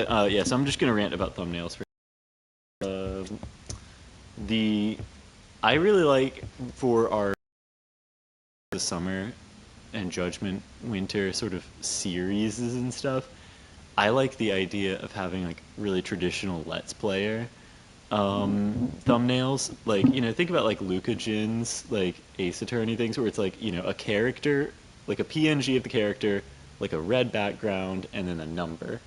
But yeah, so I'm just gonna rant about thumbnails for the. I really like for our the summer and Judgment Winter sort of series and stuff. I like the idea of having like really traditional Let's Player thumbnails. Like, think about like Luca Jin's like Ace Attorney things where it's like, a character, like a PNG of the character, like a red background, and then a number.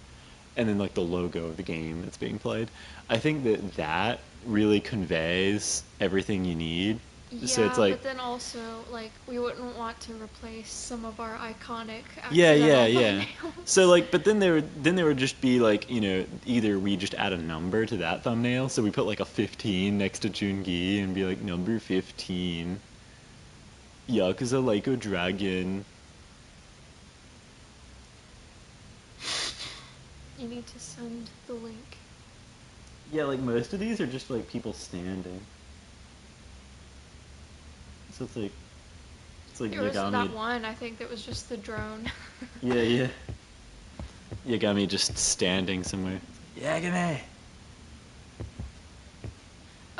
And then like the logo of the game that's being played. I think that really conveys everything you need. So it's Yeah, like, but then also, like, we wouldn't want to replace some of our iconic yeah, yeah, accidental yeah. So thumbnails. like, but then there would just be like, either we just add a number to that thumbnail, so we put like a 15 next to Jungi and be like number 15, Yakuza like a dragon. You need to send the link. Yeah, like most of these are just like people standing. So it's like There was Yagami. that one, I think, that was just the drone. Yeah, yeah. Yagami just standing somewhere. Yagami.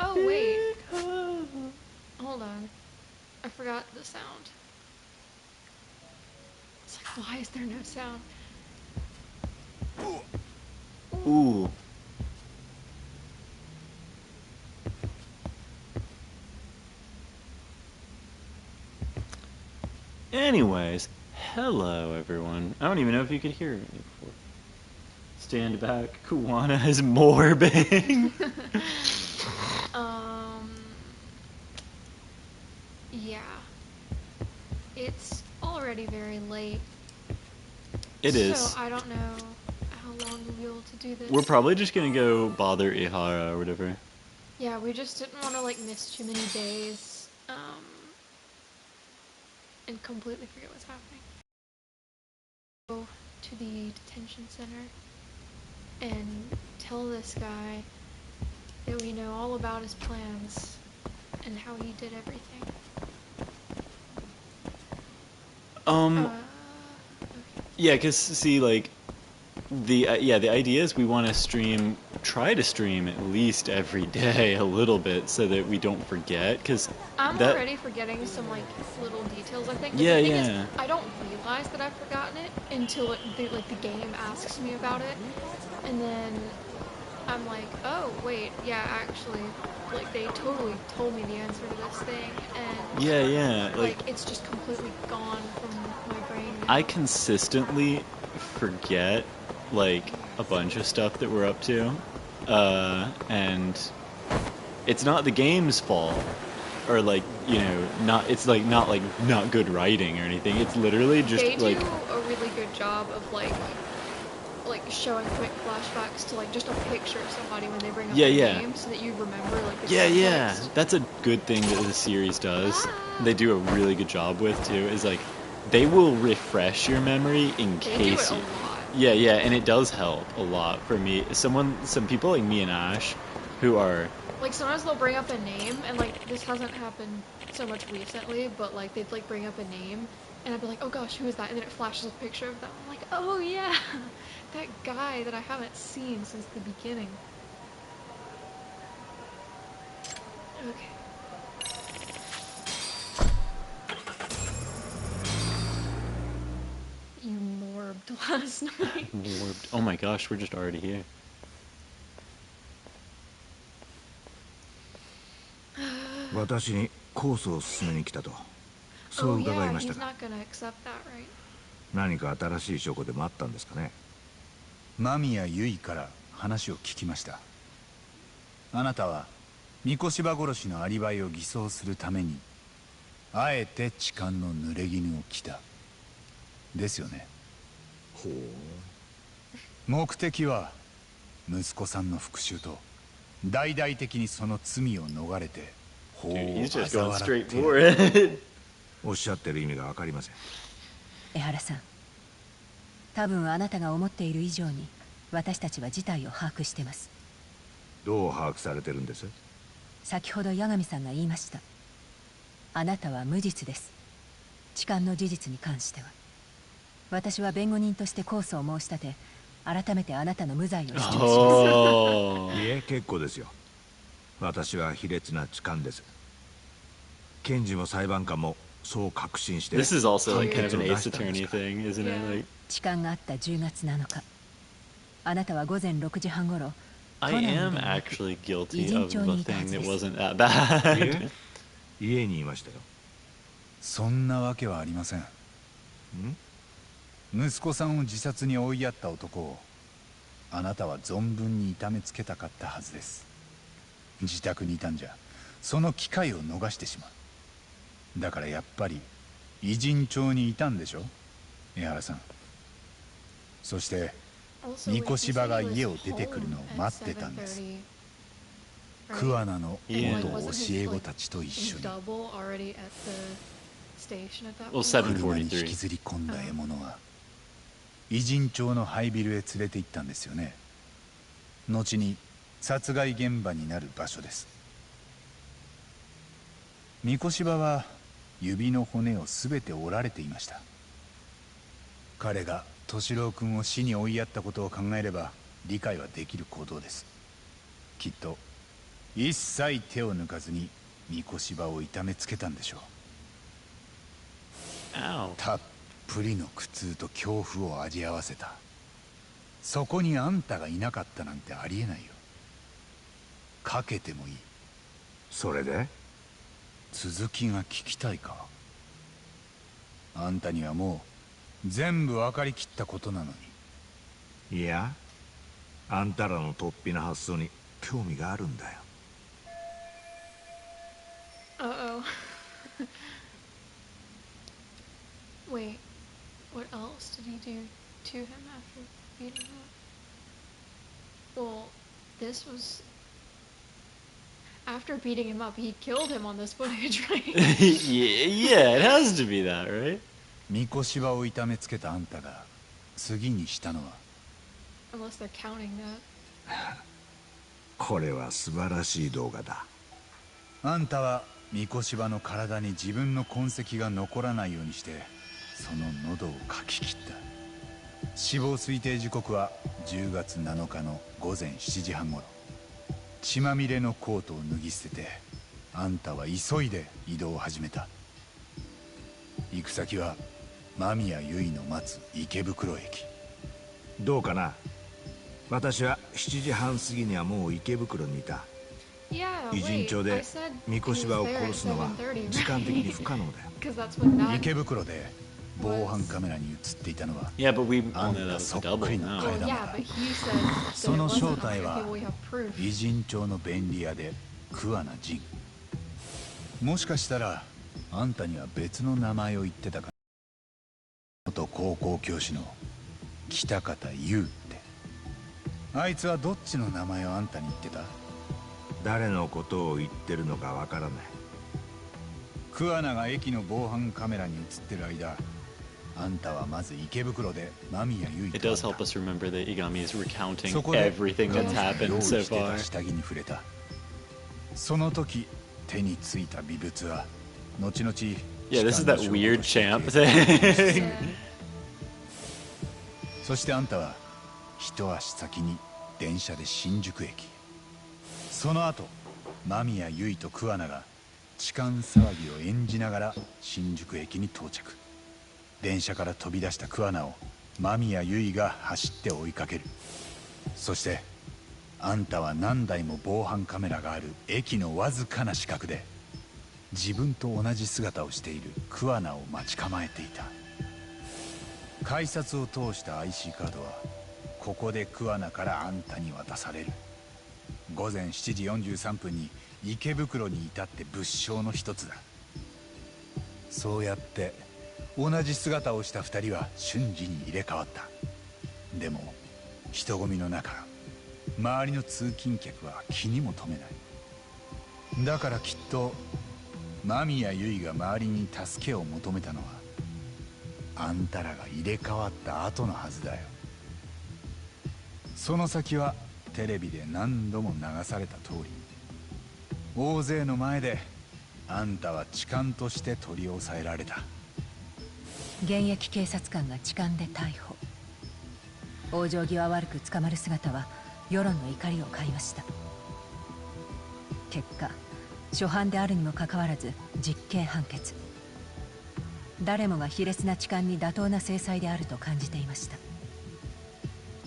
Oh, wait. Hold on. I forgot the sound. It's like, why is there no sound? Ooh. Anyways, hello everyone. I don't even know if you could hear me before. Stand back. Kuwana is morbing. um, yeah. It's already very late, It so is. I don't know how long we'll be able to do We're this. probably just gonna go bother Ihara or whatever. Yeah, we just didn't want to, like, miss too many days, and completely forget what's happening. Go to the detention center and tell this guy that we know all about his plans and how he did everything. Um, Okay. yeah, cause see, like, the idea is we want to try to stream at least every day a little bit so that we don't forget. Cause I'm that, already forgetting some, like, little details, I think, but the yeah, thing is, yeah, I don't realize that I've forgotten it until the game asks me about it, and then I'm like, oh, wait, yeah, actually, like, they totally told me the answer to this thing, and, yeah, yeah. Like, like, it's just completely gone from my brain I now. consistently forget like a bunch of stuff that we're up to, and it's not the game's fault, or like not it's like not good writing or anything. It's literally They just do like a really good job of, like showing quick flashbacks to, like, just a picture of somebody when they bring up yeah, their yeah, name so that you remember, like, the yeah, yeah. context. That's a good thing that the series does. Ah! They do a really good job with too. Is like they will refresh your memory in They do it case a you. lot. Yeah, yeah, and it does help a lot for me. Some people like me and Ash, who are Like, sometimes they'll bring up a name, and, like, this hasn't happened so much recently, but, like, they'd, like, bring up a name, and I'd be like, oh gosh, who is that? And then it flashes a picture of them. I'm like, oh yeah, that guy that I haven't seen since the beginning. Okay. You morbed last night. warped. Oh my gosh, we're just already here. Oh yeah, he's not gonna accept that, right? 何か新しい証拠でもあったんですかね。間宮由衣から話を聞きました。あなたは三越柴殺しのアリバイを偽装するためにあえて痴漢の濡れ衣を着たですよね。ほう。目的は息子さんの復讐と大々的にその罪を逃れて法を Dude, he's just 嘲 going 笑 straight って for it. おっしゃってる意味がわかりません。江原さん、多分あなたが思っている以上に私たちは事態を把握してます。どう把握されてるんです？先ほど八神さんが言いました。あなたは無実です。痴漢の事実に関しては。私は弁護人として控訴を申し立て、改めてあなたの無罪を主張します。Oh. いえ、結構ですよ。私は卑劣な痴漢です。検事も裁判官もそう確信して This is also 判 like kind 決 of を an 出 Ace したんです Attorney から。thing, isn't it? Like, 痴漢があった10月7日、あなたは午前6時半ごろ、 I 都内 am ではなく actually 偉 guilty 人 of 町 a にいたは thing ず that です。 wasn't that bad. 家にいましたよ。そんなわけはありません。息子さんを自殺に追いやった男をあなたは存分に痛めつけたかったはずです。自宅にいたんじゃその機会を逃してしまう。だからやっぱり偉人町にいたんでしょ、江原さん。そして三越柴が家を出てくるのを待ってたんです。桑名の元教え子たちと一緒に。 Well, 車に引き 7:43. ずり込んだ獲物は偉人町の廃ビルへ連れて行ったんですよね。後に殺害現場になる場所です。三越柴は指の骨を全て折られていました。彼が敏郎君を死に追いやったことを考えれば理解はできる行動です。きっと一切手を抜かずに三越柴を痛めつけたんでしょう。 Ow. たっぷりの苦痛と恐怖を味合わせた。そこにあんたがいなかったなんてありえないよ。かけてもいい。それで続きが聞きたいか。あんたにはもう全部分かりきったことなのに。いや、あんたらの突飛な発想に興味があるんだよ。Uh-oh. Wait, what else did he do to him after beating him up? Well, this was... After beating him up, he killed him on this footage, right? Yeah, it has to be that, right? 三越柴を痛めつけたあんたが次にしたのは。 Unless they're counting that. これは素晴らしい動画だ。あんたは三越柴の体に自分の痕跡が残らないようにしてその喉をかき切った。死亡推定時刻は10月7日の午前7時半ごろ。血まみれのコートを脱ぎ捨ててあんたは急いで移動を始めた。行く先は間宮由衣の待つ池袋駅。どうかな。私は7時半過ぎにはもう池袋にいた。 Yeah, 偉人 wait, 町 I で said 三 he 越 was 柴を there at 殺すのは 7:30, 時間的に right? 不可能だよ。 Because that's when that... 池袋で防犯カメラに映っていたのは Yeah, but we all あん know that た was そ a っく double りの now. Well, 替え玉 yeah, だ。 but he said that そ it の wasn't 正 on 体 there. は People, we have proof. 偉人町の便利屋で桑名仁。もしかしたらあんたには別の名前を言ってたか。元高校教師の北方優って。あいつはどっちの名前をあんたに言ってた？誰のことを言ってるのかわからない。桑名が駅の防犯カメラに映ってる間、あんたはまず池袋で間宮由衣 It と会 does っ help た。 us remember that Igami is recounting そこで everything that's 彼女 happened が用意 so してた far. 下着に触れた。その時手についた微物は後々 Yeah, this is that 痴漢の証拠 weird として champ 警察に thing. そしてあんたは一足先に電車で新宿駅へ。その後間宮由衣と桑名が痴漢騒ぎを演じながら新宿駅に到着。電車から飛び出した桑名を間宮由衣が走って追いかける。そしてあんたは何台も防犯カメラがある駅のわずかな死角で自分と同じ姿をしている桑名を待ち構えていた。改札を通した IC カードはここで桑名からあんたに渡される。午前7時43分に池袋に至って物証の一つだ。そうやって同じ姿をした二人は瞬時に入れ替わった。でも人混みの中周りの通勤客は気にも留めない。だからきっと間宮由衣が周りに助けを求めたのはあんたらが入れ替わった後のはずだよ。その先はテレビで何度も流された通り大勢の前であんたは痴漢として取り押さえられた。現役警察官が痴漢で逮捕。往生際悪く捕まる姿は世論の怒りを買いました。結果初犯であるにもかかわらず実刑判決。誰もが卑劣な痴漢に妥当な制裁であると感じていました。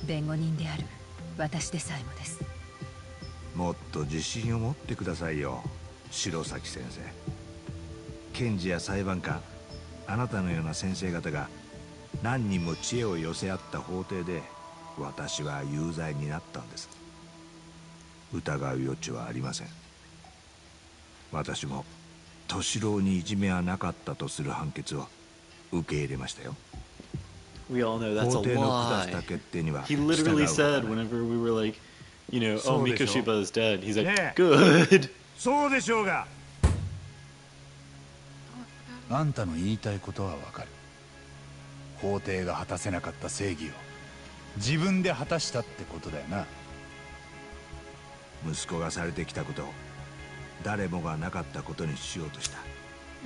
弁護人である私でさえもです。もっと自信を持ってくださいよ、白崎先生。検事や裁判官、あなたのような先生方が何人も知恵を寄せ合った法廷で私は有罪になったんです。疑う余地はありません。私も敏郎にいじめはなかったとする判決を受け入れましたよ。 We all know that's 法 a 廷の下し lie. た決定には He 従 literally う said ことない。 whenever we were like, oh, そうでしょ。 Mikoshiba is dead. He's like, ねえ。 good. そうでしょうが。あんたの言いたいことはわかる。法廷が果たせなかった正義を自分で果たしたってことだよな。息子がされてきたことを誰もがなかったことにしようとした。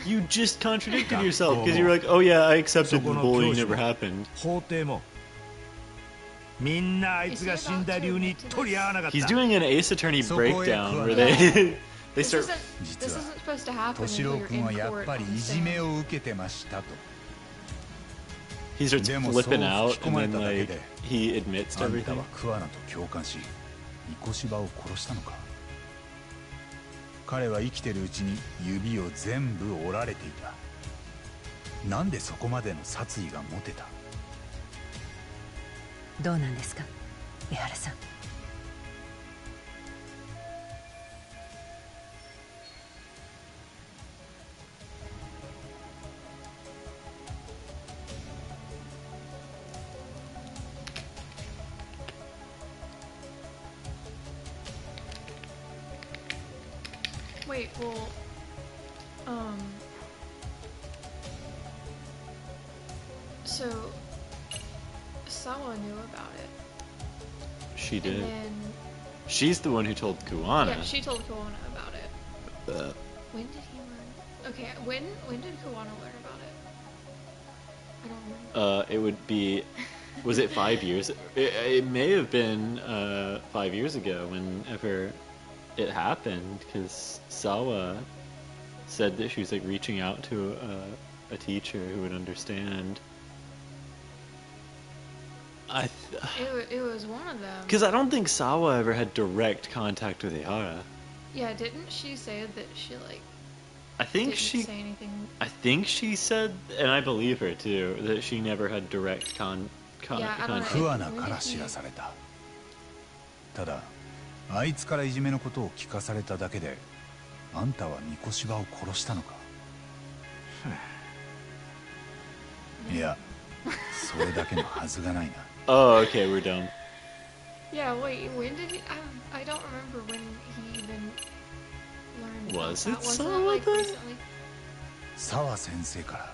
You just contradicted yourself because you're like, oh yeah, I accepted the そこの bullying 教師 never も happened. 法廷もみんなあいつが死んだ理由に取り合わなかった。 He's doing an Ace Attorney So breakdown where Yeah. they This start. isn't, this 実は isn't supposed to happen 敏 until 郎 you're 君は in やっ court ぱり on い the じめ stand. を受けてましたと。 He starts でもそう flipping 吹 out き込 and まれ then ただけ like で he admits to あんた everything. は桑名と共感し三越場を殺したのか。彼は生きてるうちに指を全部折られていた。なんでそこまでの殺意が持てた。どうなんですか江原さん。Wait, well, so Sawa knew about it, She and did. then She's the one who told Kuana. yeah, she told Kawana about it. Uh, When did he learn? Okay, when did Kawana learn about it? I don't remember. it would be, was it 5 years? It may have been 5 years ago whenever it happened, because Sawa said that she was like reaching out to a teacher who would understand. It was one of them. Because I don't think Sawa ever had direct contact with Ihara. Yeah, didn't she say that she like I think didn't say anything? I think she said, and I believe her too, that she never had direct Yeah, I don't know. 桑名から知らされた。ただあいつからいじめのことを聞かされただけであんたは三越場を殺したのか。いやそれだけのはずがないな。Oh, okay, we're done. Yeah, wait, when did he? I don't remember when he even learned. Was about it that. Wasn't Sawa like then? recently? 沢先生から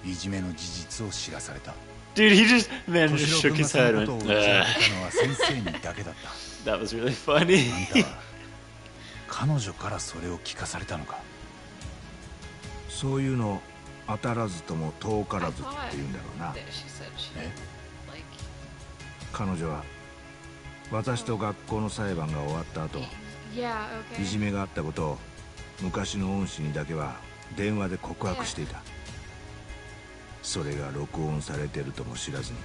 いじめの事実を知らされた。 Dude, he just, man, 敏 just 郎 shook 君が his その head ことを and 打 went, ち明 "Ugh." けたのは先生にだけだっ That was really た。あ funny. んたは彼女からそれを聞かされたのか。そういうの当たらずとも遠か I らずって thought 言うんだろうな。 that she said she え like 彼女は私と学校の裁判が終わった後、 yeah, いじ okay. めがあったことを昔の恩師にだけは電話で告白していた。それが録音されてるとも知らずに、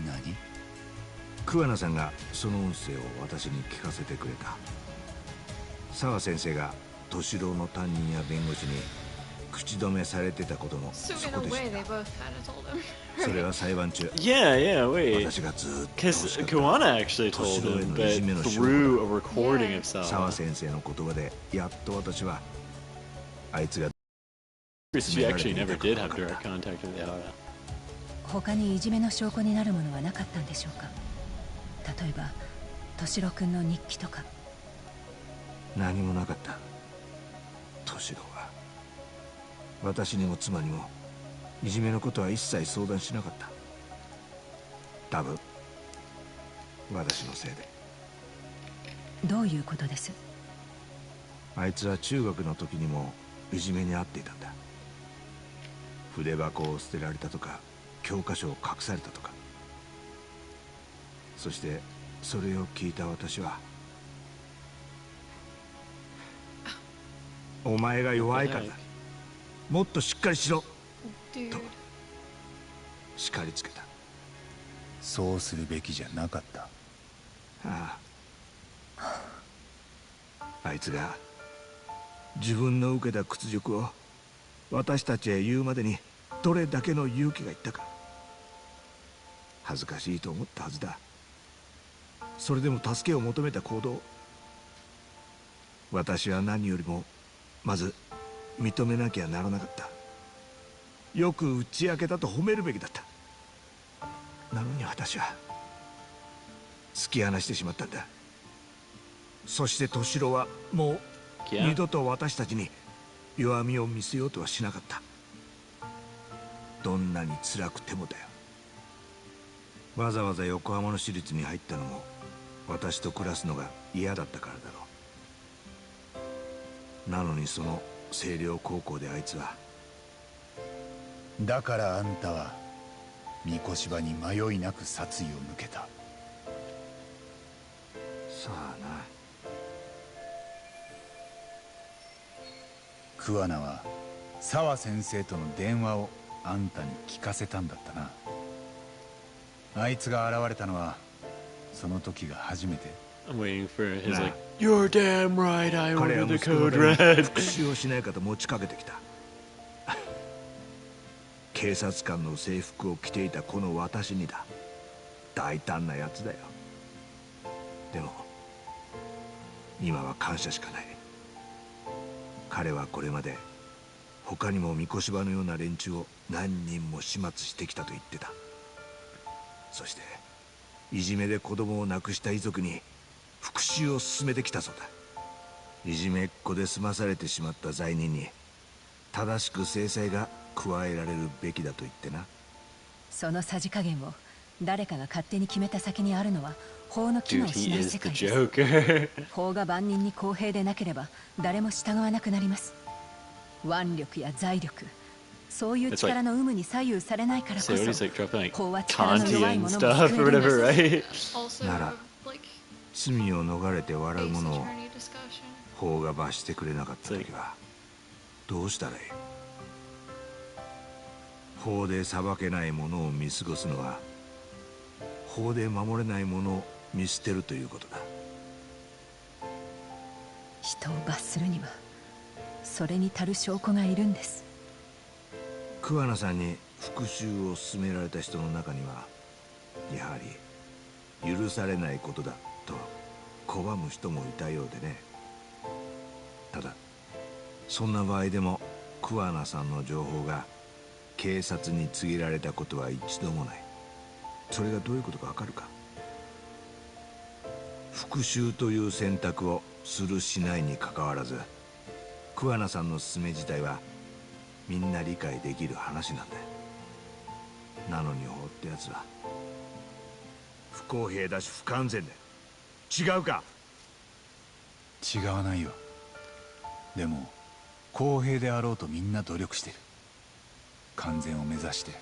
何。桑名さんがその音声を私に聞かせてくれた。沢先生が敏郎の担任や弁護士に口止めされてたことも So そ in こ a で知 way, っ they た。 both kind of told him. それは裁判中、 Yeah, yeah, wait. 私がずっと Because 欲しかった Kuana actually told him, but through a recording of 沢 Sawa. 先生の言葉でやっと私はあいつが She actually never did have direct contact with Ihara. 他にいじめの証拠になるものはなかったんでしょうか。例えば敏郎君の日記とか。何もなかった。敏郎は私にも妻にもいじめのことは一切相談しなかった。多分私のせいで。どういうことです？あいつは中学の時にもいじめに遭っていたんだ。筆箱を捨てられたとか教科書を隠されたとか。そしてそれを聞いた私は、お前が弱いからだ、もっとしっかりしろ Dude. と叱りつけた。そうするべきじゃなかった。ああ、あいつが自分の受けた屈辱を私たちへ言うまでにどれだけの勇気がいったか。恥ずかしいと思ったはずだ。それでも助けを求めた行動、私は何よりもまず認めなきゃならなかった。よく打ち明けたと褒めるべきだった。なのに私は突き放してしまったんだ。そして敏郎はもう二度と私たちに弱みを見せようとはしなかった。どんなに辛くてもだよ。わざわざ横浜の私立に入ったのも私と暮らすのが嫌だったからだろう。なのにその星稜高校であいつは。だからあんたは三越場に迷いなく殺意を向けた。さあな。桑名は沢先生との電話をあんたに聞かせたんだったな。あいつが現れたのはその時が初めて。 I'm waiting for his Nah. like, "You're damn right, I 彼 ordered は the 息子の code ために red." 復讐をしないかと持ちかけてきた。警察官の制服を着ていたこの私にだ。大胆なやつだよ。でも今は感謝しかない。彼はこれまで他にも三越場のような連中を何人も始末してきたと言ってた。そしていじめで子供を亡くした遺族に復讐を進めてきたそうだ。いじめっ子で済まされてしまった罪人に正しく制裁が加えられるべきだと言ってな。そのさじ加減を誰かが勝手に決めた先にあるのは法の機能 Dude, をし he ない is 世 the 界です。 Joker. 法が万人に公平でなければ誰も従わなくなります 腕力や財力、そういう力の有無に左右されないからこ So he's そ like dropping like 法は力の弱い Kantian 者も stuff 救 or えるんで whatever, す。 right? Also, Nara. like, 罪を逃れて笑う ace 者を attorney discussion. 法が罰してくれなかった時はどうしたらいい。法で裁けない者を見過ごすのは法で守れない者を見捨てるということだ。人を罰するにはそれに足る証拠がいるんです。桑名さんに復讐を勧められた人の中にはやはり許されないことだと拒む人もいたようでね。ただそんな場合でも桑名さんの情報が警察に告げられたことは一度もない。それがどういうことかわかるか。復讐という選択をするしないにかかわらず桑名さんの勧め自体はみんな理解できる話なんだよ。なのに法ってやつは不公平だし不完全だよ。違うか。違わないよ。でも公平であろうとみんな努力してる。完全を目指して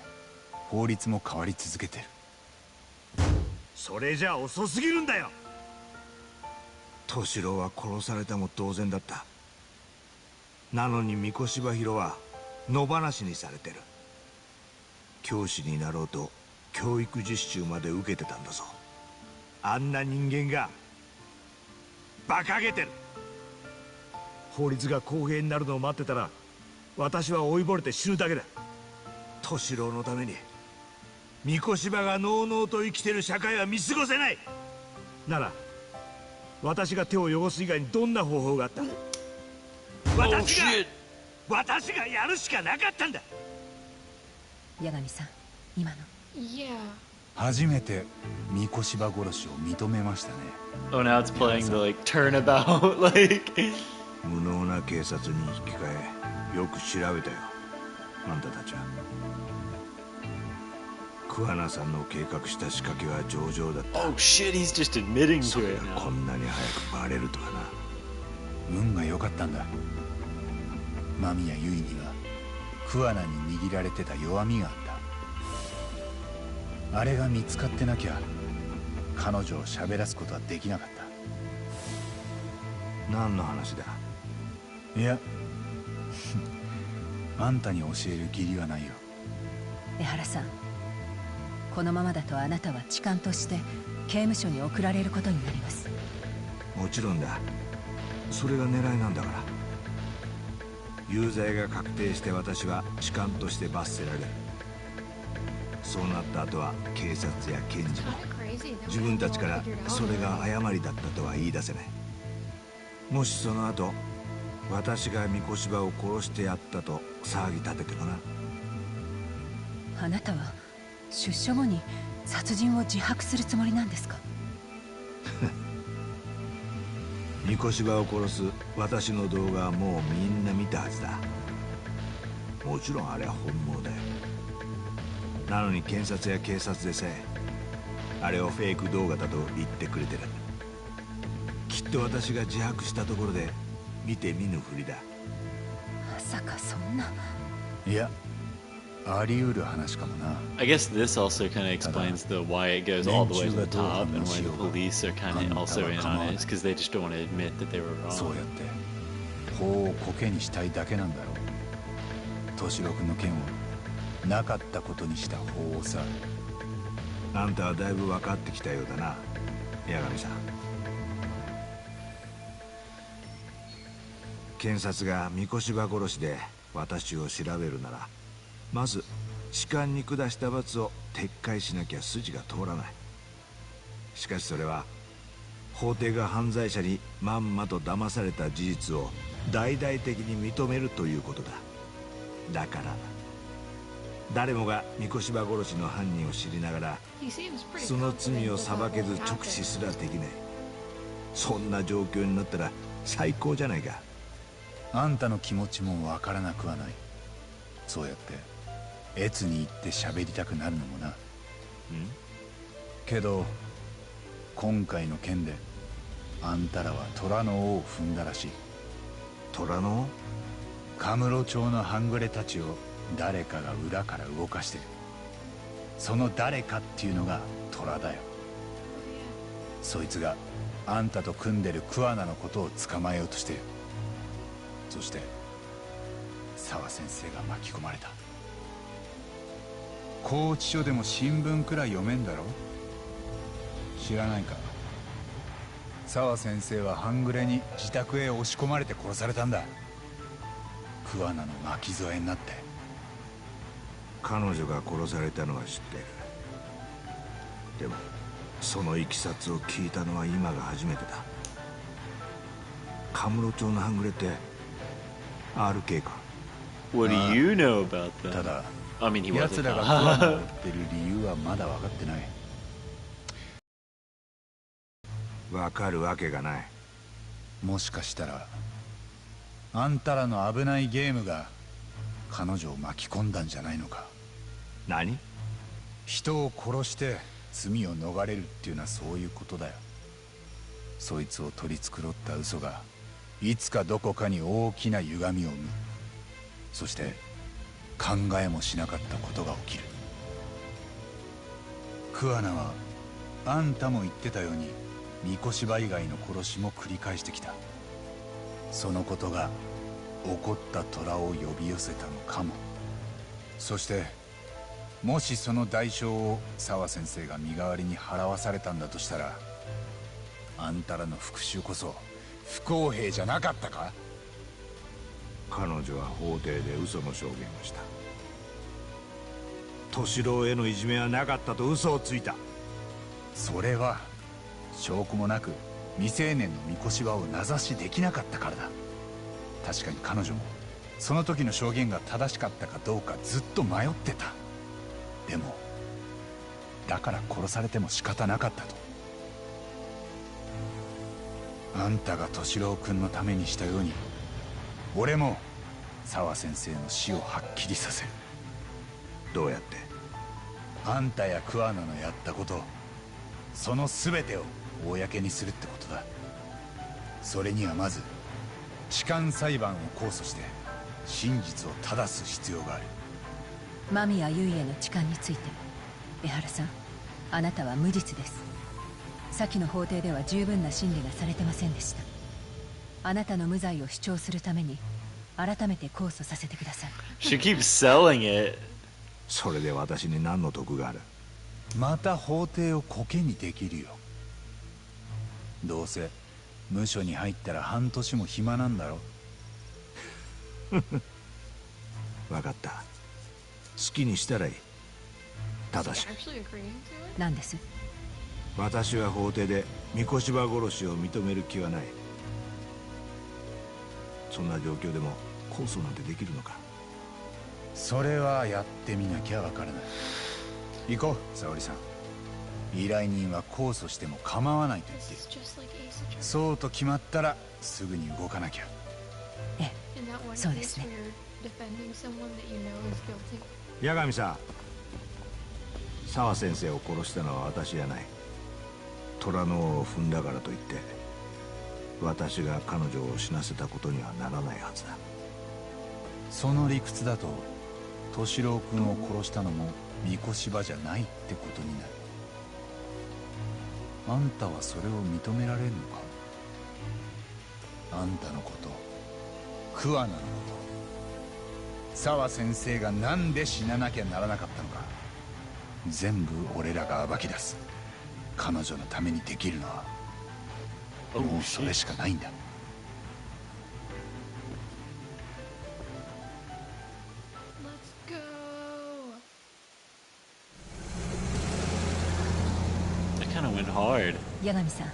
法律も変わり続けてる。それじゃ遅すぎるんだよ。敏郎は殺されたも同然だった。なのに三越場広は野放しにされてる。教師になろうと教育実習まで受けてたんだぞ。あんな人間が馬鹿げてる。法律が公平になるのを待ってたら私は老いぼれて死ぬだけだ。敏郎のために三越場がのうのうと生きてる社会は見過ごせない。なら私が手を汚す以外にどんな方法があった。私がやるしかなかったんだ。八神さん、今の Yeah. 初めて三越場殺しを認めましたね。 Oh, now it's playing the like turnabout, like. 無能な警察に引き換えよく調べたよ。あんたたちは桑名さんの計画した仕掛けは上々だった。 Oh shit, he's just admitting そ to れ it がこ now. んなに早くバレるとはな。運が良かったんだ。間宮結衣には桑名に握られてた弱みがあった。あれが見つかってなきゃ彼女を喋らすことはできなかっ何の話だ？た。いやあんたに教える義理はないよ。江原さん、このままだとあなたは痴漢として刑務所に送られることになります。もちろんだ。それが狙いなんだから。有罪が確定して私は痴漢として罰せられる。そうなった後は警察や検事も Kinda crazy that 自 we 分 have た it ち all から figured out それが already. 誤りだったとは言い出せない。もしその後私が三越場を殺してやったと騒ぎ立ててもな。あなたは出所後に殺人を自白するつもりなんですか？三越場を殺す私の動画はもうみんな見たはずだ。もちろんあれは本物だよ。なのに検察や警察でさえあれをフェイク動画だと言ってくれてる。きっと私が自白したところで見て見ぬふりだ。まさかそんな。いや、あり得る話かもな。 I guess this also kind of explains the why it goes all the way to the top and why the police are kind of also in on it, because they just don't want to admit that they were そう wrong. やって法をコケにしたいだけなんだろう。敏郎君の件をなかったことにした法をさ。あんたはだいぶ分かってきたようだな、八神さん。検察が三越場殺しで私を調べるなら、まず痴漢に下した罰を撤回しなきゃ筋が通らない。しかしそれは法廷が犯罪者にまんまと騙された事実を大々的に認めるということだ。だから誰もが三越場殺しの犯人を知りながら He seems pretty その罪 confident を that 裁 that けず won't 直 happen. 視すらできない。そんな状況になったら最高じゃないか。あんたの気持ちもわからなくはない。そうやって越に行って喋りたくなるのもな。けど今回の件であんたらは虎の尾を踏んだらしい。虎のカムロ町の半グレたちを誰かが裏から動かしてる。その誰かっていうのが虎だよ。そいつがあんたと組んでる桑名のことを捕まえようとしてる。そして沢先生が巻き込まれた。拘置所でも新聞くらい読めんだろ。知らないか。沢先生は半グレに自宅へ押し込まれて殺されたんだ。桑名の巻き添えになって。彼女が殺されたのは知っている。でもそのいきさつを聞いたのは今が初めてだ。カムロ町の半グレって RK か。 What do you know about た that? だ I mean, he 奴 wasn't. らが桑名を追ってる理由はまだ分かってない。わかるわけがない。もしかしたらあんたらの危ないゲームが彼女を巻き込んだんじゃないのか。何？人を殺して罪を逃れるっていうのはそういうことだよ。そいつを取り繕った嘘がいつかどこかに大きな歪みを生む。そして考えもしなかったことが起きる。桑名はあんたも言ってたように三越場以外の殺しも繰り返してきた。そのことが怒った虎を呼び寄せたのかも。そしてもしその代償を沢先生が身代わりに払わされたんだとしたら、あんたらの復讐こそ不公平じゃなかったか。彼女は法廷で嘘の証言をした。敏郎へのいじめはなかったと嘘をついた。それは証拠もなく未成年の三越場を名指しできなかったからだ。確かに彼女もその時の証言が正しかったかどうかずっと迷ってた。でもだから殺されても仕方なかったと。あんたが敏郎君のためにしたように俺も沢先生の死をはっきりさせる。どうやって？あんたや桑名のやったこと、その全てを公にするってことだ。それにはまず痴漢裁判を控訴して真実を正す必要がある。間宮優への痴漢について江原さん、あなたは無実です。先の法廷では十分な審理がされてませんでした。あなたの無罪を主張するために改めて控訴させてください。 She keeps selling it. それで私に何の得がある？また法廷をコケにできるよ。どうせ無所に入ったら半年も暇なんだろ。分かった。好きにしたらいい。ただし Actually agreeing to it? 何です？私は法廷で三越場殺しを認める気はない。そんな状況でも控訴なんてできるのか？それはやってみなきゃわからない。行こう、沙織さん。依頼人は控訴しても構わないと言ってい This る。 is just like Ace Attorney. そうと決まったらすぐに動かなきゃ。ええ、 In that one そうで case す where ね。 you're defending someone that you know is guilty. 八神さん、沢先生を殺したのは私じゃない。虎の尾を踏んだからといって私が彼女を死なせたことにはならないはずだ。その理屈だと敏郎君を殺したのも三越場じゃないってことになる。あんたはそれを認められるのか？あんたのこと、桑名のこと、沢先生がなんで死ななきゃならなかったのか、全部俺らが暴き出す。彼女のためにできるのはもうそれしかないんだ。Let's go. That kind of went hard. 八神さん、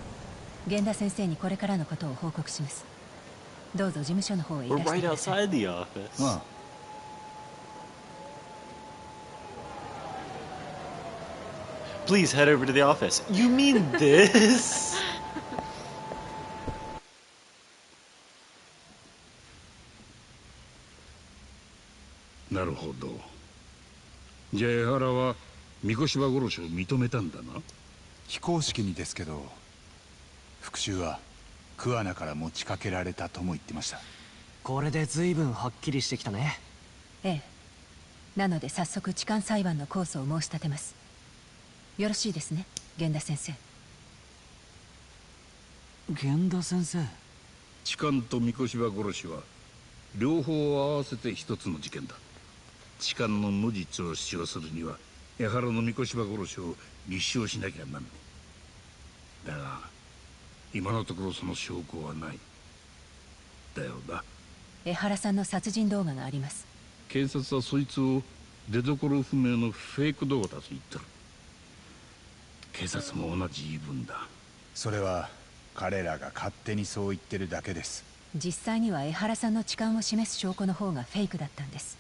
源田先生にこれからのことを報告します。どうぞ事務所の方へい We're らして right ください。 outside the office. ああ、Please head over to the office. You mean this? なるほど。じゃあ江原は三越場殺しを認めたんだな。非公式にですけど、復讐は桑名から持ちかけられたとも言ってました。これで随分はっきりしてきたね。ええ、なので早速痴漢裁判の控訴を申し立てます。よろしいですね、源田先生。源田先生。痴漢と三越場殺しは両方合わせて一つの事件だ。痴漢の無実を主張するには江原の三越場殺しを立証しなきゃなんねえ。だが今のところその証拠はない。だよな。江原さんの殺人動画があります。警察はそいつを出所不明のフェイク動画だと言ってる。警察も同じ言い分だ。それは彼らが勝手にそう言ってるだけです。実際には江原さんの痴漢を示す証拠の方がフェイクだったんです。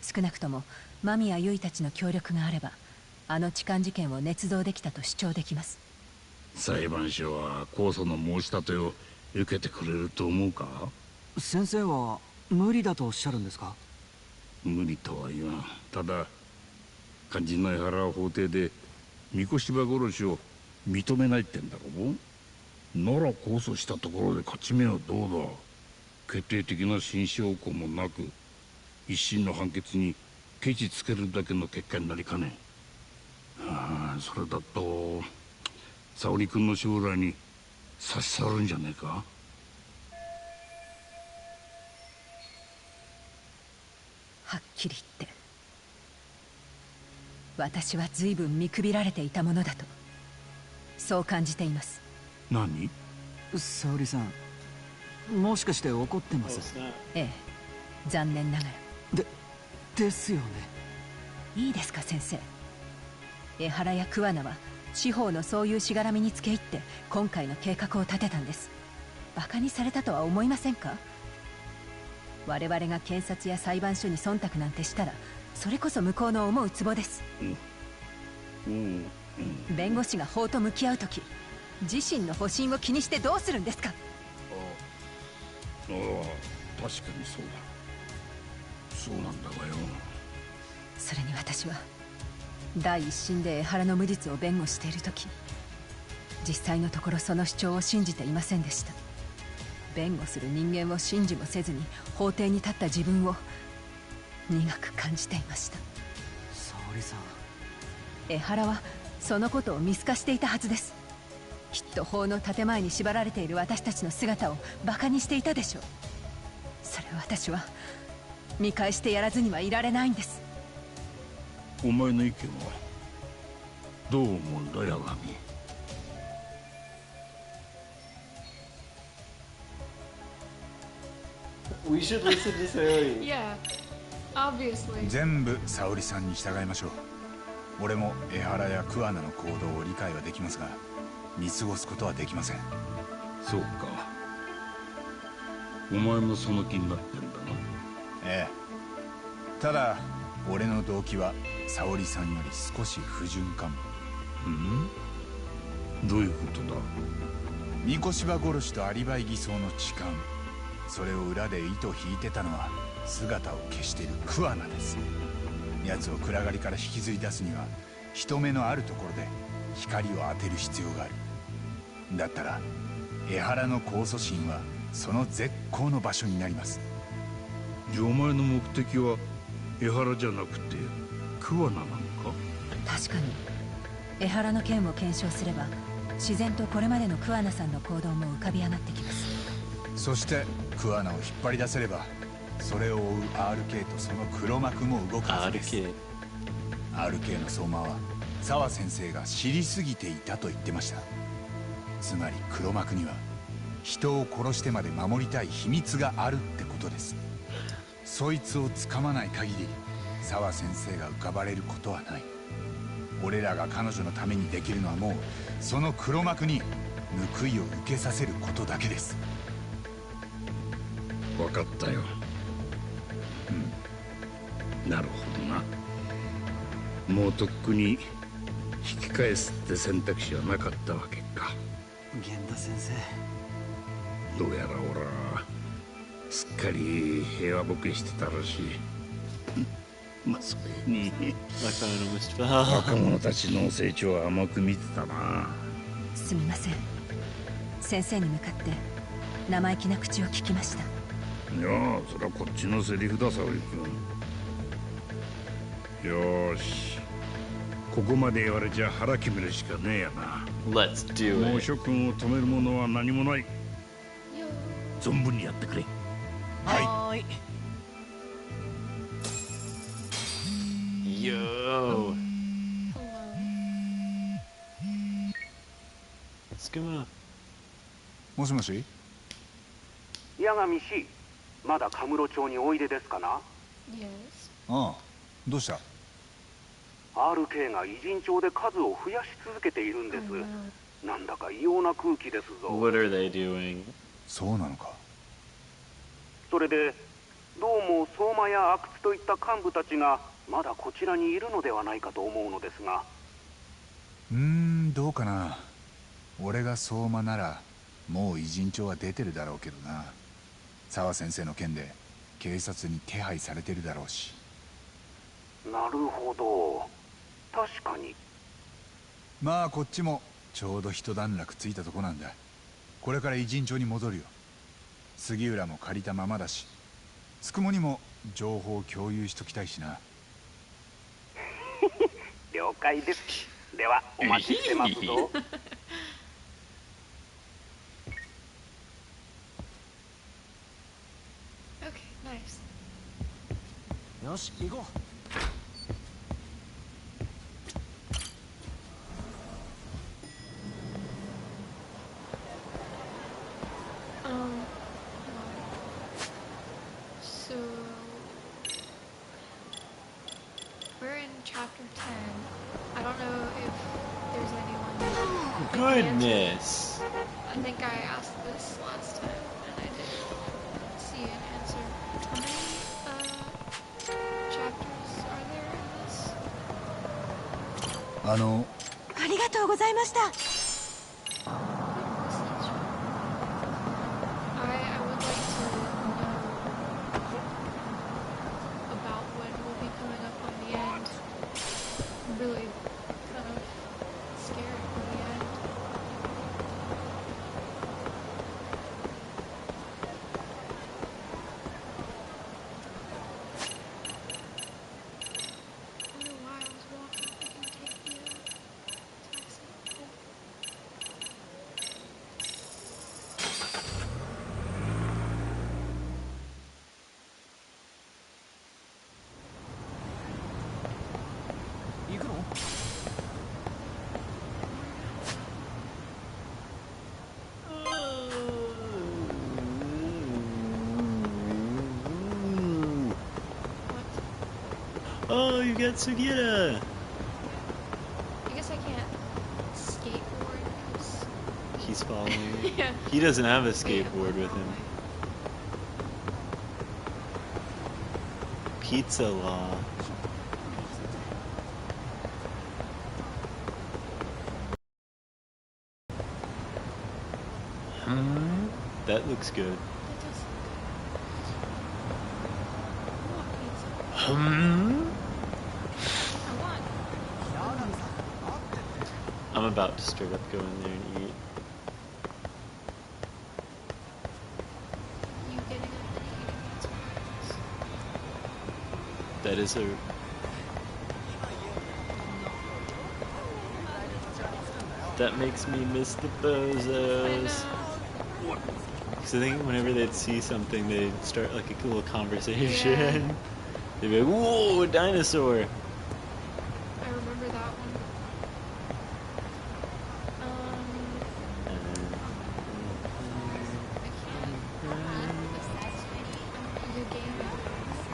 少なくとも間宮結衣たちの協力があればあの痴漢事件を捏造できたと主張できます。裁判所は控訴の申し立てを受けてくれると思うか？先生は無理だとおっしゃるんですか？無理とは言わん。ただ肝心の江原は法廷で三越場殺しを認めないってんだろう。なら控訴したところで勝ち目はどうだ。決定的な新証拠もなく一審の判決にケチつけるだけの結果になりかねん。それだと沙織君の将来に差し障るんじゃねえか？はっきり言って私は随分見くびられていたものだとそう感じています。何？沙織さん、もしかして怒ってま Oh, す？ snap. ええ、残念ながら。ですよね。いいですか先生。江原や桑名は司法のそういうしがらみにつけ入って今回の計画を立てたんです。バカにされたとは思いませんか？我々が検察や裁判所に忖度なんてしたらそれこそ向こうの思うツボです。弁護士が法と向き合う時自身の保身を気にしてどうするんですか？ああ、確かにそうだ。そうなんだがよ。それに私は第一審で江原の無実を弁護している時実際のところその主張を信じていませんでした。弁護する人間を信じもせずに法廷に立った自分を苦く感じていました。沙織さん。江原はそのことを見透かしていたはずです。きっと法の建前に縛られている私たちの姿をバカにしていたでしょう。それを私は見返してやらずにはいられないんです。お前の意見はどう思うんだ、ヤガミ。We should listen to Sayori. Yeah, obviously. 全部沙織さんに従いましょう。俺も江原や桑名の行動を理解はできますが、見過ごすことはできません。そうか、お前もその気になってんだな。ええ。ただ俺の動機は沙織さんより少し不純かも。どういうことだ。三越場殺しとアリバイ偽装の痴漢、それを裏で糸引いてたのは姿を消している桑名です。奴を暗がりから引きずり出すには人目のあるところで光を当てる必要がある。だったら江原の控訴審はその絶好の場所になります。じゃあお前の目的は江原じゃなくて桑名なのか。確かに江原の件を検証すれば自然とこれまでの桑名さんの行動も浮かび上がってきます。そして桑名を引っ張り出せればそれを追う RK とその黒幕も動くはずです。 RK の相馬は沢先生が知りすぎていたと言ってました。つまり黒幕には人を殺してまで守りたい秘密があるってことです。そいつをつかまない限り沢先生が浮かばれることはない。俺らが彼女のためにできるのはもうその黒幕に報いを受けさせることだけです。分かったよ。なるほどな。もうとっくに引き返すって選択肢はなかったわけか。源田先生、どうやら俺はすっかり平和ボケしてたらしい。まあそれに I found almost 若者たちの成長は甘く見てたな。すみません。先生に向かって生意気な口を聞きました。いやあ、それはこっちのセリフだ、沙織君。よーし、ここまで言われちゃ腹決めるしかねえやな。 Let's do もう it. 諸君を止めるものは何もない。 Yo. 存分にやってくれ。はーい。Yo. Hello. Skuma. もしもし。八神氏、まだカムロ町においでですかな。 Yes. ああ、どうした。 RK が偉人町で数を増やし続けているんです。 Oh, no. なんだか異様な空気ですぞ。 What are they doing? そうなのか。それでどうも相馬や阿久津といった幹部たちがまだこちらにいるのではないかと思うのですが。どうかな。俺が相馬ならもう偉人帳は出てるだろうけどな。沢先生の件で警察に手配されてるだろうし。なるほど、確かに。まあこっちもちょうど一段落ついたとこなんだ。これから偉人帳に戻るよ。杉浦も借りたままだし、つくもにも情報を共有しときたいしな。了解です。ではお待ちしてますぞ。Okay, nice. よし、行こう。So we're in chapter 10. I don't know if there's anyone who can answer. Goodness. I think I asked this last time and I didn't see an answer. How many chapters are there in this? あのありがとうございました。I would like to know about what will be coming up on the end. I'm really kind of scared for the end. I don't know why I was walking. I can take the taxi. Oh, you got Sugira! I guess I can't skateboard because He's following you. yeah. He doesn't have a Wait, skateboard with him. Pizza law. That looks good. That does look good. I want pizza. I want. I'm about to straight up go in there and eat. You getting up and eating pizza? That is a... That makes me miss the bozos. Because I think whenever they'd see something, they'd start like a little conversation. Yeah. They'd be like, whoa, a dinosaur! I remember that one.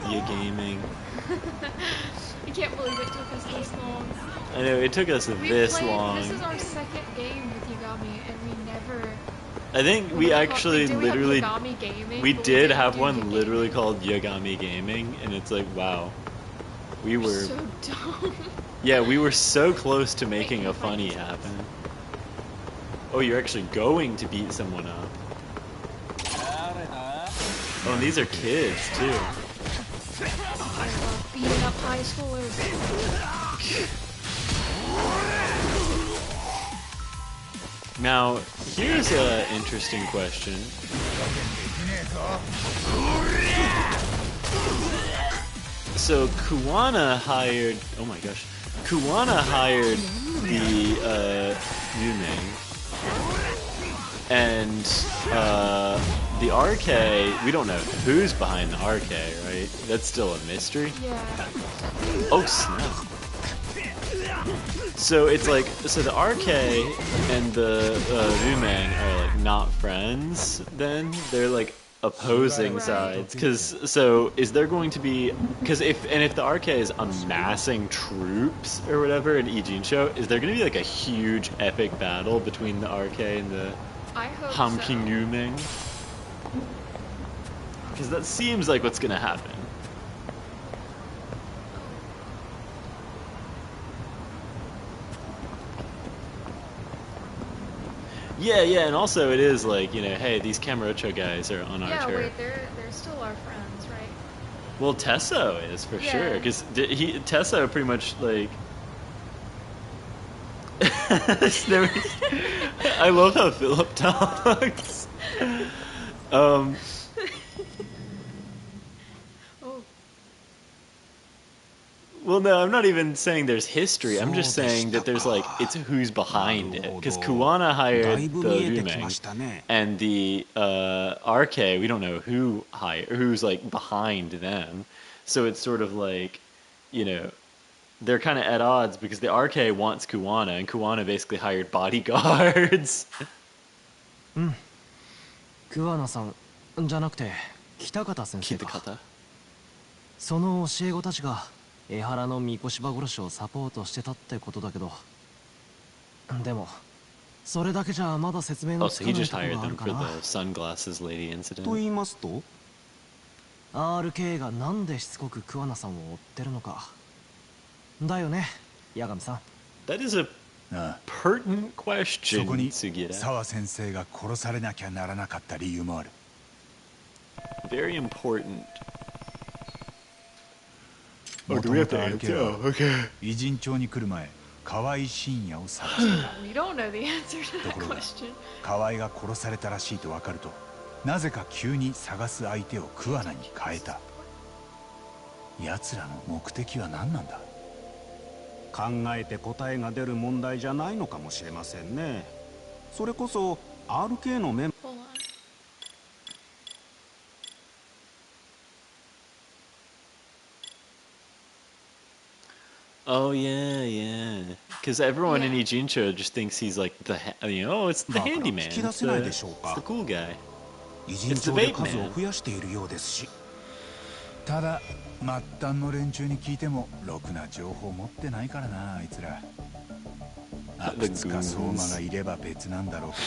I can't. Yagaming. I can't believe it took us this long. I know, it took us this long. This is our second game with Yagami, and we never. I think we actually literally... Yagami Gaming, we but did didn't have do one Yagaming. literally called Yagami Gaming, and it's like, wow. We were... So dumb. Yeah, we were so close to making can a I find funny these guys? happen. Oh, you're actually going to beat someone up. Oh, and these are kids, too. I love beating up high schoolers. Now, here's an interesting question. So, Kuwana hired... Oh my gosh. Kuwana hired the, Yumeng. And, the RK... We don't know who's behind the RK, right? That's still a mystery. Yeah. Oh, snap. So it's like, so the RK and the Yumeng are like not friends then? They're like opposing sides. So is there going to be, if the RK is amassing troops or whatever in Ijincho, is there going to be like a huge epic battle between the RK and the I hope Hamking so. Yumeng? Because that seems like what's going to happen. Yeah, and also it is like, you know, hey, these Kamurocho guys are on our Yeah, turf. wait, they're still our friends, right? Well, Tesso is for sure, Yeah. because Tesso pretty much like. I love how Philip talks. Oh. Well, no, I'm not even saying there's history. I'm just saying that there's like, it's who's behind it. Because Kuwana hired the Yumeng, and the RK, we don't know who's like behind them. So it's sort of like, you know, they're kind of at odds because the RK wants Kuwana, and Kuwana basically hired bodyguards. 桑名さんじゃなくて北方先生 Keep the か kata. その教え子たちが江原の三越場殺しをサポートしてたってことだけどでもそれだけじゃまだ説明 Oh, が so つか he ない just とこ hired があ them るか for な the sunglasses lady incident. と言いますと RK がなんでしつこく桑名さんを追ってるのかだよね八神さん That is a ああ pertinent そ question, こに Sugira. 沢先生が殺されなきゃならなかった理由もある Very important. もともと RK は okay. 偉人町に来る前河合信也を探してた We don't know the answer to と that ころが question. 河合が殺されたらしいと分かるとなぜか急に探す相手を桑名に変えた奴らの目的は何なんだ考えて答えが出る問題じゃないのかもしれませんね。それこそ RK のメン Hold on. Oh yeah. Because everyone in Yeah. Ijincho just thinks he's like it's the だから handyman. 引き出 It's せない the, でしょう it's か the cool guy. 偉人 It's the 町で bait 数を man. 増やしているようですしただ末端の連中に聞いてもろくな情報持ってないからな、あいつら。阿久津か相馬がいれば別なんだろうけ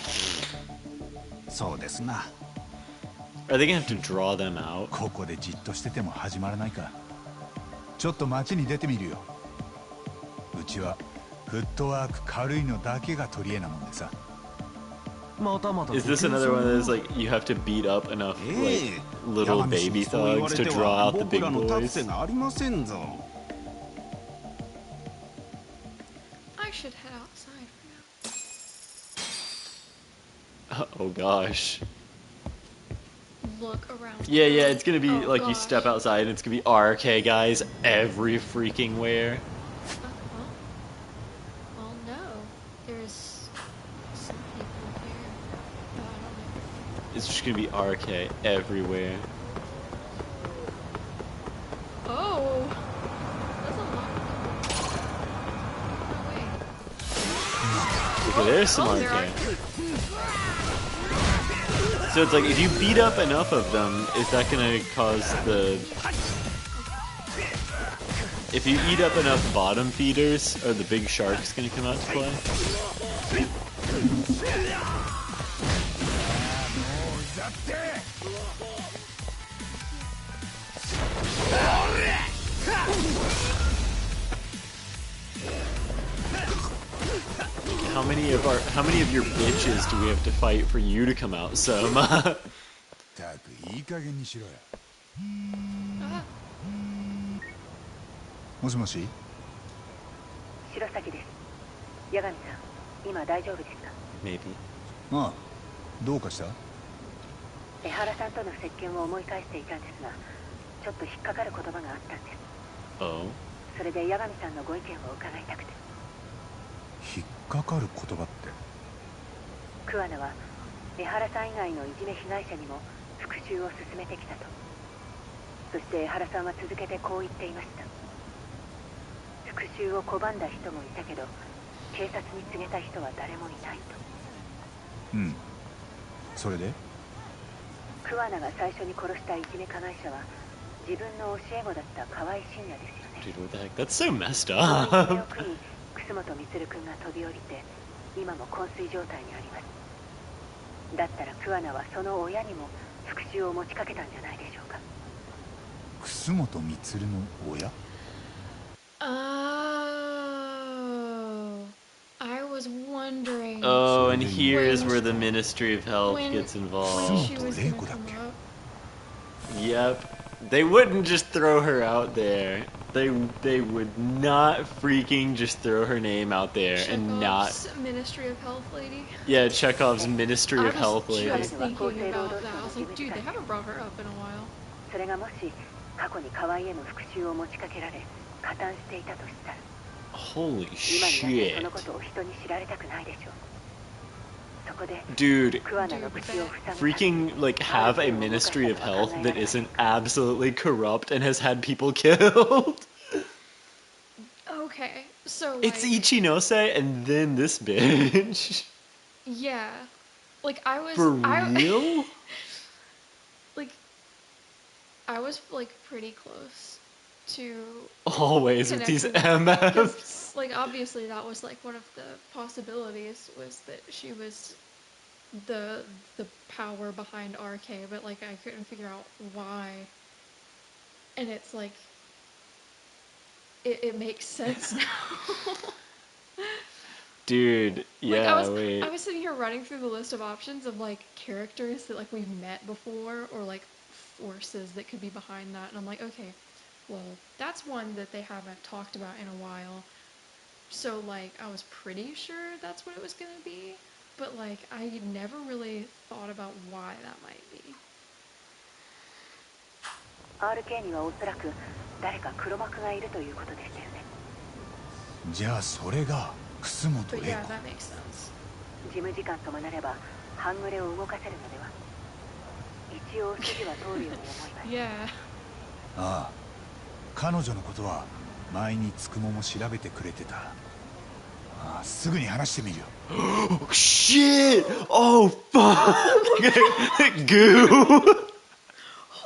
ど。そうですな。 Are they gonna have to draw them out? ここでじっとしてても始まらないか。ちょっと街に出てみるよ。うちはフットワーク軽いのだけが取り柄なもんでさ。Is this another one of those like you have to beat up enough like little baby thugs to draw out the big 僕らの立 boys? つ瀬がありませんぞ。 I should head outside for now. Oh gosh. Look around. Yeah, yeah, it's gonna be Oh, like you gosh. step outside and it's gonna be RK guys every freaking where. Well, no. There's some people here. I don't know. It's just gonna be RK everywhere. Oh! That's a lot of people. No way. Look at there's some Oh, there RK. are. So it's like if you beat up enough of them, is that gonna cause the... If you eat up enough bottom feeders, are the big sharks gonna come out to play? How many of your bitches do we have to fight for you to come out, Soma? たくいい加減にしろよ。もしもし。白崎です。八神さん、今大丈夫ですか？ Maybe. ああ、どうかした？江原さんとの接見を思い返していたんですが、ちょっと引っかかる言葉があったんです。 Oh? それで八神さんのご意見を伺いたくて。引っかかる言葉って。桑名は江原さん以外のいじめ被害者にも復讐を進めてきたと。そして江原さんは続けてこう言っていました。復讐を拒んだ人もいたけど、警察に告げた人は誰もいないと。うん。それで？桑名が最初に殺したいじめ加害者は自分の教え子だった河合信也ですよね。 Dude, what the heck? That's so messed そのいじめを up. 苦に楠本充君が飛び降りて今も昏睡状態にあります。だったら桑名はその親にも復讐を持ちかけたんじゃないでしょうか。楠本充の親？ Oh, I was wondering Oh, and here is When- where the Ministry of Health when- gets when involved. she was gonna come up. Yep. They wouldn't just throw her out there. They would not freaking just throw her name out there and not... Chekhov's Ministry of Health lady. Yeah, Chekhov's Ministry I of Health was lady. just thinking about that. I was like, dude, they haven't brought her up in a while. それがもし過去に河合への復讐を持ちかけられ加担していたとしたら Holy 今になってそ shit. のことを人に知られたくないでしょう。そこで Dude, 桑名の口を塞ぐ freaking, like, have a Ministry of Health that isn't absolutely corrupt and has had people killed. Okay, so It's like, Ichinose and then this bitch. yeah, like I was For I, real? like I was like pretty close to Always with these connecting MFs. 'cause, like obviously that was like one of the possibilities was that she was the power behind RK, but like I couldn't figure out why. And it's like it makes sense now. Dude, Like, yeah, wait. I was sitting here running through the list of options of like characters that like we've met before or like forces that could be behind that, and I'm like, okay, well, that's one that they haven't talked about in a while. So like I was pretty sure that's what it was gonna be, but like I never really thought about why that might be. RK にはおそらく誰か黒幕がいるということでしたよね。じゃあそれが楠本 But 玲 yeah, 子。 that makes sense. 事務次官ともなれば半グレを動かせるのでは。一応筋は通るように思います。 Yeah. ああ、彼女のことは前につくもも調べてくれてた。ああ、すぐに話してみるよ。Shit! Oh, fuck! Goo!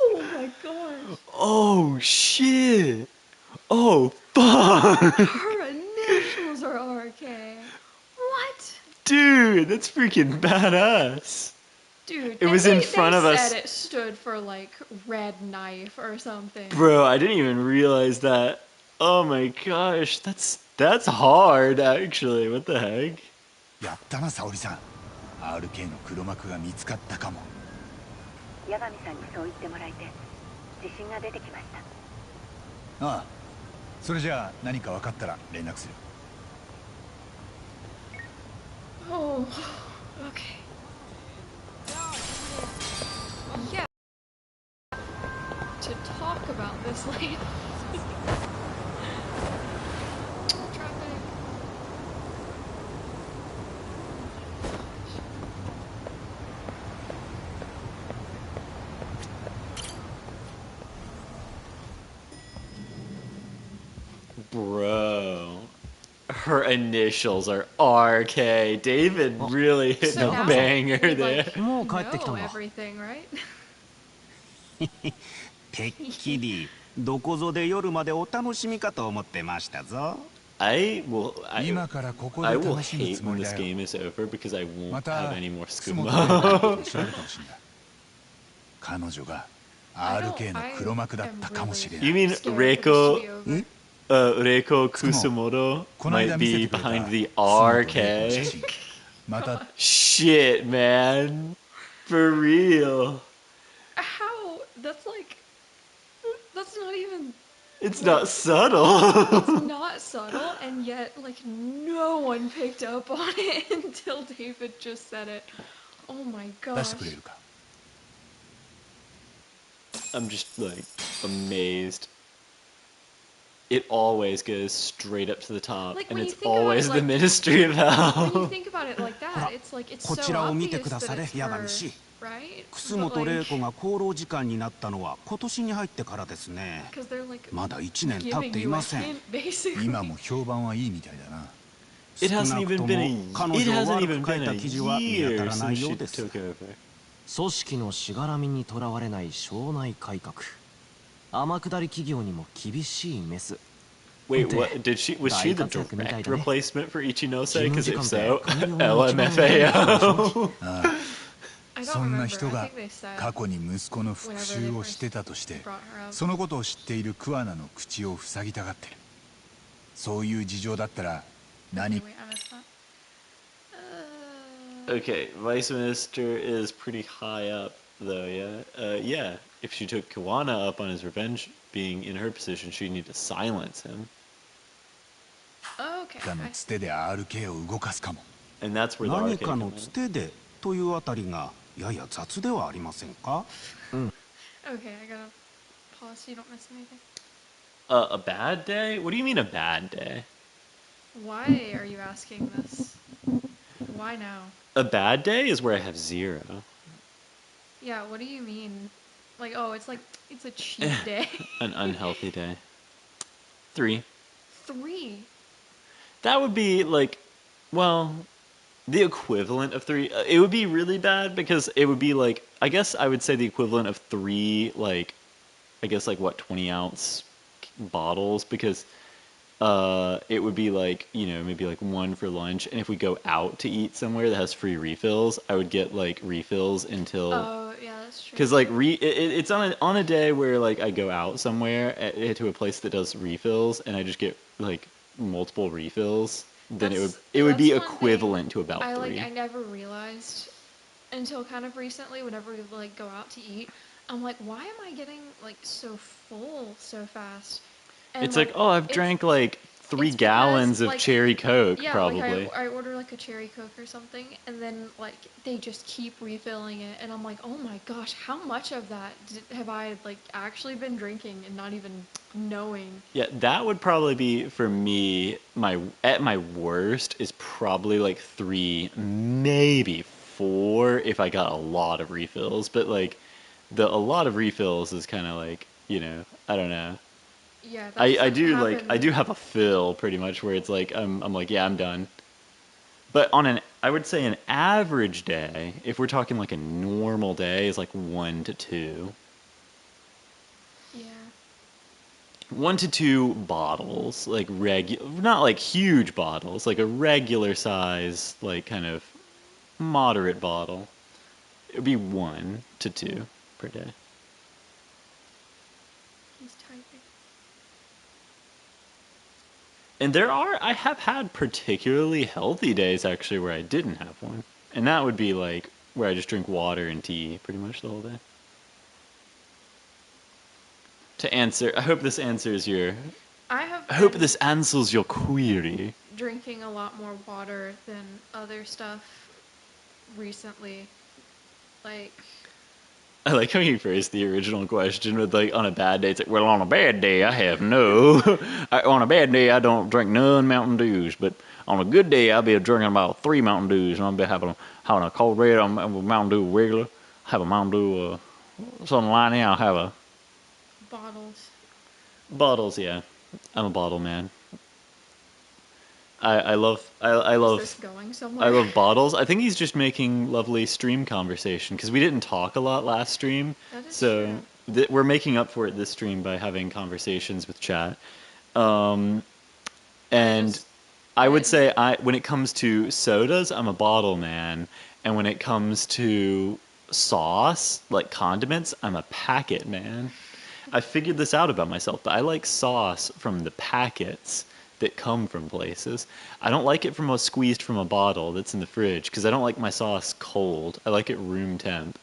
Oh my god. Oh shit! Oh fuck! Her initials are RK. What? Dude, that's freaking badass. Dude, It and was in front of they us. said it stood for like red knife or something. Bro, I didn't even realize that. Oh my gosh, that's hard actually. What the heck? やったな沙織さん。RK の黒幕が見つかったかも。八神さんにそう言ってもらえて自信が出てきました。ああ、それじゃあ何か分かったら連絡する。Oh, okay. Yeah. To talk about this later. Traffic. Bro. Her initials are RK. David really hit So the now banger we, there. like, もう帰ってきたん know だ。 everything, right? てっきりどこぞで夜までお楽しみかと思ってましたぞ。今からここ I で will 楽しむ hate つも when り this だよ。 game is over because I won't ま have た any more 楠 scuba 本玲奈のこと mode. 調べるかもしれない。彼女が I don't- RK の黒幕だったかもしれない。 You mean Scared for Reiko this to be over. Reiko Kusumoto この間 might 見せ be てくれた behind the 楠本玲子の写 RK? 真。また Shit, man. For real. How? That's like. That's not even. It's not subtle. It's not subtle, and yet, like, no one picked up on it until David just said it. Oh my 出 gosh. してくれるか。 I'm just like amazed. It always goes straight up to the top, Like, and when it's you think about always it, the like- Ministry of When you Hell. think about it like that, it's like it's こ so ちらを見て obvious くだ that され it's 八 for, 神氏。 right? 楠 But 本玲 like, 子が厚労時間になったのは今年に入ってからですね。 because they're like まだ1年経っ giving てい you a ません。 hint, basically. 今も評判はいいみたいだな。 It 少 hasn't なく even と been も a 彼 it 女を hasn't 悪 even く書い been た a 記事は見当た year らな since いよ she うです。 took over. 組織のしがらみにとらわれない省内改革。天下り企業にも厳しいメス。 Wait, Did- what did she? Was she the 大活躍みたい direct だね。 replacement for Ichinose? 事務 Because 次 if 官 so, って官僚の一番上の人でし LMFAO. ああ、 I don't そんな remember. 人 I が think they said 過去に息子の復讐をしてたとして、 brought her up. そのことを知っている桑名の口を塞ぎたがってる。そういう事情だったら Okay, 何 wait, I missed that. Okay, Vice Minister is pretty high up, though. Yeah, yeah. If she took Kiwana up on his revenge, being in her position, she'd need to silence him, Okay. かの I つてで RK を動かすかも。 and that's where the 何 RK かの comes つ in. てでというあたりがやや雑ではありませんか？ Okay, I gotta pause so you don't miss anything. A bad day? What do you mean a bad day? Why are you asking this? Why now? A bad day is where I have 0. Yeah, what do you mean? Like, oh, it's a cheat day. An unhealthy day. 3. 3. That would be like, well, the equivalent of 3. It would be really bad because it would be like, I guess I would say the equivalent of 3, like, I guess like what, 20-ounce bottles, because it would be like, you know, maybe like 1 for lunch, and if we go out to eat somewhere that has free refills, I would get like refills until Oh, yeah, that's true. because like it's on a day where like I go out somewhere to a place that does refills, and I just get like multiple refills, then it would be That's one thing equivalent to about I 3. I never realized until kind of recently whenever we like go out to eat. I'm like, why am I getting like so full so fast? And, It's like, oh, I've it's- drank like 3 it's gallons because, of like, cherry Coke, yeah, probably. like I order like a cherry Coke or something, and then like they just keep refilling it, and I'm like, oh my gosh, how much of that have I like actually been drinking and not even knowing? Yeah, that would probably be for me. At my worst is probably like 3, maybe 4 if I got a lot of refills. But like a lot of refills is kind of like, you know, I don't know. Yeah, I do like I happened- do have a fill pretty much where it's like I'm like, yeah, I'm done. But I would say an average day, if we're talking like a normal day, is like 1 to 2. Yeah. 1 to 2 bottles, like not like huge bottles, like a regular size, like kind of moderate bottle. It would be 1 to 2 per day. He's typing. And I have had particularly healthy days actually where I didn't have one. And that would be like where I just drink water and tea pretty much the whole day. To answer, I hope this answers your. I have I hope been this answers your query. drinking a lot more water than other stuff recently. Like, I like how you phrased the original question with like on a bad day. It's like, well, on a bad day, I have no. On a bad day, I don't drink none Mountain Dews, but on a good day, I'll be drinking about 3 Mountain Dews, and I'll be having a cold red, a Mountain Dew regular, have a Mountain Dew, something like that. I'll have a bottles. bottles. Yeah, I'm a bottle man. I love Is this going somewhere? I love bottles. I think he's just making lovely stream conversation because we didn't talk a lot last stream. That is So true. we're making up for it this stream by having conversations with chat. And I would say when it comes to sodas, I'm a bottle man, and when it comes to sauce, like condiments, I'm a packet man. I figured this out about myself, but I like sauce from the packets that come from places. I don't like it from squeezed from a bottle that's in the fridge because I don't like my sauce cold. I like it room temp.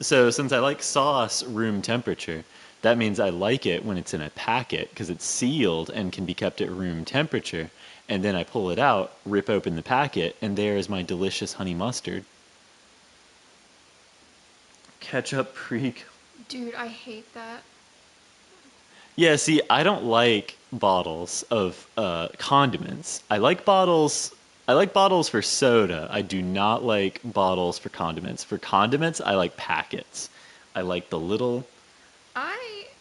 So since I like sauce room temperature, that means I like it when it's in a packet because it's sealed and can be kept at room temperature. And then I pull it out, rip open the packet, and there is my delicious honey mustard. Ketchup freak. Dude, I hate that. Yeah, see, I don't like bottles of condiments. I like bottles. I like bottles for soda. I do not like bottles for condiments. For condiments, I like packets. I like the little.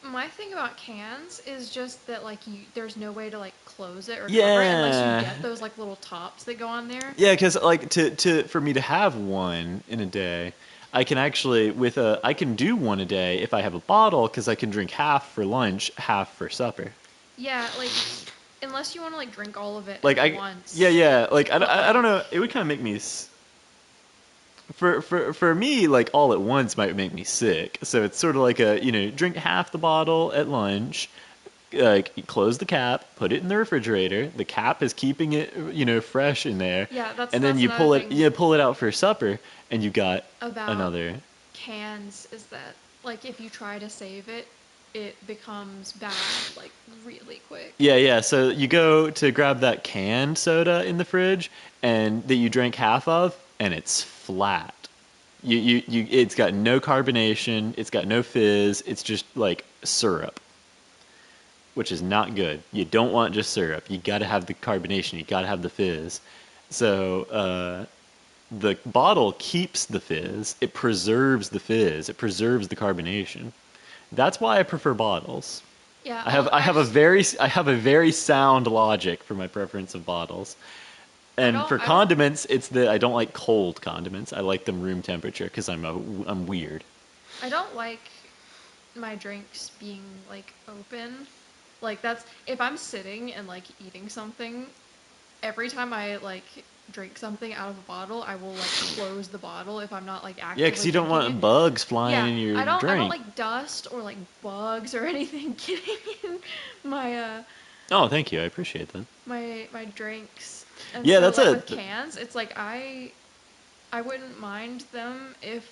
My thing about cans is just that like there's no way to like close it or cover it Yeah. unless you get those like little tops that go on there. Yeah, because like for me to have one in a day, I can actually I can do one a day if I have a bottle because I can drink half for lunch, half for supper. Yeah, like unless you want to like drink all of it Like at once. yeah. Like But, I don't know. It would kind of make me. For me, like all at once might make me sick. So it's sort of like drink half the bottle at lunch, like close the cap, put it in the refrigerator. The cap is keeping it, fresh in there. Yeah, and then you pull it, pull it out for supper, and you got about another. Cans is that like if you try to save it, it becomes bad like really quick. Yeah. So you go to grab that canned soda in the fridge, and that you drank half of, and it's flat. It's got no carbonation. It's got no fizz. It's just like syrup, which is not good. You don't want just syrup. You got to have the carbonation. You got to have the fizz. So the bottle keeps the fizz. It preserves the fizz. It preserves the carbonation. That's why I prefer bottles. Yeah, I have a very sound logic for my preference of bottles. And for condiments, it's that I don't like cold condiments. I like them room temperature because I'm weird. I don't like my drinks being like open. Like that's if I'm sitting and like eating something, every time I like drink something out of a bottle, I will like close the bottle if I'm not like actively. Yeah, because you don't want bugs flying in your drink. I don't like dust or like bugs or anything getting in my Oh, thank you. I appreciate that. My drinks. And yeah, so, that's like, it. With cans, it's like I wouldn't mind them if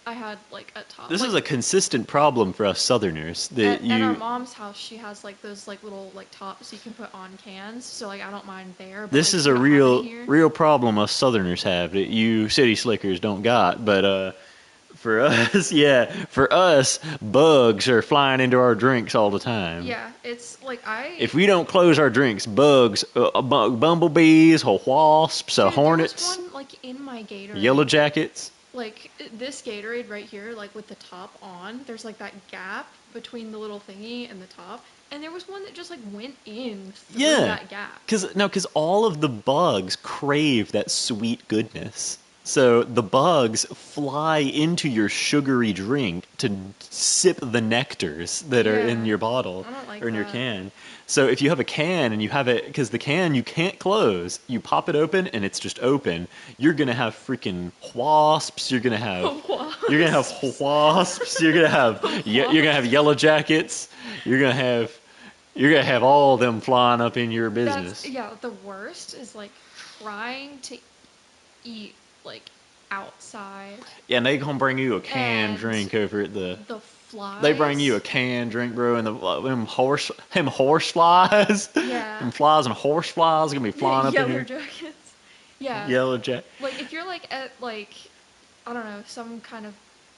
I had like a top. This like, is a consistent problem for us Southerners. That at our mom's house, she has like those like little like tops you can put on cans. So like I don't mind there. But, this like, is a real problem us Southerners have that you city slickers don't got. But for us, for us, bugs are flying into our drinks all the time. Yeah, it's like if we don't close our drinks, bugs, bumblebees, wasps, hornets. There was one like in my Gatorade. Yellow jackets. Like this Gatorade right here, like with the top on, there's like that gap between the little thingy and the top, and there was one that just like went in through that gap. Because all of the bugs crave that sweet goodness. So the bugs fly into your sugary drink to sip the nectars that are in your bottle I don't like or in your that. can. So if you have a can and you have it, because the can you can't close, you pop it open and it's just open. You're gonna have freaking wasps. You're gonna have wasps. You're gonna have yellow jackets. You're gonna have all them flying up in your business. The worst is like trying to eat like outside. Yeah, and they gonna bring you a canned And drink over at the. The flies. They bring you a canned drink, bro, and them horse flies. Yeah. Them flies and horse flies gonna be flying up in Yellow here. jackets. Yeah. Yellow jacket. Like if you're like at like I don't know, some kind of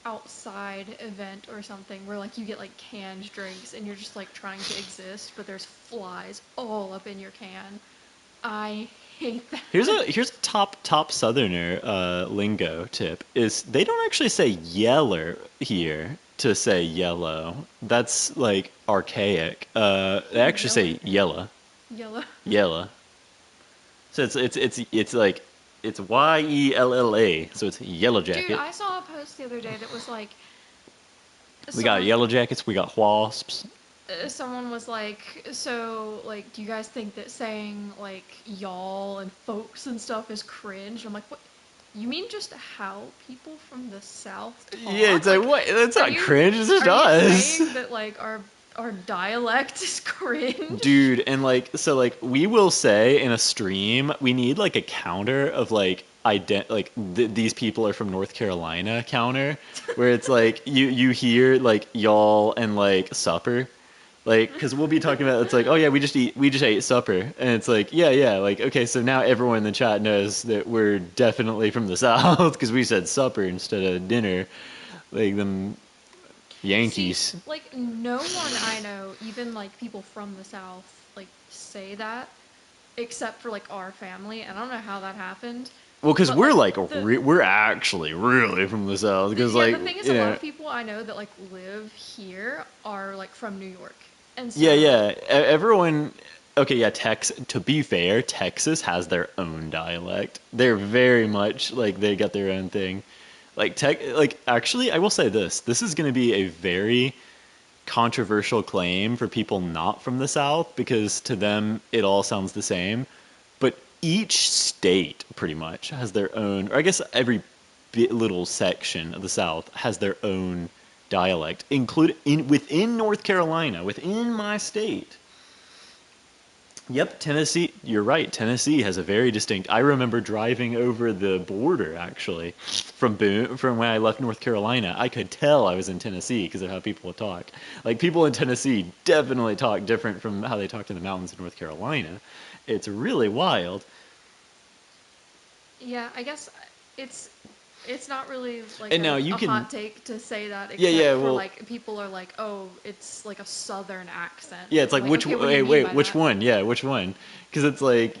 outside event or something where like you get like canned drinks and you're just like trying to exist, but there's flies all up in your can. I hate that. Here's a top southerner lingo tip is they don't actually say yeller here to say yellow. That's like archaic. They actually say yella. Yella. So it's like it's YELLA. So it's yellow jacket. Dude, I saw a post the other day that was like we got yellow jackets, we got wasps. Someone was like, so, like, do you guys think that saying, like, y'all and folks and stuff is cringe? I'm like, what? You mean just how people from the South talk? Yeah, it's like what? That's not cringe, it's just us. Are you saying that, like, our dialect is cringe? Dude, and, like, so, like, we will say in a stream, we need, like, a counter of, like, these people are from North Carolina counter, where it's, like, you hear, like, y'all and, like, supper. Like, because we'll be talking about, it's like, oh yeah, we just ate supper, and it's like, yeah, like, okay, so now everyone in the chat knows that we're definitely from the South because we said supper instead of dinner, like them Yankees. See, like, no one I know, even like people from the South, like say that, except for like our family, and I don't know how that happened. Well, because we're like we're actually really from the South, because like the thing is, a lot of people I know that like live here are like from New York. And so, everyone. Okay, yeah. To be fair, Texas has their own dialect. They're very much like they got their own thing. Actually, I will say this. This is going to be a very controversial claim for people not from the South, because to them it all sounds the same. But each state pretty much has their own, or I guess every little section of the South has their own dialect, within North Carolina, within my state. Yep, Tennessee. You're right. Tennessee has a very distinct. I remember driving over the border actually from when I left North Carolina. I could tell I was in Tennessee because of how people would talk. Like people in Tennessee definitely talk different from how they talk in the mountains in North Carolina. It's really wild. Yeah, I guess it's not really like and now a can, hot take to say that, except for like people are like, oh, it's like a southern accent. Yeah, it's like, which which one? Yeah, which one? Because it's like,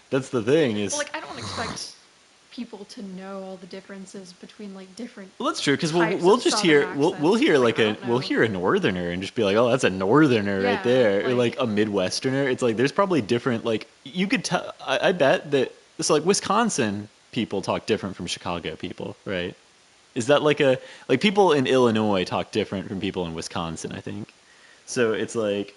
that's the thing is. Well, like I don't expect people to know all the differences between like different. Well, that's true, because we'll just hear we'll hear we'll hear a northerner and just be like, oh, that's a northerner right there, or like a midwesterner. It's like there's probably different, like you could tell. I bet that it's like Wisconsin people talk different from Chicago people, right? Is that like people in Illinois talk different from people in Wisconsin, I think. So it's like,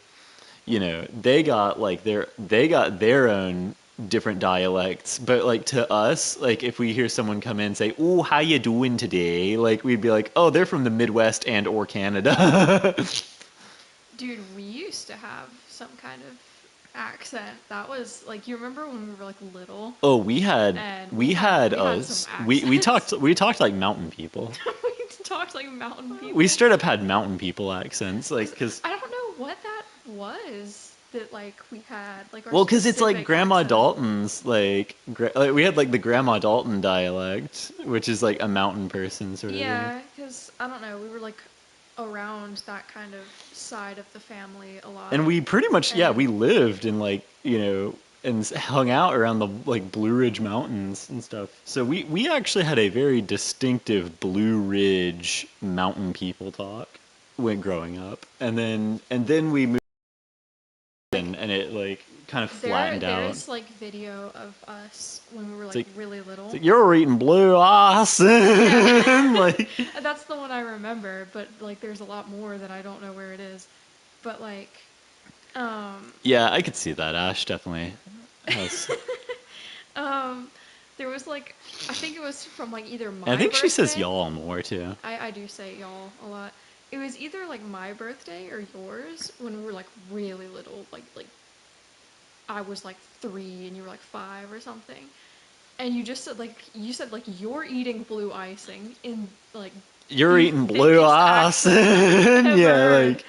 they got their own different dialects, but like to us, like if we hear someone come in and say, "Oh, how you doing today?" like we'd be like, "Oh, they're from the Midwest and or Canada." Dude, we used to have some kind of accent that was like, you remember when we were like little? Oh, we talked like mountain people. We talked like mountain people. We straight up had mountain people accents, like, because I don't know what that was that like we had like our because it's like Grandma accent. Dalton's like we had like the Grandma Dalton dialect, which is like a mountain person sort of thing. Yeah, because I don't know, we were like around that kind of side of the family a lot, and we pretty much we lived in like and hung out around the like Blue Ridge Mountains and stuff. So we actually had a very distinctive Blue Ridge mountain people talk when growing up, and then we moved again, and it like kind of flattened out. There's like video of us when we were like, like- really little. It's like, you're eating blue ice. Like, That's the one I remember, but like there's a lot more that I don't know where it is. But like, yeah, I could see that. Ash definitely has. there was like, I think it was from like either my I think she says birthday- y'all more too. I do say y'all a lot. It was either like my birthday or yours when we were like really little, like I was like 3 and you were like 5 or something. And you just said like you're eating blue icing in like You're the eating blue thickest ice. accent Yeah, ever. like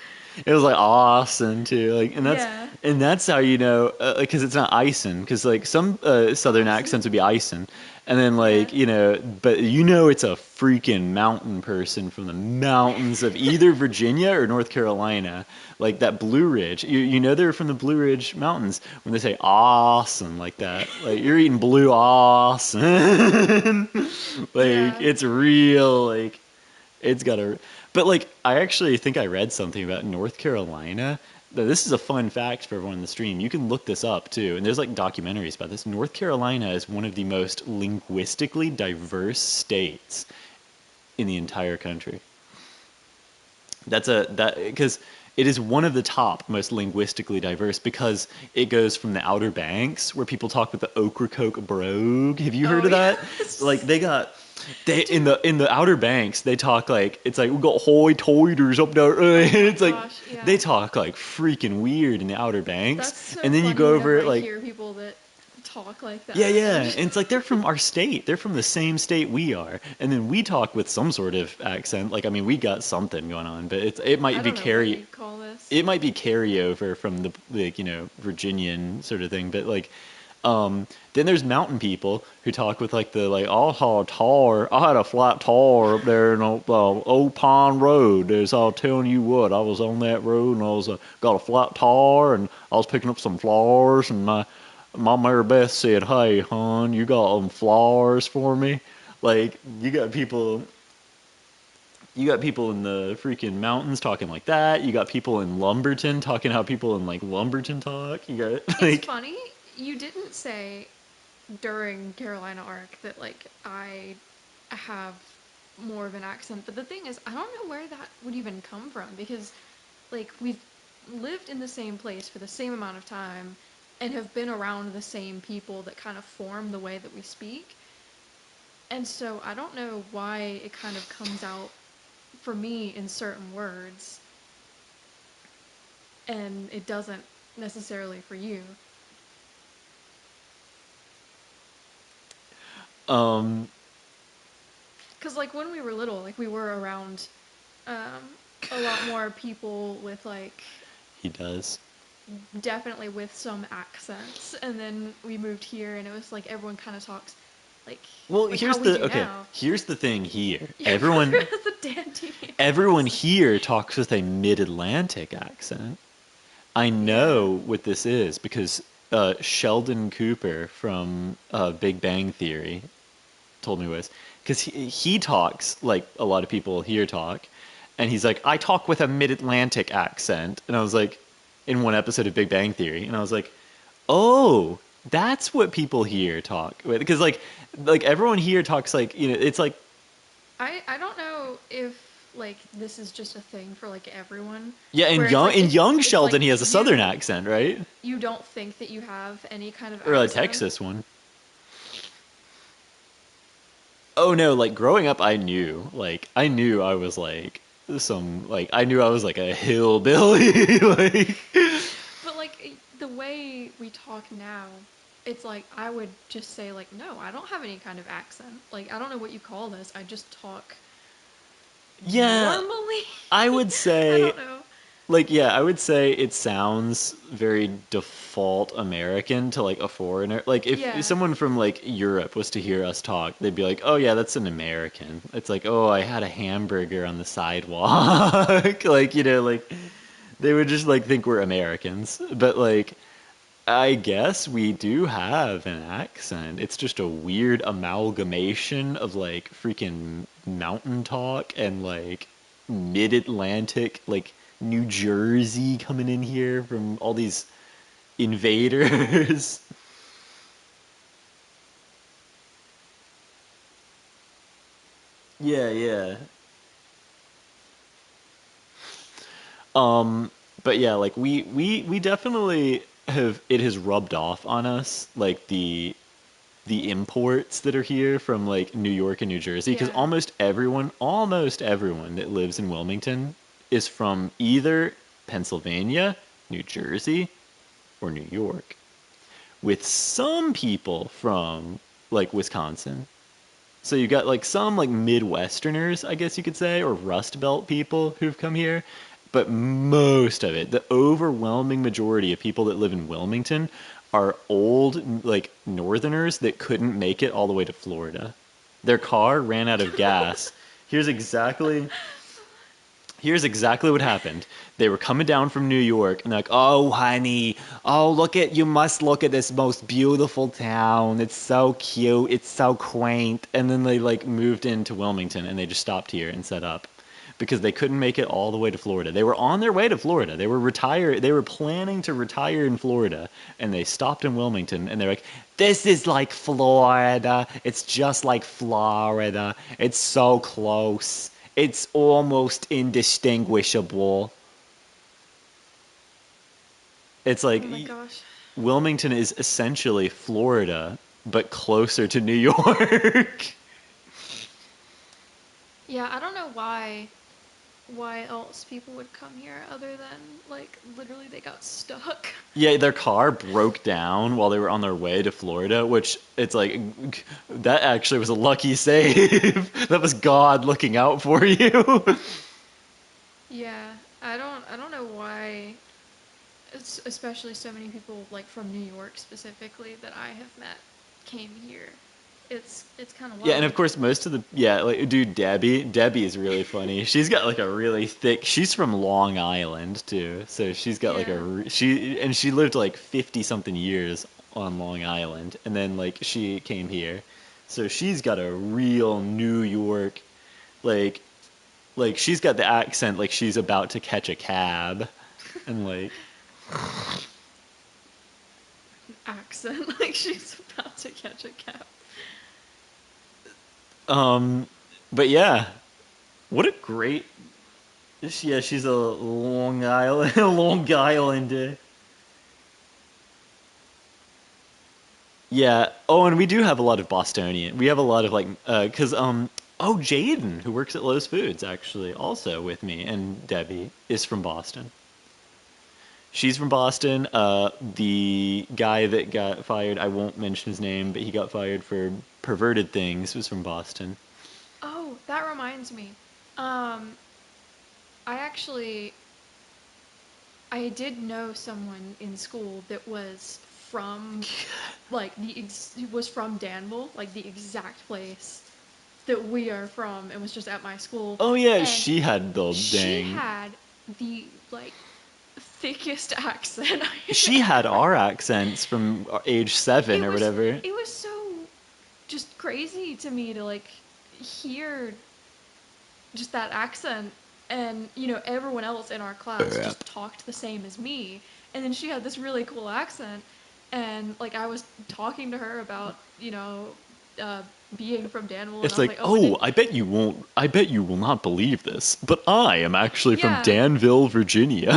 it was like awesome too. Like, Yeah. and that's how you know, because it's not icing. Because like some southern accents would be icing, and then like but it's a freaking mountain person from the mountains of either Virginia or North Carolina. Like that Blue Ridge, they're from the Blue Ridge Mountains when they say awesome like that. Like you're eating blue awesome. Like it's real. Like it's got a. But like I actually think I read something about North Carolina. This is a fun fact for everyone in the stream. You can look this up too, and there's like documentaries about this. North Carolina is one of the most linguistically diverse states in the entire country. Because it is one of the top most linguistically diverse because it goes from the Outer Banks where people talk with the Ocracoke brogue. Have you heard of that? yes. Like in the Outer Banks they talk like it's like we got hoy-toiters up there. It's like gosh, yeah. they talk like freaking weird in the Outer Banks. That's so and then you funny go over whenever it I like hear people that talk like that. yeah, and it's like they're from our state. They're from the same state we are, and then we talk with some sort of accent. Like I mean, we got something going on, but it might I be don't know what you'd call this. It might be carryover from the Virginian sort of thing, but like. Then there's mountain people who talk with like the like I had a flat tire up there in Old Pond Road. I was telling you what, I was on that road and I was got a flat tire and I was picking up some flowers and my Mary Beth said, "Hey, hon, you got flowers for me?" Like you got people in the freaking mountains talking like that. You got people in Lumberton talking how people in like Lumberton talk. You got like It's funny, you didn't say during Carolina arc that like I have more of an accent, but the thing is I don't know where that would even come from because like we've lived in the same place for the same amount of time and have been around the same people that kind of form the way that we speak. And so I don't know why it kind of comes out for me in certain words and it doesn't necessarily for you. Because like when we were little, like we were around a lot more people with like he does. definitely with some accents, and then we moved here and it was like everyone kind of talks like Well, like here's how we do okay. now. Here's the thing here. Yeah, Everyone the dandy. everyone here talks with a mid-Atlantic accent. I know what this is because Sheldon Cooper from Big Bang Theory told me was because he talks like a lot of people here talk, and he's like, I talk with a mid-Atlantic accent, and I was like, in one episode of Big Bang Theory, and I was like, oh, that's what people here talk with, because like everyone here talks like it's like I don't know if like this is just a thing for like everyone. yeah, where it's like, young it's Sheldon like he has a southern accent, right? You don't think that you have any kind of Or a accent? Texas one. Oh no, like growing up I knew I was like I knew I was like a hillbilly like But like the way we talk now, it's like I would just say like, no, I don't have any kind of accent. Like I don't know what you call this. I just talk yeah, normally. I would say I don't know. like yeah, I would say it sounds very default American to like a foreigner. Like if someone from like Europe was to hear us talk, they'd be like, "Oh yeah, that's an American." It's like, "Oh, I had a hamburger on the sidewalk." Like, like they would just like think we're Americans. But like I guess we do have an accent. It's just a weird amalgamation of like freaking mountain talk and like mid-Atlantic like New Jersey coming in here from all these invaders. Yeah, yeah. But yeah, like we definitely have, it has rubbed off on us, like the imports that are here from like New York and New Jersey, because Yeah. almost everyone that lives in Wilmington is from either Pennsylvania, New Jersey, or New York, with some people from like Wisconsin. So you got like some like Midwesterners, I guess you could say, or Rust Belt people who've come here. But most of it, the overwhelming majority of people that live in Wilmington are old, like Northerners that couldn't make it all the way to Florida. Their car ran out of gas. Here's exactly Here's exactly what happened. They were coming down from New York and they're like, "Oh, honey, oh, you must look at this most beautiful town. It's so cute. It's so quaint." And then they like moved into Wilmington and they just stopped here and set up because they couldn't make it all the way to Florida. They were on their way to Florida. They were planning to retire in Florida and they stopped in Wilmington and they're like, "This is like Florida. It's just like Florida. It's so close. It's almost indistinguishable." It's Oh like my gosh. Wilmington is essentially Florida, but closer to New York. Yeah, I don't know why else people would come here other than like literally they got stuck. Yeah, their car broke down while they were on their way to Florida, which it's like that actually was a lucky save. That was God looking out for you. Yeah, I don't know why it's especially so many people like from New York specifically that I have met came here. It's kind of Yeah, and wild. of course most of the yeah, like dude Debbie is really funny. She's got like a really thick. She's from Long Island too. So she's got like Yeah. she lived like 50 something years on Long Island and then like she came here. So she's got a real New York like she's got the accent like she's about to catch a cab and like Accent like she's about to catch a cab. but yeah, what a great yeah, she's a Long Island Long Islander. Yeah. Oh, and we do have a lot of Bostonian. We have a lot of like, cause oh, Jaden, who works at Lowe's Foods, actually, also with me, and Debbie is from Boston. She's from Boston. The guy that got fired, I won't mention his name, but he got fired for perverted things, was from Boston. Oh, that reminds me. Um, I actually I did know someone in school that was from like was from Danville, like the exact place that we are from, and was just at my school. Oh yeah, And she had the she dang. had the like thickest accent I've She had ever. our accents from age 7 It or was whatever. it was so just crazy to me to like hear just that accent, and everyone else in our class Yeah. just talked the same as me, and then she had this really cool accent, and like I was talking to her about uh, being from Danville, and It's I was like, like, oh, and "Oh, then I bet you will not believe this, but I am actually from yeah, Danville, Virginia."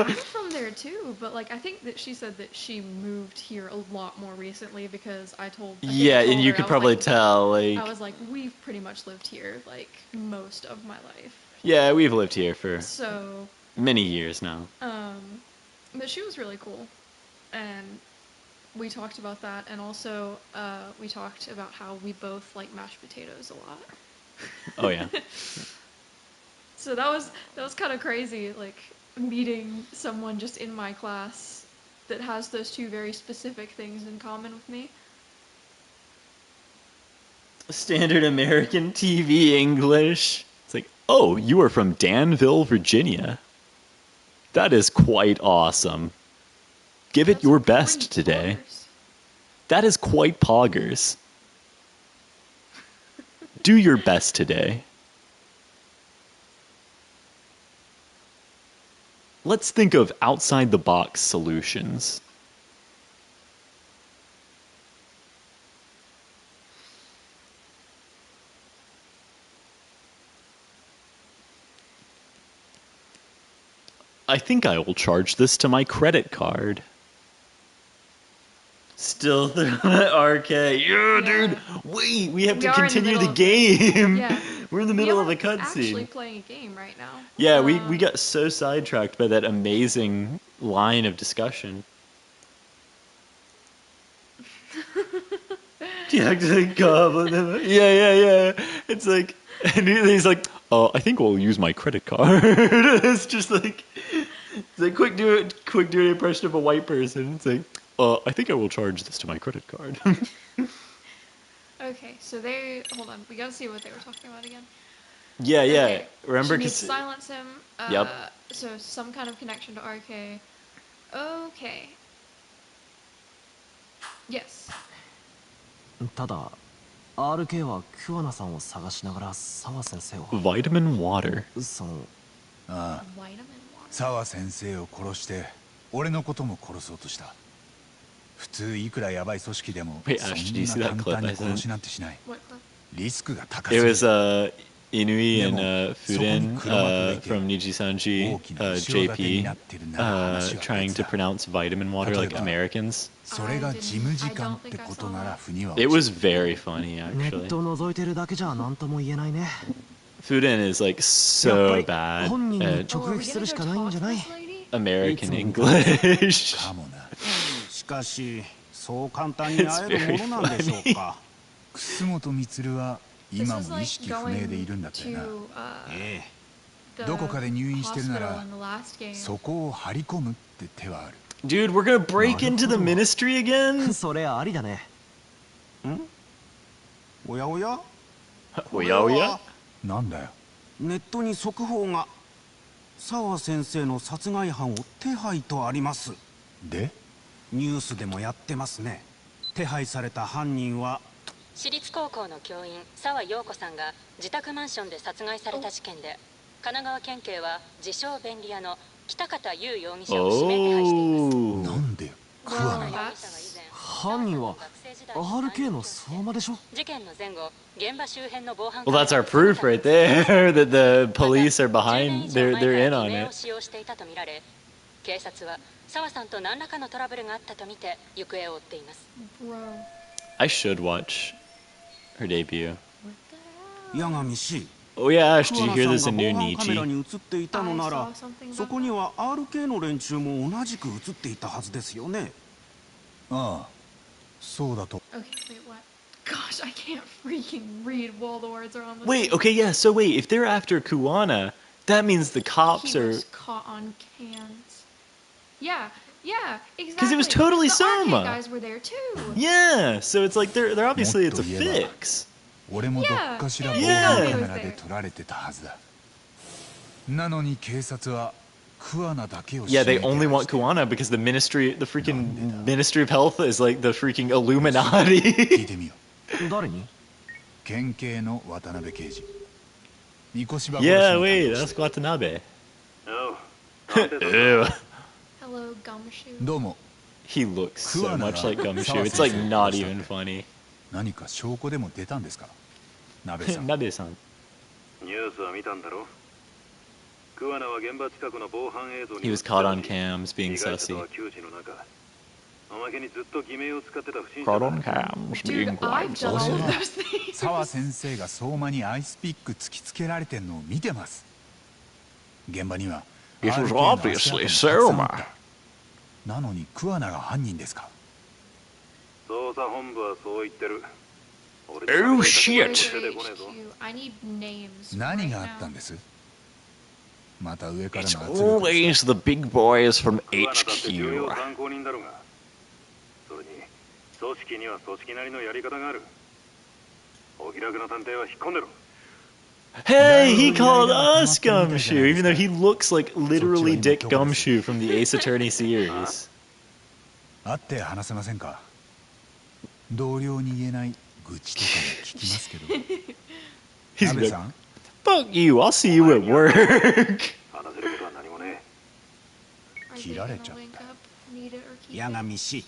I'm from there too, but like I think that she said that she moved here a lot more recently, because I think I Yeah, and told you her, could probably tell, I like, was like, we've pretty much lived here like most of my life, yeah, we've lived here for so many years now. um but she was really cool, and we talked about that, and also we talked about how we both like mashed potatoes a Oh yeah. lot. So that was kind of crazy, like meeting someone just in my class that has those two very specific things in common with me. Standard American TV English. It's like, "Oh, you are from Danville, Virginia. That is quite awesome. Give it That's your pretty best today. poggers. That is quite poggers. Do your best today. Let's think of outside the box solutions." I think I will charge this to my credit card. Still RK. Yeah, dude. Wait, we have to continue the game. Yeah. We're in the middle of a cutscene. Actually playing a game right now. Yeah, we got so sidetracked by that amazing line of discussion. Yeah, yeah. It's like, and he's like, "Oh, I think we'll use my credit card." It's just like, it's like quick do an impression of a white person. It's like, I think I will charge this to my credit card. Okay, so hold on, we gotta see what they were talking about again. Yeah. Okay. Remember? She needs to silence him. Yep. So some kind of connection to RK. Okay. Yes. ただ RK は桑名さんを探しながら沢先生を Vitamin water. そのああ Vitamin water. 沢先生を殺して俺のことも殺そうとした。普通いくらヤバい組織でも Wait, Ash, did you そ see んな that 簡 clip 単 I に sent? 殺しなんてしない。 What clip? リスクが高 It すぎ was る。 Inui and Nemo, Fuden from Nijisanji, JP, trying to pronounce vitamin water like Americans. それが事務次官ってことなら腑には It was very funny, ネッ actually. トを覗いてるだけじゃ何とも言えないね。 Fuden is like やっ so ぱり bad 本人に at 直撃するしかないんじゃない？ American English. かもな。しかしそう簡単に会えるものなんでしょうか。楠本充は今も意識不明でいるんだってな。ええ。どこかで入院してるならそこを張り込むって手はある。 Dude, we're gonna break into the ministry again? それありだね。おやおや Oya? なんだよ。ネットに速報が沢先生の殺害犯を手配とあります。でニュースでもやってますね。手配された犯人は私立高校の教員沢陽子さんが自宅マンションで殺害された事件で、神奈川県警は自称便利屋の北方優容疑者を指名手配しています。なんで桑名が。犯人は RK の相馬でしょ。事件の前後、現場周辺の防犯 Well, that's our proof right there that the police are behind. They're in on it. 使用していたとみられ、警察は沢さんと何らかのトラブルがあったとみて行方を追っています。 I should watch her debut. 八神氏。 Oh yeah, Ash, did you 桑 hear 名 this さん in が New 防犯カメラ Nietzsche? に映っていたのなら、そこには RK の連中も同じく映っていたはずですよね。ああ、そうだと。 Okay, wait, what? Gosh, I can't freaking read while the words are on the Wait, screen. okay, yeah, so wait, if they're after Kuwana, that means the cops He are... was caught on cans. Yeah, exactly. 'Cause it was totally the arcade Soma. guys were there too. Yeah, so it's like they're obviously it's a fix. 俺もどっかしら防犯カメラで撮られてたはずだ。なのに警察は桑名だけを Yeah, they only want Kuwana because the freaking Ministry of Health is like the freaking Illuminati. 聞いてみよう。誰に？県警の渡辺刑事。三越場 Yeah, wait, that's Watanabe. Ew. Hello, Gumshoe. どうも。 He looks so much like Gumshoe. It's like not even funny. 何か証拠でも出たんですか、鍋さん。Nabe-san. ニュースは見たんだろ。桑名は現場近くの防犯映像に He was caught on cams being 被害者と sussy. は窮地の中。おまけにずっと偽名を使ってた不審者 Caught だ。 on cams Dude, being I've done all of sussy. those things. 沢先生が相馬にアイスピック突きつけられてんのを見てます。現場には It was RK の obviously 足跡もたくさんあっ Selma. た。なのに桑名が犯人ですか。捜査本部はそう言ってる。 Oh Where's shit! your HQ? I need names. 何 right があったん now. ですまた上からの It's 圧力です always the big boys from 桑名だって重要 HQ. 参考人だろうが。それに組織には組織なりのやり方がある。お気楽な探偵は引っ込んでろ。 Hey, he called us Gumshoe, even though he looks like literally Dick Gumshoe from the Ace Attorney series. 会って話せませんか。同僚に言えない愚痴とかも聞きますけど。 He's 鍋 like, さん、 fuck you, I'll see you at work. 話せることは何もね Are they 切られ gonna ちゃっ link た。 up? Need it or keep 八 it? 神氏。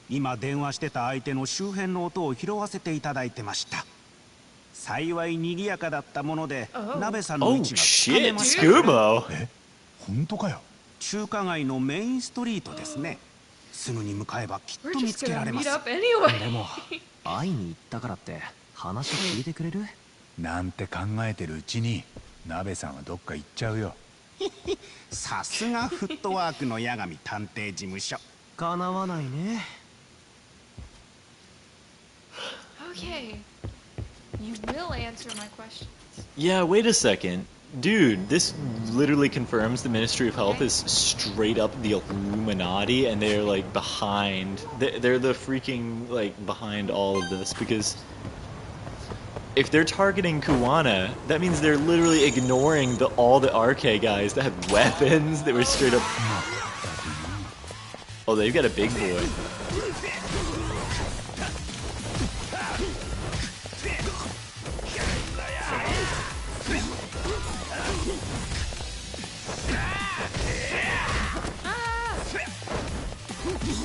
今電話してた相手の周辺の音を拾わせていただいてました。幸い賑やかだったもので、 Oh. 鍋さんの位 Oh 置がつかめ shit, ました。 Scubo. え、本当かよ。中華街のメインストリートですね。すぐに向かえばきっ We're と見 just つけら gonna れま meet す。 up anyway. でも会いに行ったからって話聞いてくれる？なんて考えてるうちに鍋さんはどっか行っちゃうよ。さすがフットワークの八神探偵事務所。かなわないね。Okay. You will answer my questions. Yeah, wait a second. Dude, this literally confirms the Ministry of Health is straight up the Illuminati, and they're like behind. They're the freaking like behind all of this, because if they're targeting Kuwana, that means they're literally ignoring all the RK guys that had weapons that were straight up. Oh, they've got a big boy.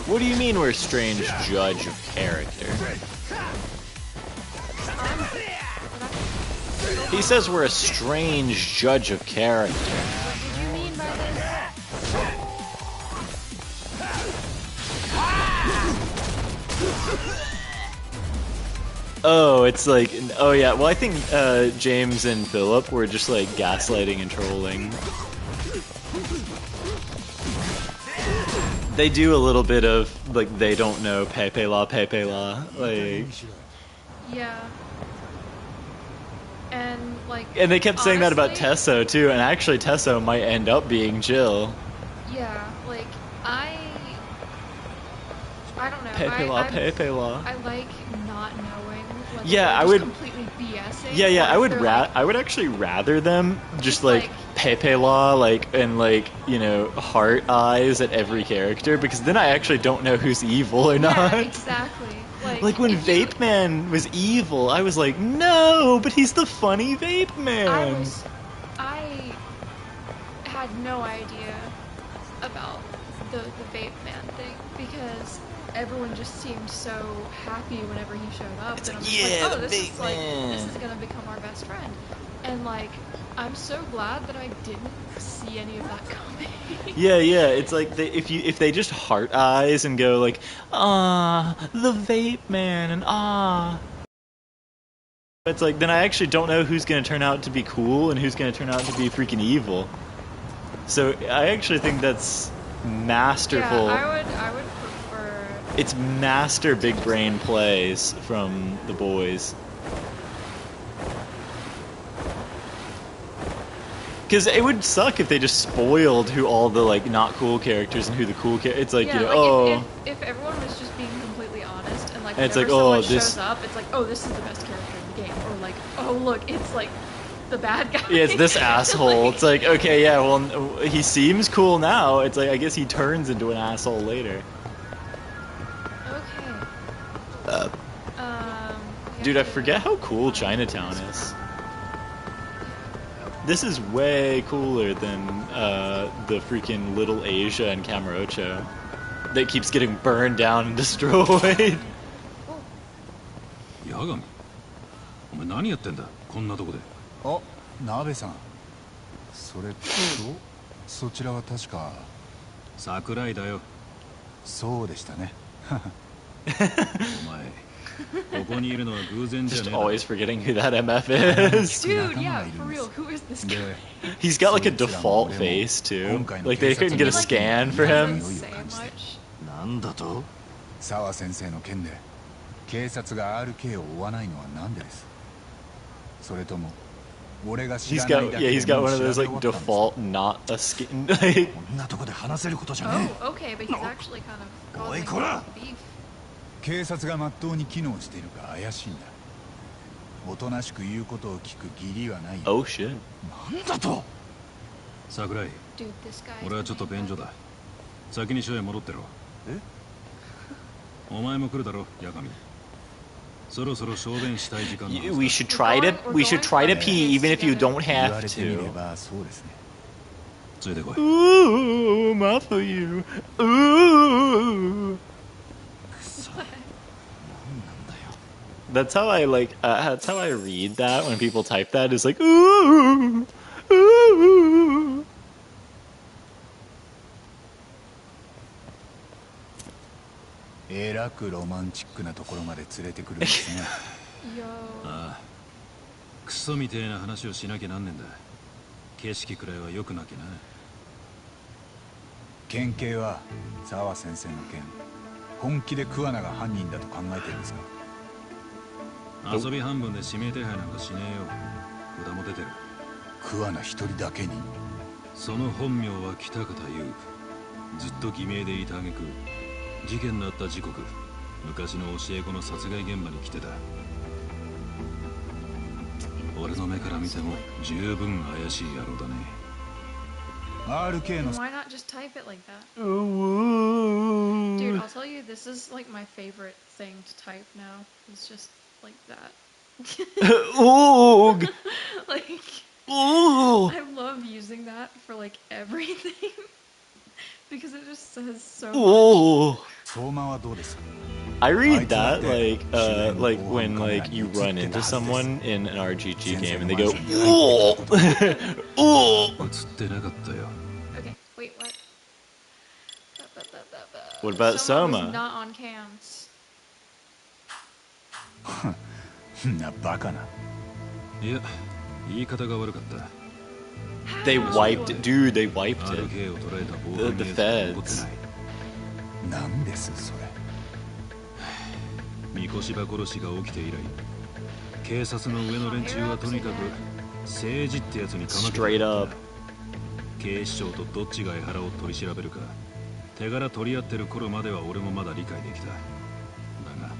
What do you mean we're a strange judge of character? He says we're a strange judge of character. What did you mean by this? Oh, it's like, oh yeah, well I think James and Philip were just like gaslighting and trolling. They do a little bit of, like, they don't know Pepe La, like... Yeah. And, like... And they kept saying that about honestly, Tesso, too, and actually Tesso might end up being Jill. Yeah, like, I don't know. Pepe La. I like not knowing when Yeah, they're I just would... completely BSing. Yeah, I would like, I would actually rather them just like like- Pepe La, like, and like, you know, heart eyes at every character, because then I actually don't know who's evil or not. Yeah, exactly. Like when if you- Vape Man was evil, I was like, no, but he's the funny Vape Man. I had no idea about the Vape Man thing, because everyone just seemed so happy whenever he showed up. It's And I'm like, just yeah, like, oh, the this is Vape like, Man. this is gonna become our best friend. And like, I'm so glad that I didn't see any of that coming. Yeah, it's like if they just heart eyes and go like, ah, the Vape Man, and ah. It's like, then I actually don't know who's gonna turn out to be cool and who's gonna turn out to be freaking evil. So I actually think that's masterful. Yeah, I would prefer. It's master big brain plays from the boys. Because it would suck if they just spoiled who all the like not cool characters and who the cool it's like, Yeah, you know, like if everyone was just being completely honest and like And it's whenever like, oh, someone this- shows up, it's like, oh, this is the best character in the game, or like, oh, look, it's like the bad guy. yeah, it's this asshole. It's like, okay, yeah, well, he seems cool now. It's like, I guess he turns into an asshole later. Okay. Dude, I forget how cool Chinatown is. This is way cooler than the freaking Little Asia and Kamurocho that keeps getting burned down and destroyed. 八神お前何やってんだこんなとこで。あ、鍋さん。それとそちらは確か桜井だよ。そうでしたね。お前ここにいるのは偶然じゃ Just ねえだ always forgetting who that MF is. Dude, yeah, for real, who is this guy? He's got like a default face too. Like they couldn't get a scan for him. Doesn't say much. なんだと。沢先生の件で警察が RK を追わないのはなんでです？それとも俺が知 He's らない got だけ yeah, で he's got もう one of 調べ those 終 like わったんです default not a skin. Like こんなとこで話せることじゃね Oh, okay, but he's actually kind of Oi, causing Kora! beef. 警察がまっとうに機能しているか怪しいんだ。おとなしく言うことを聞く義理はないよ。 oh shit. え。なんだと。桜井、 Dude, this guy. 俺はちょっと便所だ。先に署へ戻ってろ。え？お前も来るだろ、八神。そろそろ小便したい時間のはずだ。 We should try to pee even if you don't 言わ have れてみれ to. ばそうですね。ついてこい。 Ooh, my for you. Ooh. That's how I like. That's how I read that when people type that. Is like ooh, ooh. えらくロマンチックなところまで連れてくるんですね。ああ、クソみてえな話をしなきゃなんねんだ。景色くらいは良くなきゃな。県警は沢先生の件、本気で桑名が犯人だと考えてるんですか？遊び半分で指名手配なんかしねえよ。札も出てる。桑名一人だけに？その本名は北方優。ずっと偽名でいた挙句、事件のあった時刻、昔の教え子の殺害現場に来てた。俺の目から見ても十分怪しい野郎だね。RK の Why not just type it like that? Dude, I'll tell you, this is like my favorite thing to type now. It's just like that. Oog! Like, Ooh! I love using that for like everything because it just says so Ooh! much. 相馬はどうですか？ I read that like when like you run into someone in an RGG game and they go ooh ooh. 映ってなかったよ。 Okay, wait, what? What about Soma Soma? was not on cams. なバカな。いや、言い方が悪かった。 They wiped it, dude. They wiped it. RK を捉えた防犯 The 映像が残って feds. ない。なんですそれ？三越場殺しが起きて以来、警察の上の連中はとにかく政治ってやつにかまけて Straight た。 up. 警視庁とどっちが江原を取り調べるか手柄取り合ってる頃までは俺もまだ理解できた。だが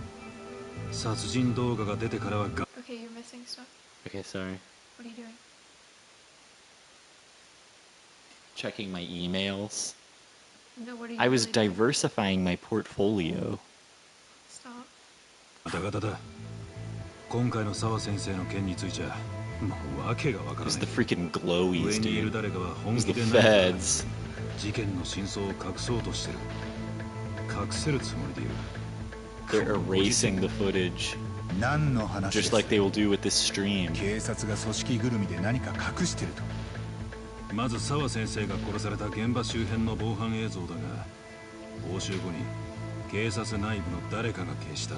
殺人動画が出てからはが Okay, you're missing stuff. Okay, sorry. What are you doing? Checking my emails. No, what are you I was really doing? diversifying my portfolio. Stop. ガタガタだ。今回の沢先生の件についちゃもう訳がわから It's な the い。 freaking glowies, 上にいる dude. 誰かは本 It's 気 the で何か feds. 事件の真相を隠そうとしてる。隠せるつもりでいる。 They're erasing the footage, 何の話です just like they will do with this stream. 警察が組織ぐるみで何か隠してると？まず沢先生が殺された現場周辺の防犯映像だが、押収後に警察内部の誰かが消した。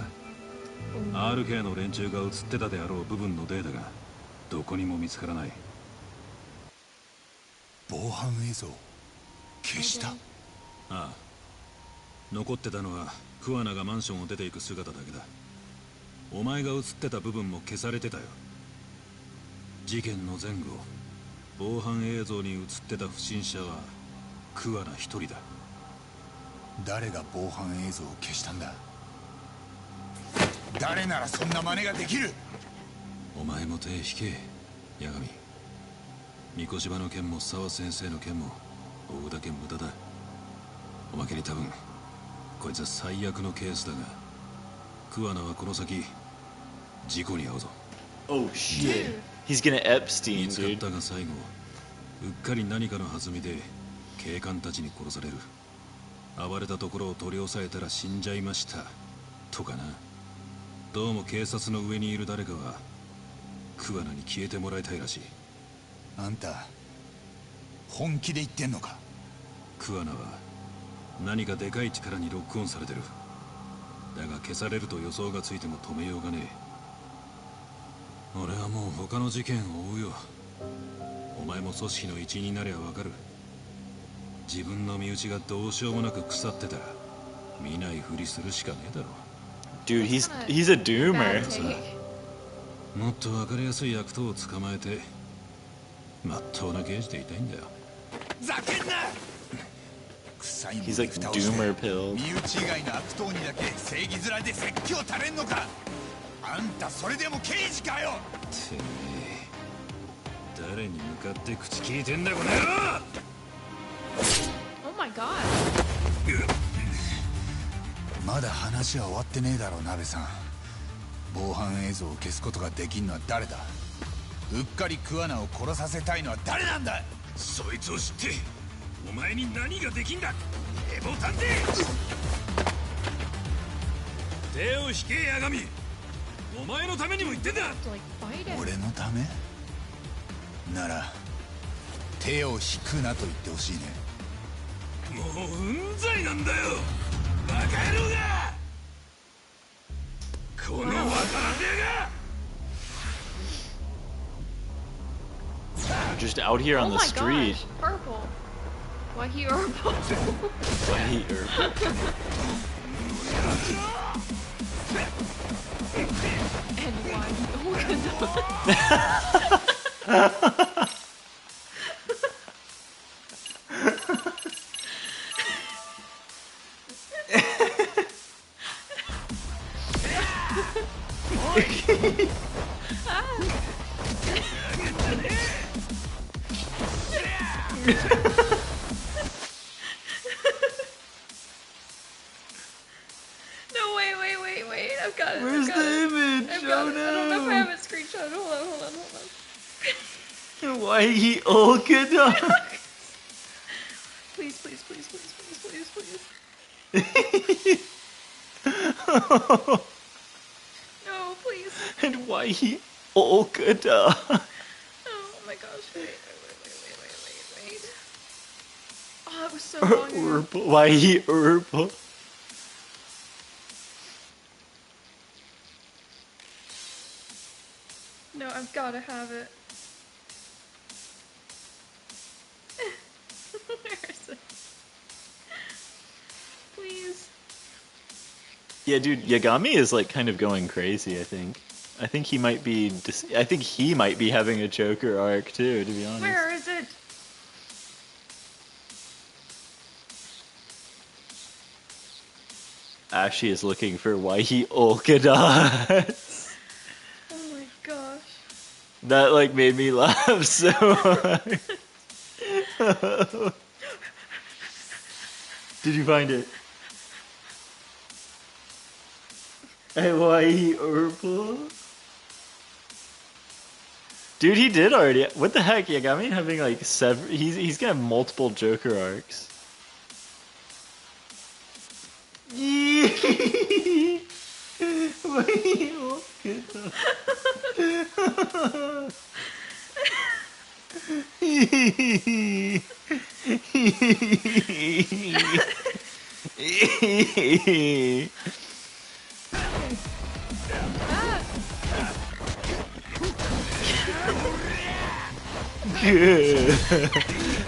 RK の連中が映ってたであろう部分のデータがどこにも見つからない。防犯映像消した？ああ、残ってたのは桑名がマンションを出ていく姿だけだ。お前が映ってた部分も消されてたよ。事件の前後、防犯映像に映ってた不審者は桑名一人だ。誰が防犯映像を消したんだ？誰ならそんな真似ができる？お前も手引け、八神。三越場の件も沢先生の件も追うだけ無駄だ。おまけに多分こいつは最悪のケースだが、桑名はこの先事故に遭うぞ。 Oh shit. He's gonna Epstein, 見つかっ dude. たが最後、うっかり何かの弾みで警官たちに殺される。暴れたところを取り押さえたら死んじゃいましたとかな。どうも警察の上にいる誰かは桑名に消えてもらいたいらしい。あんた本気で言ってんのか？桑名は何かでかい力にロックオンされてる。だが消されると予想がついても止めようがねえ。俺はもう他の事件を追うよ。お前も組織の一員になりゃわかる。自分の身内がどうしようもなく腐ってたら見ないふりするしかねえだろ。 Dude, he's a doomer. Bad take. もっとわかりやすい悪党を捕まえてまっとうな刑事でいたいんだよ。ざけんな！臭いものに He's like 蓋をして doomer pilled. 身内以外の悪党にだけ正義面で説教垂れんのか？あんたそれでも刑事かよ！てめえ、誰に向かって口聞いてんだこの野郎！ Oh my god. まだ話は終わってねえだろ鍋さん。防犯映像を消すことができんのは誰だ？うっかり桑名を殺させたいのは誰なんだ？そいつを知ってお前に何ができんだエボ探偵！手を引け八神。お前のためにも言ってんだ。 To like fight it. 俺のためなら手を引くなと言ってほしいね。もううんざりなんだよバカ野郎が。Just out here on the street. Gosh, purple. Why he purple? Why he purple? And why? No, wait. I've got it. Where's the image? I've got Oh it. I don't know if I no. have it screenshot. Hold on. Why he Olga? Please. No, please. And why he Olga? Oh my gosh. Wait. Oh, it was so long ago. Why he Urba? No, I've gotta have it. Where is it? Please. Yeah, dude, Yagami is like kind of going crazy. I think he might be. I think he might be having a Joker arc too. To be honest. Where is it? Ashley is looking for why he Olkadas. Oh my gosh. That like made me laugh so hard. Did you find it? Hey, why he purple? Dude, he did already. What the heck? Yagami having like he's gonna have multiple Joker arcs.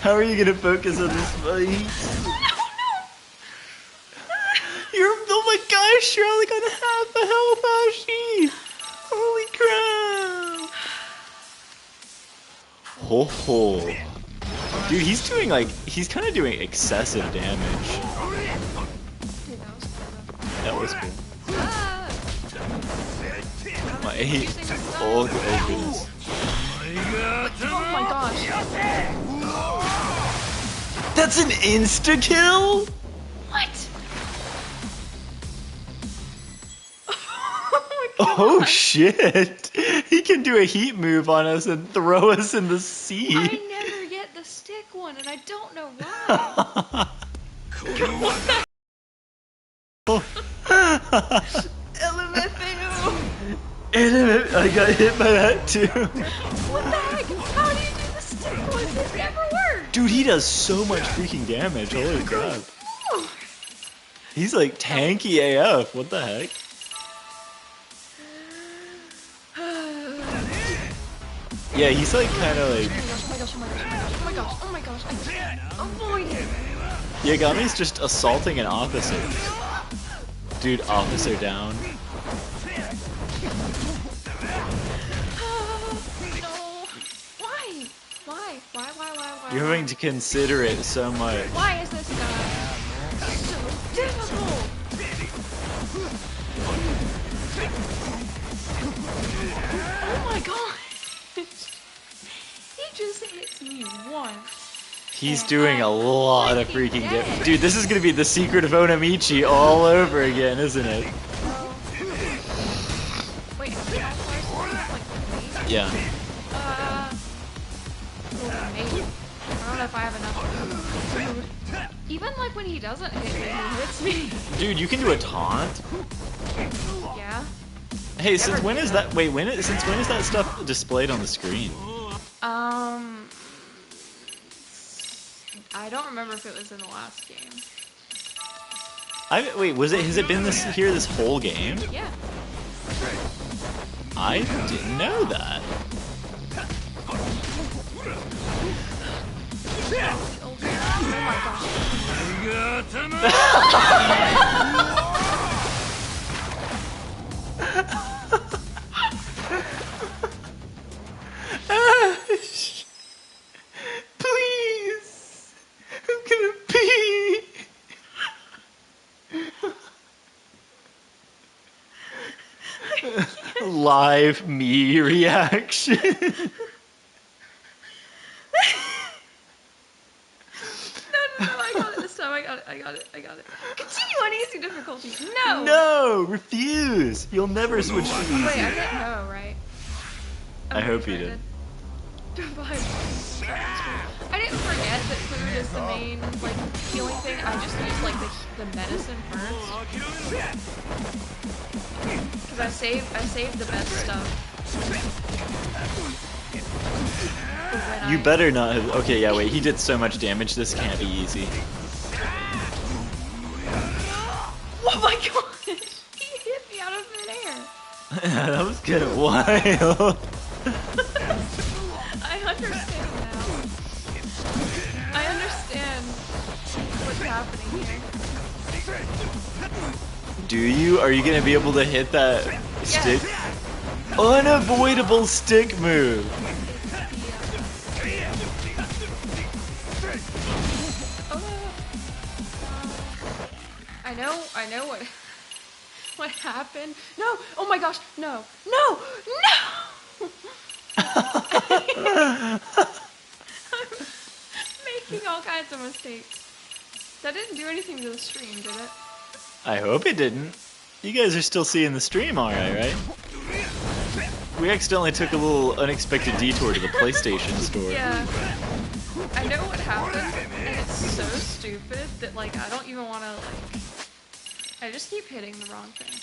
How are you gonna focus on this fight? Oh my gosh, you're only gonna half a health, Ashi! Holy crap! Ho ho. Dude, he's kind of doing excessive damage. Dude, That was cool. Ah! My old goodness. Oh my gosh. That's an insta-kill? What? Oh shit! He can do a heat move on us and throw us in the sea. I never get the stick one, and I don't know why. LMFAO! I got hit by that too. What the heck? How do you do the stick one? It never works! Dude, he does so much freaking damage. Holy crap. He's like tanky AF. What the heck? Yeah, he's like kind of like. Oh my gosh. I can't avoid it. Yagami's just assaulting an officer. Dude, officer down. No. Why? You're having to consider it so much. Why is this guy so difficult? Oh my god. He just hits me once. He's doing a lot of freaking damage. Dude, this is gonna be the secret of Onamichi all over again, isn't it? Wait, Yeah. Maybe. I don't know if I have enough. Even like when he doesn't hit me, he hits me. Dude, you can do a taunt? Yeah. Hey, since when is that? Wait, since when is that stuff displayed on the screen? I don't remember if it was in the last game. Wait, has it been this whole game? Yeah. I didn't know that. Oh my Ash! Please! I'm gonna pee! Live me reaction. No, I got it this time. I got it. Continue on easy difficulty. No! No! Refuse! You'll never switch to easy. Wait, I hit no, right? I hope you did. I didn't forget that food is the main, like, healing thing. I just used, like, the medicine first. Because I saved the best stuff. You better not have. Okay, yeah, wait. He did so much damage. This can't be easy. Oh my gosh! He hit me out of midair. That was kind of wild. I understand now. I understand what's happening here. Do you? Are you gonna be able to hit that stick? Unavoidable stick move. I know what happened. No! Oh my gosh! No! I'm making all kinds of mistakes. That didn't do anything to the stream, did it? I hope it didn't. You guys are still seeing the stream alright, right? We accidentally took a little unexpected detour to the PlayStation store. Yeah. I know what happened, and it's so stupid that, like, I don't even want to, like... I just keep hitting the wrong thing.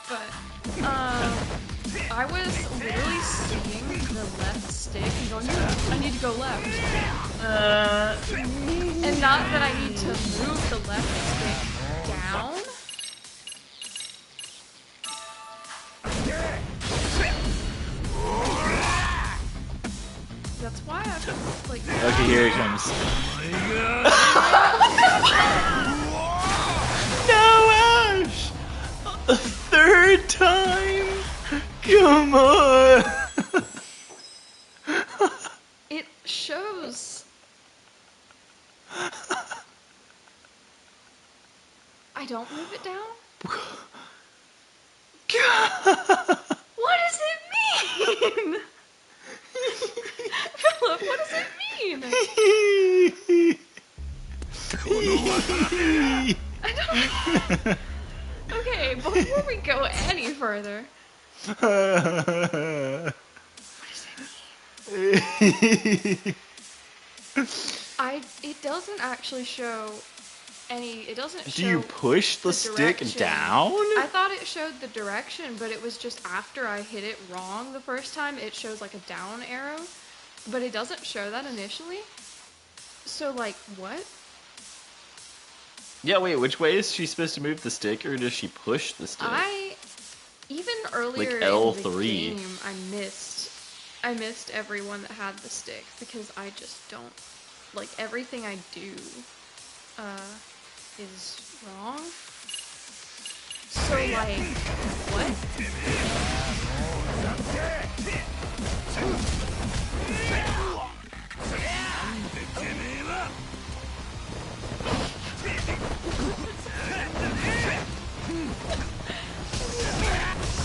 But, I was literally seeing the left stick and going, I need to go left. And not that I need to move the left stick down. That's why I'm like... Okay, here he comes. No, Ash! A third time? Come on! It shows... I don't move it down? What does it mean? Philip, what does it mean? I don't... Okay, before we go any further... It doesn't actually show any... It doesn't show... Do you push the stick down? I thought it showed the direction, but it was just after I hit it wrong the first time, it shows like a down arrow. But it doesn't show that initially. So, like, what? Yeah, wait, which way is she supposed to move the stick, or does she push the stick? Even earlier like in L3. the game, I missed everyone that had the stick, because I just don't, like, everything I do, is wrong. So, like, what?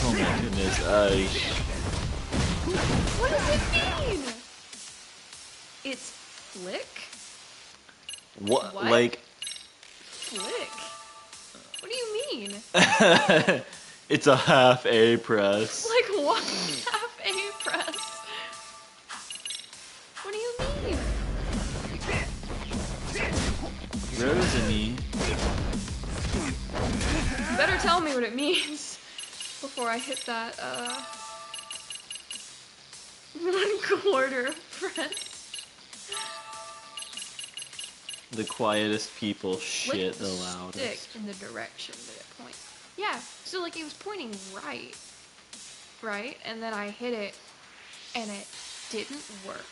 Oh my goodness, What does it mean? It's flick? What? Like... Flick? What do you mean? It's a half A press. Like what? Half A press? What do you mean? Rosany. You better tell me what it means before I hit that, 1/4 press. The quietest people shit the Stick loudest. in the direction that it points. Yeah, so like it was pointing right. right? And then I hit it, and it didn't work.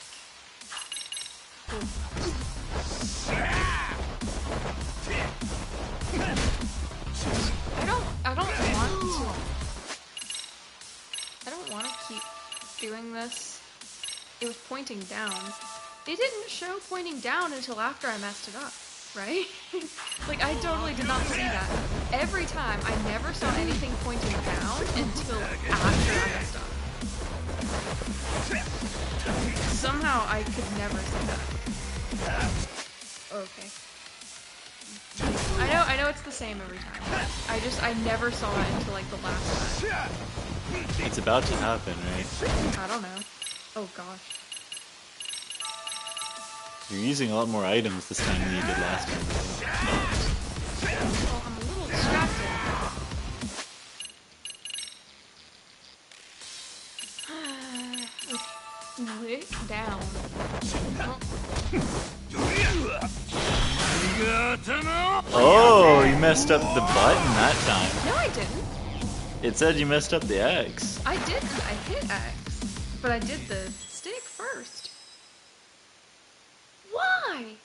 I don't want to keep doing this. It was pointing down. It didn't show pointing down until after I messed it up, right? Like, I totally did not see that. Every time, I never saw anything pointing down until after I messed up. Somehow, I could never see that. Okay. I know it's the same every time. I never saw it until, like, the last time. It's about to happen, right? I don't know. Oh, gosh. You're using a lot more items this time than you did last time. Well, I'm a little distracted. Lick down. Oh, you messed up the button that time. No, I didn't. It said you messed up the X. I didn't. I hit X. But I did the stick first. Why?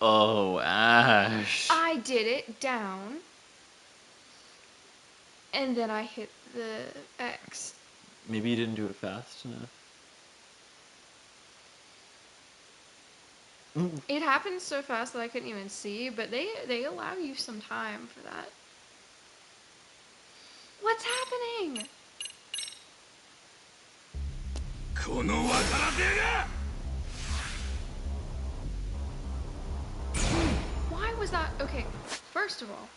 Oh, Ash. I did it down. And then I hit the X. Maybe you didn't do it fast enough. It happened so fast that I couldn't even see, but they allow you some time for that. What's happening? Why was that? Okay, first of all,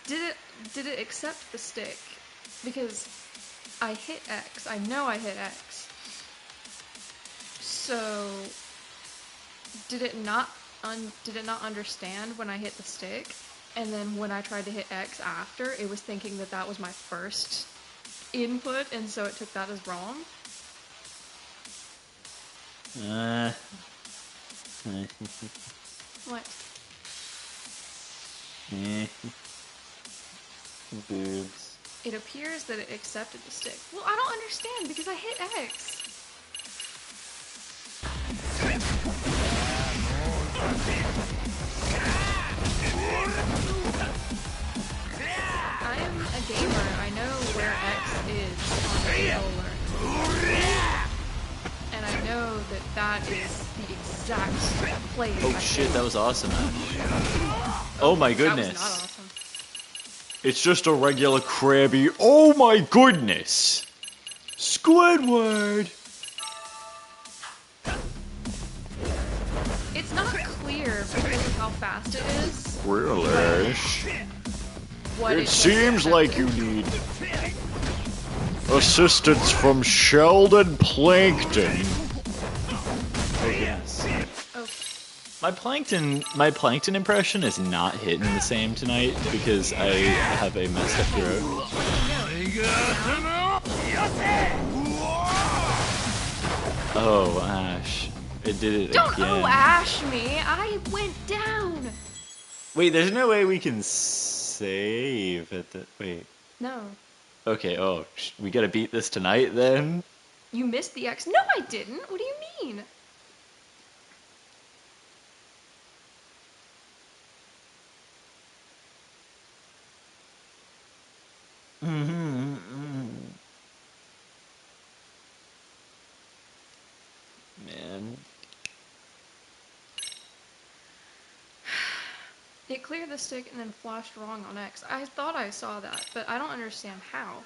did it accept the stick? Because I hit X. I know I hit X. So did it not understand when I hit the stick? And then when I tried to hit X after, it was thinking that that was my first input, and so it took that as wrong? What? Boobs. It appears that it accepted the stick. Well, I don't understand because I hit X. I am a gamer. I know where X is on the controller. And I know that that is the exact place. Oh shit, that was awesome. Oh my goodness. That was not awesome. It's just a regular Krabby. Oh my goodness! Squidward! It's not clear because of how fast it is. Really? What It seems like you need assistance from Sheldon Plankton. Oh yes. Okay. My plankton impression is not hitting the same tonight because I have a messed up throat. Oh, Ash. It did it Don't again. ash me! I went down! Wait, there's no way we can save at the... Wait. No. Okay, we gotta beat this tonight then? You missed the X. No, I didn't! What do you mean? Man. It cleared the stick and then flashed wrong on X. I thought I saw that, but I don't understand how.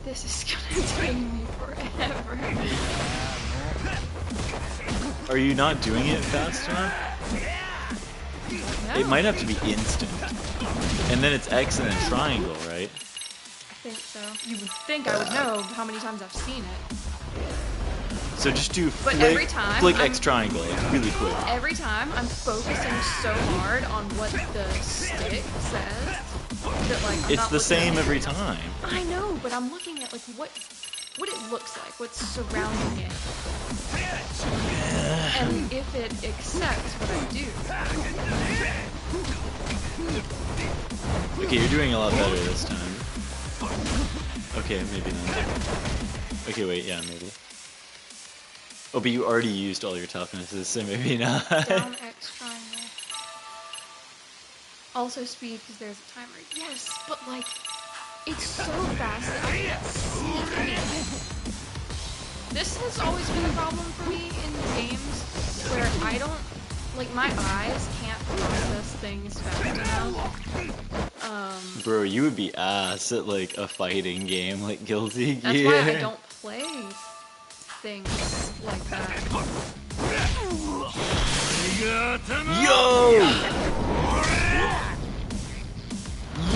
This is gonna take me forever. Are you not doing it fast enough? No. It might have to be instant. And then it's X and then triangle, right? I think so. You would think I would know how many times I've seen it. So just do But every time flick X triangle, really quick. Every time I'm focusing so hard on what the stick says that like I'm It's not the looking same at every time. I know, but I'm looking at like what it looks like, what's surrounding it. And if it accepts what I do, Okay, you're doing a lot better this time. Okay, maybe not. Okay, wait, yeah, maybe. Oh, but you already used all your toughnesses, so maybe not. Down X triangle. Also speed, because there's a timer. Yes, but like, it's so fast that I can't see anything. This has always been a problem for me in games where I don't, like, my eyes can't process things fast enough. Bro, you would be ass at like a fighting game like Guilty Gear. That's why I don't play things like that. Yo!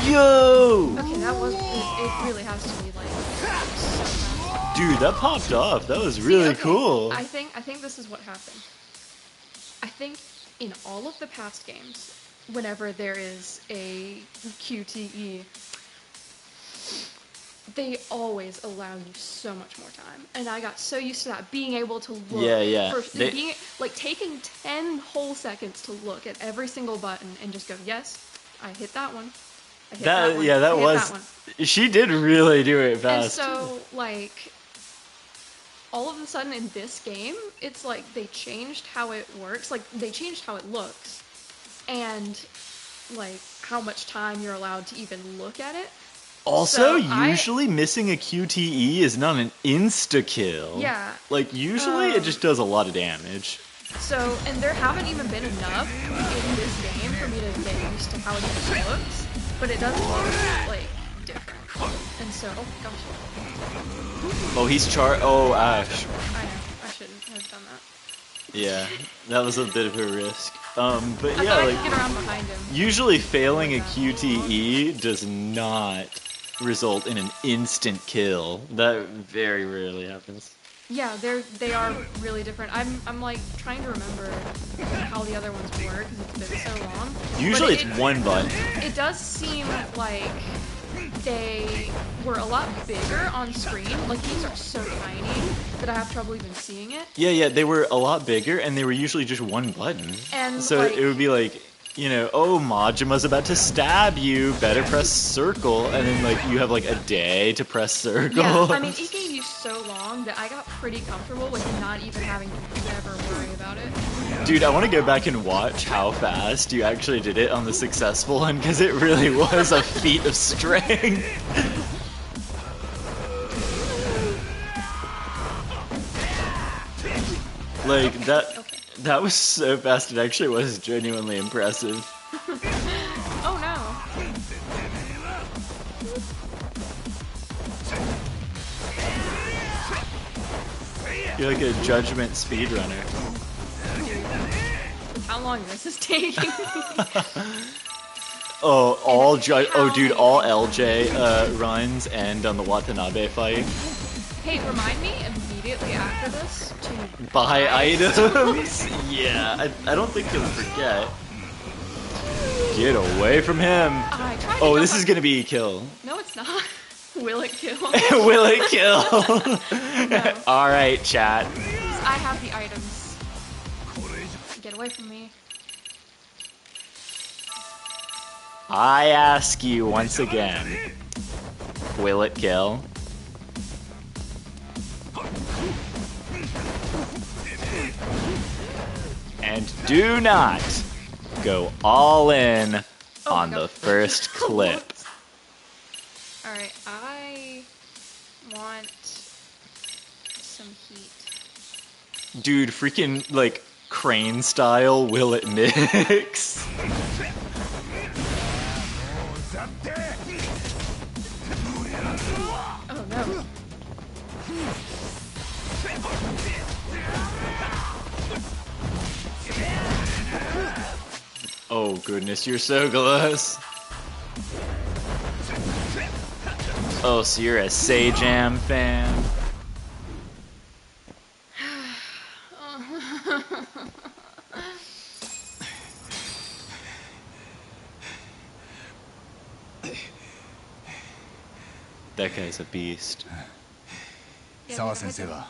Yo! Okay, that was, it really has to be like so fast. Dude, that popped off. That was really cool. I think this is what happened. I think in all of the past games, whenever there is a QTE, they always allow you so much more time, and I got so used to that, being able to look. Yeah. Like taking 10 whole seconds to look at every single button and just go, yes, I hit that one. I hit that one. Yeah, that was. She did really do it fast. And so, like, all of a sudden in this game, it's like they changed how it works. Like, they changed how it looks, and like how much time you're allowed to even look at it. Also, usually missing a QTE is not an insta-kill. Yeah. Like, usually it just does a lot of damage. So, and there haven't even been enough in this game for me to get used to how it even looks, but it does look, like, different. And so, oh gosh. Oh, he's oh, Ash. I know, I shouldn't have done that. Yeah, that was a bit of a risk. But I yeah, thought I like, could get around behind him. usually failing a QTE does not result in an instant kill. That very rarely happens. Yeah, they are really different. I'm like trying to remember how the other ones work because it's been so long. Usually it's one button. It does seem like they were a lot bigger on screen. Like, these are so tiny that I have trouble even seeing it. Yeah, they were a lot bigger, and they were usually just one button. And so like, it would be like, you know, oh, Majima's about to stab you, better press circle, and then like you have like a day to press circle. Yeah, I mean, it gave you so long that I got pretty comfortable with not even having to ever worry about it. Dude, I want to go back and watch how fast you actually did it on the successful one, because it really was a feat of strength. Like, that was so fast, it actually was genuinely impressive. Oh no. You're like a judgment speedrunner. How long this is taking. Oh, dude, all LJ runs end on the Watanabe fight. Hey, remind me immediately after this to buy items. Yeah, I don't think he'll forget. Get away from him. Oh, this is gonna be a kill. No, it's not. Will it kill? Will it kill? No. All right, chat. I have the items. Get away from me. I ask you once again, will it kill? And do not go all in on the first clip. Alright, I want some heat. Dude, freaking, like, crane style, will it mix? Oh no. Oh goodness, you're so close. Oh, so you're a Sajam fan? That guy's a beast. 沢先生は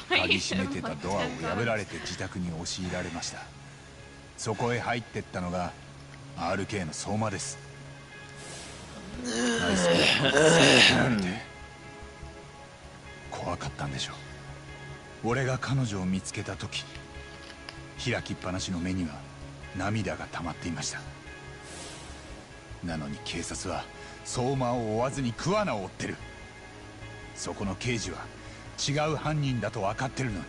鍵閉めてたドアを破られて自宅に押し入られました。そこへ入ってったのが RK の相馬です。ナイスって怖かったんでしょう。俺が彼女を見つけた時、開きっぱなしの目には涙が溜まっていました。なのに警察は相馬を追わずに桑名を追ってる。そこの刑事は違う犯人だと分かってるのに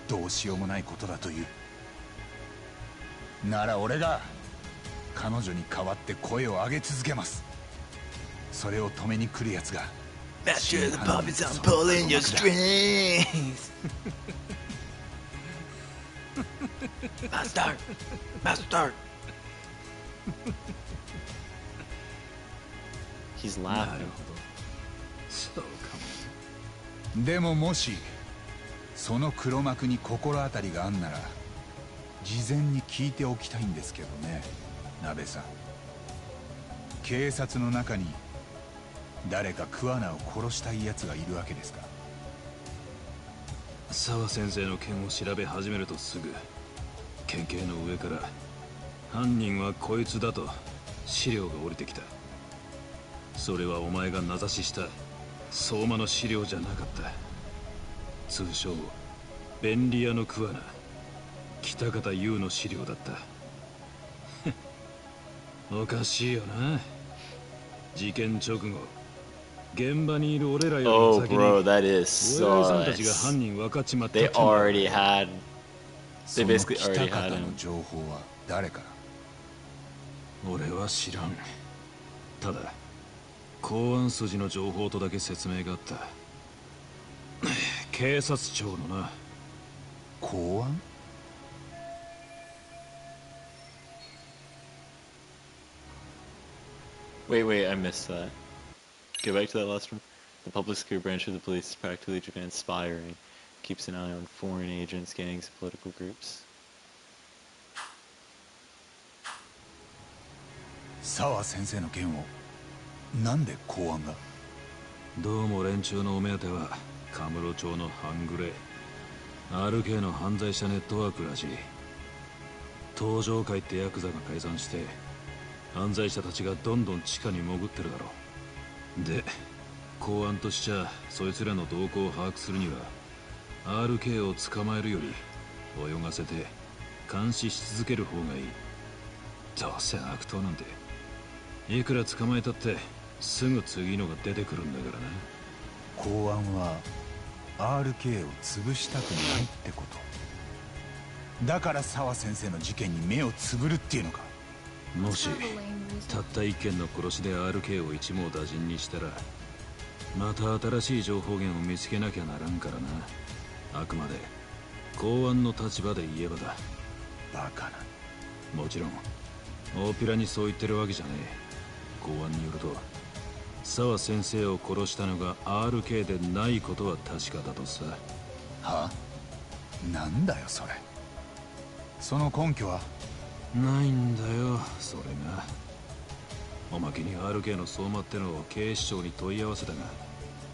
どうしようもないことだという。なら俺が彼女に代わって声を上げ続けます。それを止めに来るやつが Master the puppets, I'm pulling your strings. Master, Master. He's laughing. そうかも。でももしその黒幕に心当たりがあんなら事前に聞いておきたいんですけどね、鍋さん。警察の中に誰か桑名を殺したい奴がいるわけですか？沢先生の件を調べ始めるとすぐ県警の上から犯人はこいつだと資料が降りてきた。それはお前が名指しした相馬の資料じゃなかった。通称便利屋の桑名、北方優の資料だった。おかしいよな。事件直後、現場にいる俺らより先に Oh, bro, that is おやじさんた sus. ちが犯人分かっちまったっ They てんだ。 already had. そ They の basically 北 already 方 had の him. 情報は誰から？俺は知らん。ただ公安筋の情報とだけ説明があった。警察庁のな。公安Wait, I missed that. Go back to that last one. The public security branch of the police is practically Japan's spy ring. Keeps an eye on foreign agents, gangs, and political groups. 沢先生の件をなんで公安が？どうも連中のお目当てはカムロ町の半グレ RK の犯罪者ネットワークらしい。東上会ってヤクザが解散して犯罪者たちがどんどん地下に潜ってるだろう。で公安としちゃそいつらの動向を把握するには RK を捕まえるより泳がせて監視し続ける方がいい。どうせ悪党なんていくら捕まえたってすぐ次のが出てくるんだからな。公安は RK を潰したくないってこと？だから沢先生の事件に目をつぶるっていうのか？もしたった一件の殺しで RK を一網打尽にしたらまた新しい情報源を見つけなきゃならんからな。あくまで公安の立場で言えばだ。バカな。もちろん大っぴらにそう言ってるわけじゃねえ。公安によると沢先生を殺したのが RK でないことは確かだとさ。は？なんだよそれ。その根拠は？ないんだよそれが。おまけに RK の相馬ってのを警視庁に問い合わせたが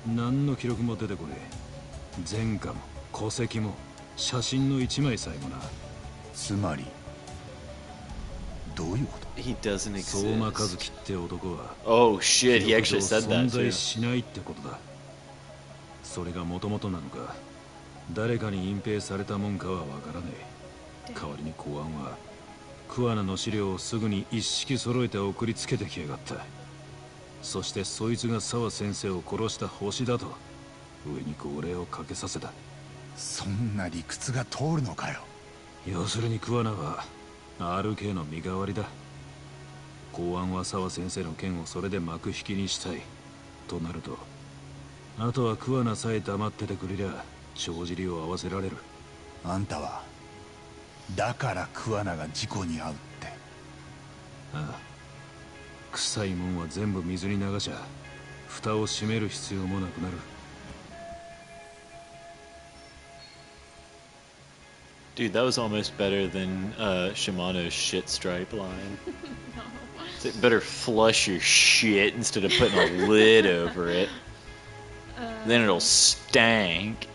何の記録も出てこねえ。前科も戸籍も写真の一枚さえもな。つまりどういうこと？ He doesn't 相馬和 exist. 樹って男は Oh shit, he actually said 存 that 在 too. しないってことだ。それが元々なのか誰かに隠蔽されたもんかはわからねえ。代わりに公安は桑名の資料をすぐに一式揃えて送りつけてきやがった。そしてそいつが沢先生を殺した星だと上に号令をかけさせた。そんな理屈が通るのかよ。要するに桑名は RK の身代わりだ。公安は沢先生の件をそれで幕引きにしたいとなるとあとは桑名さえ黙っててくれりゃ帳尻を合わせられる。あんたはだから桑名が事故に遭うって？ああ、臭いもんは全部水に流しゃ蓋を閉める必要もなくなる。Dude, that was almost better than Shimano's shit stripe line. It's like, better flush your shit instead of putting a lid over it. Then it'll stank.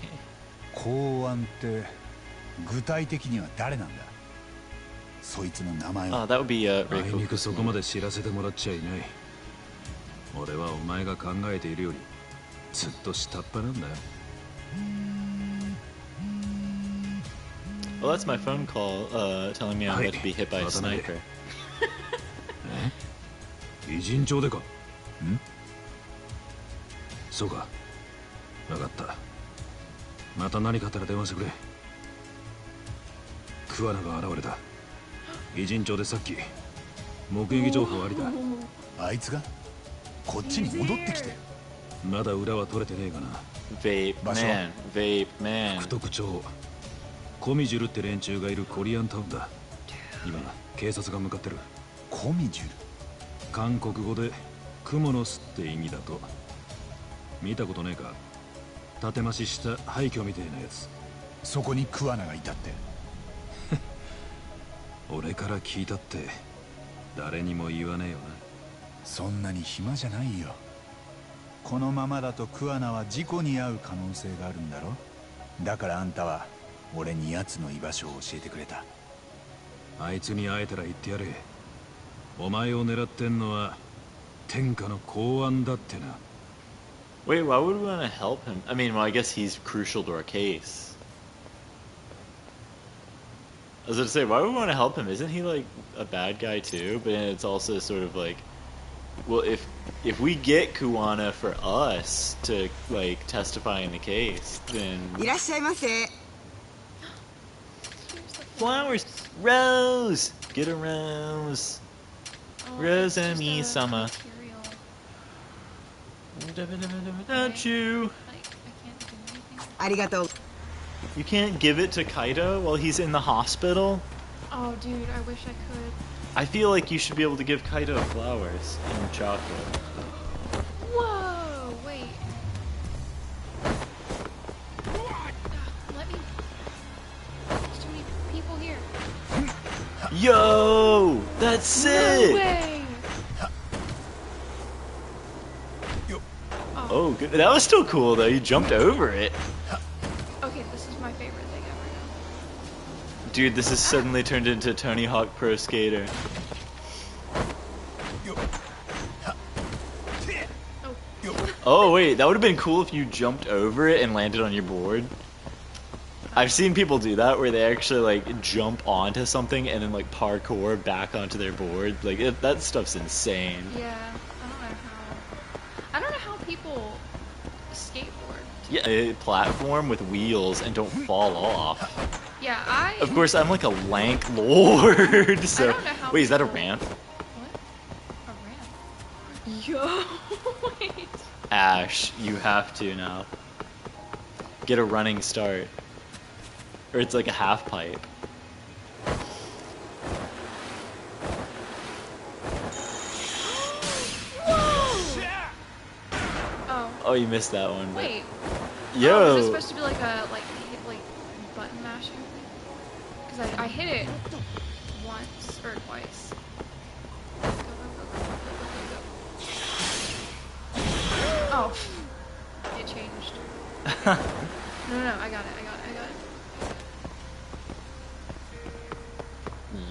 公安って具体的には誰なんだ？そいつの名前を。 Oh, that would be あい Reiko にくそこ Kusuno. まで知らせてもらっちゃいない。俺はお前が考えているよりずっと下っ端なんだよ。 Well, that's my phone call telling me I'm about to be hit by a sniper. 偉人帳でか。ん？そうか。分かった。また何かあったら電話してくれ。桑名が現れた。偉人帳でさっき目撃情報ありだ。あいつがこっちに戻ってきて。まだ裏は取れてねえがな。 Vape man, vape man. 福徳町コミジュルって連中がいるコリアンタウンだ。今警察が向かってる。コミジュル。韓国語でクモの巣って意味だと。見たことねえか。建増しした廃墟みたいなやつ。そこに桑名がいたって。俺から聞いたって誰にも言わねえよな。そんなに暇じゃないよ。このままだと桑名は事故に遭う可能性があるんだろ。だからあんたは俺に奴の居場所を教えてくれた。あいつに会えたら言ってやれ。お前を狙ってんのは天下の公安だってな。 Wait, why would we want to help him? I mean, well, I guess he's crucial to our case. I was going to say, why would we want to help him? Isn't he like a bad guy too? But it's also sort of like, well, if we get Kuwana for us to like testify in the case, then いらっしゃいませ。 flowers, Rose, get a rose, Oh, Rose it's and just me, a summer. material. Not you. I can't do anything. ありがとう。 You can't give it to Kaido while he's in the hospital? Oh, dude, I wish I could. I feel like you should be able to give Kaido flowers and chocolate. Whoa, wait. Let me. There's too many people here. Yo! That's sick! No way! Oh, good. That was still cool though. You jumped over it. Okay, this is my favorite thing ever now. Dude, this has suddenly turned into Tony Hawk Pro Skater. Oh wait, that would have been cool if you jumped over it and landed on your board. I've seen people do that where they actually like jump onto something and then like parkour back onto their board. Like that stuff's insane. Yeah, I don't know how people skateboard. Yeah, a platform with wheels and don't fall off. Yeah, Of course, I'm like a lank lord, so... I don't know how Wait, is that a people- ramp? What? A ramp? Yo, wait. Ash, you have to now. Get a running start. Or it's like a half pipe. Oh. Oh, you missed that one. but- Wait. Yo! Oh, is this supposed to be like a button mashing thing? Because I hit it once or twice. Go, go, go, go, go, go, go, go. Oh, it changed. No, I got it.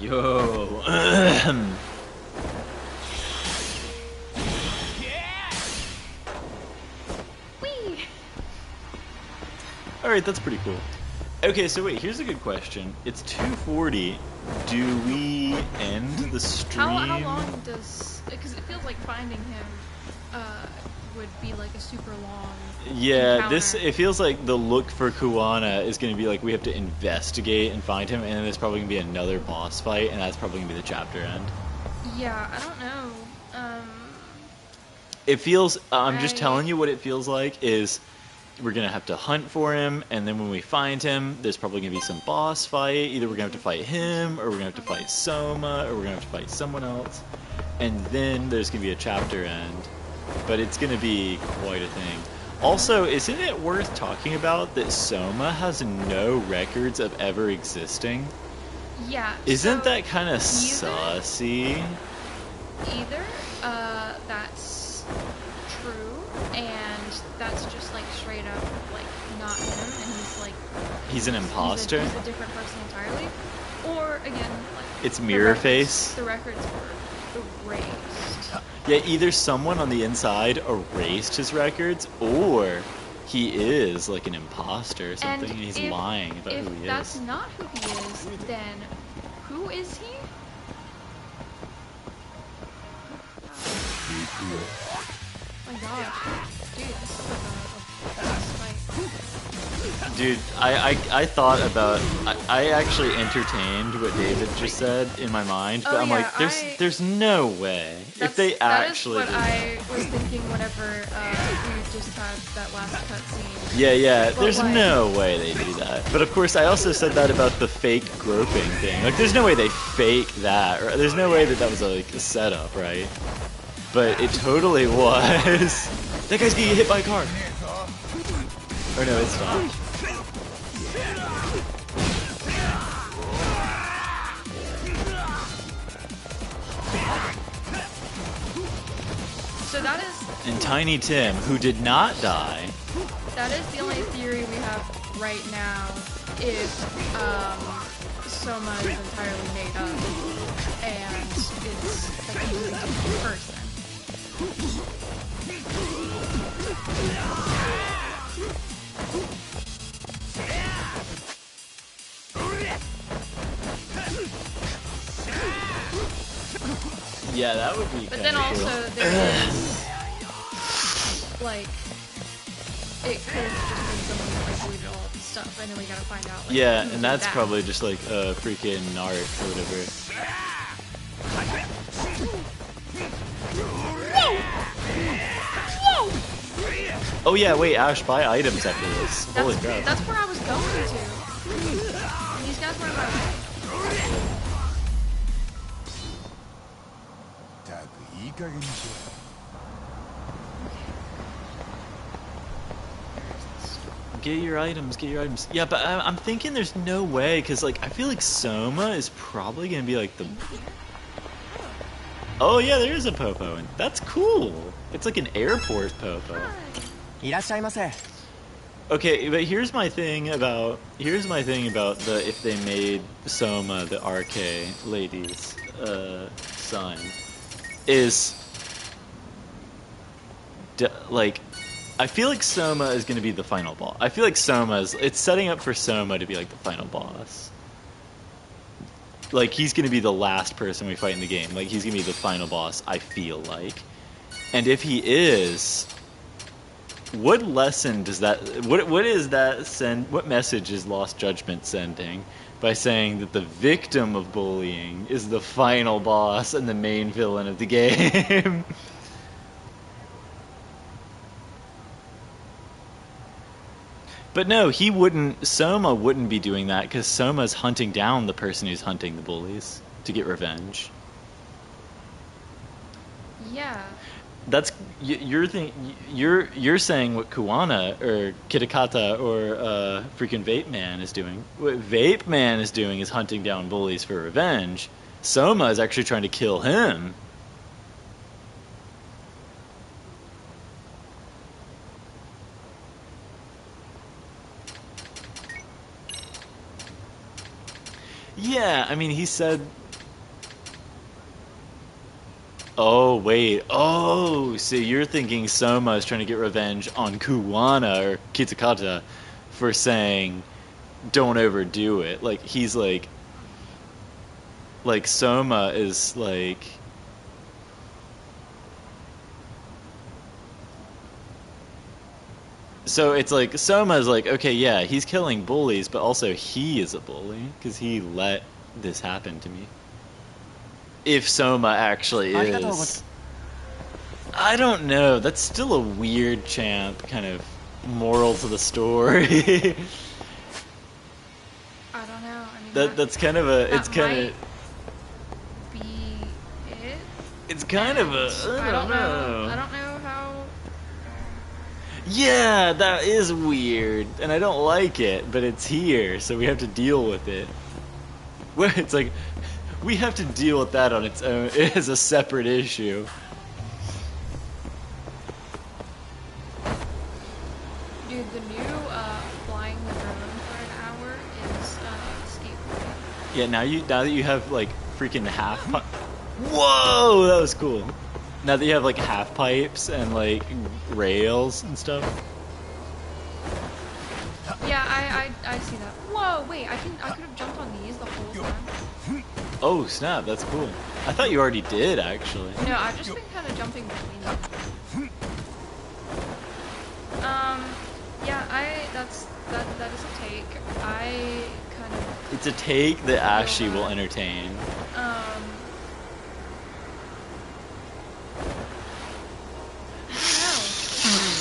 Yo! Whee! Alright, that's pretty cool. Okay, so wait, here's a good question. It's 2:40. Do we end the stream? How long does? Because it feels like finding him would be like a super long. Yeah, encounter. it feels like the look for Kuwana is going to be like we have to investigate and find him, and then there's probably going to be another boss fight, and that's probably going to be the chapter end. Yeah, I don't know. It feels, I'm just telling you what it feels like is we're going to have to hunt for him, and then when we find him, there's probably going to be some boss fight. Either we're going to have to fight him, or we're going to have to fight Soma, or we're going to have to fight someone else, and then there's going to be a chapter end. But it's going to be quite a thing. Also, isn't it worth talking about that Soma has no records of ever existing? Yeah. Isn't so that kind of sussy? Either that's true, and that's just like straight up like not him, and he's like He's an imposter. He's a different person entirely, or again, like It's mirror face. The records were erased. Yeah, either someone on the inside erased his records, or he is like an imposter or something, and he's lying about who he is. If that's not who he is, then who is he? Oh my god. Dude, this is like a boss fight. Dude, I thought about... I actually entertained what David just said in my mind, but I'm like, there's no way. If they actually... That is what I was thinking whenever we just had that last cutscene. Yeah, But there's like, no way they do that. But of course, I also said that about the fake groping thing. Like, there's no way they fake that. Or there's no way that was like a setup, right? But it totally was. That guy's getting hit by a car. Or no, it's not. So that is... And Tiny Tim, who did not die. That is the only theory we have right now, if Soma is entirely made up, and it's a completely different person. Yeah, that would be. But then also cool. there is like it could have just been someone that like deleted all of the stuff, and then we gotta find out. Like, Yeah, who and did that's that. probably just like a freaking art or whatever. Oh yeah, wait, Ash, buy items after this. Holy crap. That's where I was going to. And these guys were in my way. ったくいい加減にしろ。 Get your items, get your items. Yeah, but I'm thinking there's no way, because like I feel like Soma is probably gonna be like the... Oh yeah, there is a Popo, and that's cool. It's like an airport Popo. いらっしゃいませ。 Okay, but here's my thing about the if they made Soma the RK lady's son is like I feel like Soma is going to be the final boss. I feel like it's setting up for Soma to be like the final boss. Like he's going to be the last person we fight in the game. Like he's going to be the final boss, I feel like. And if he is, what lesson does that what is that send what message is Lost Judgment sending by saying that the victim of bullying is the final boss and the main villain of the game? But no, Soma wouldn't be doing that because Soma's hunting down the person who's hunting the bullies to get revenge. Yeah. That's you're saying what Kuwana or Kitakata or freaking Vape Man is doing. What Vape Man is doing is hunting down bullies for revenge. Soma is actually trying to kill him. Yeah, I mean he said. Oh, wait. Oh, so you're thinking Soma is trying to get revenge on Kuwana or Kitakata for saying, don't overdo it. Like, he's like Soma is like... So it's like, Soma's like, okay, yeah, he's killing bullies, but also he is a bully, because he let this happen to me. If Soma actually is. I don't know. That's still a weird champ kind of moral to the story. I don't know. I mean, that's kind of a. It's kind of. Be it. It's kind of a. I don't know. I don't know how. Yeah, that is weird, and I don't like it, but it's here, so we have to deal with it. Well, it's like. We have to deal with that on its own as a separate issue. Dude, the new flying the drone for an hour is skateboarding. Yeah, now that you have like freaking whoa, that was cool. Now that you have like half pipes and like rails and stuff. Yeah, I see that. Whoa, wait, I could have jumped on these the whole time. Oh snap, that's cool. I thought you already did actually. No, I've just been kind of jumping between them. Yeah, that is a take. I kind of. It's a take that Ashley will entertain.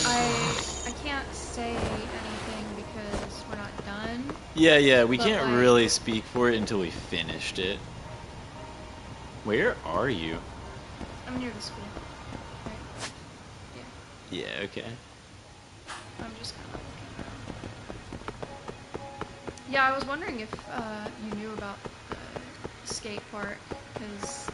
I can't say anything because we're not done. Yeah, we can't like, really speak for it until we finished it. Where are you? I'm near the school. Right? Yeah. Yeah, okay. I'm just kind of looking around. Yeah, I was wondering if you knew about the skate park, because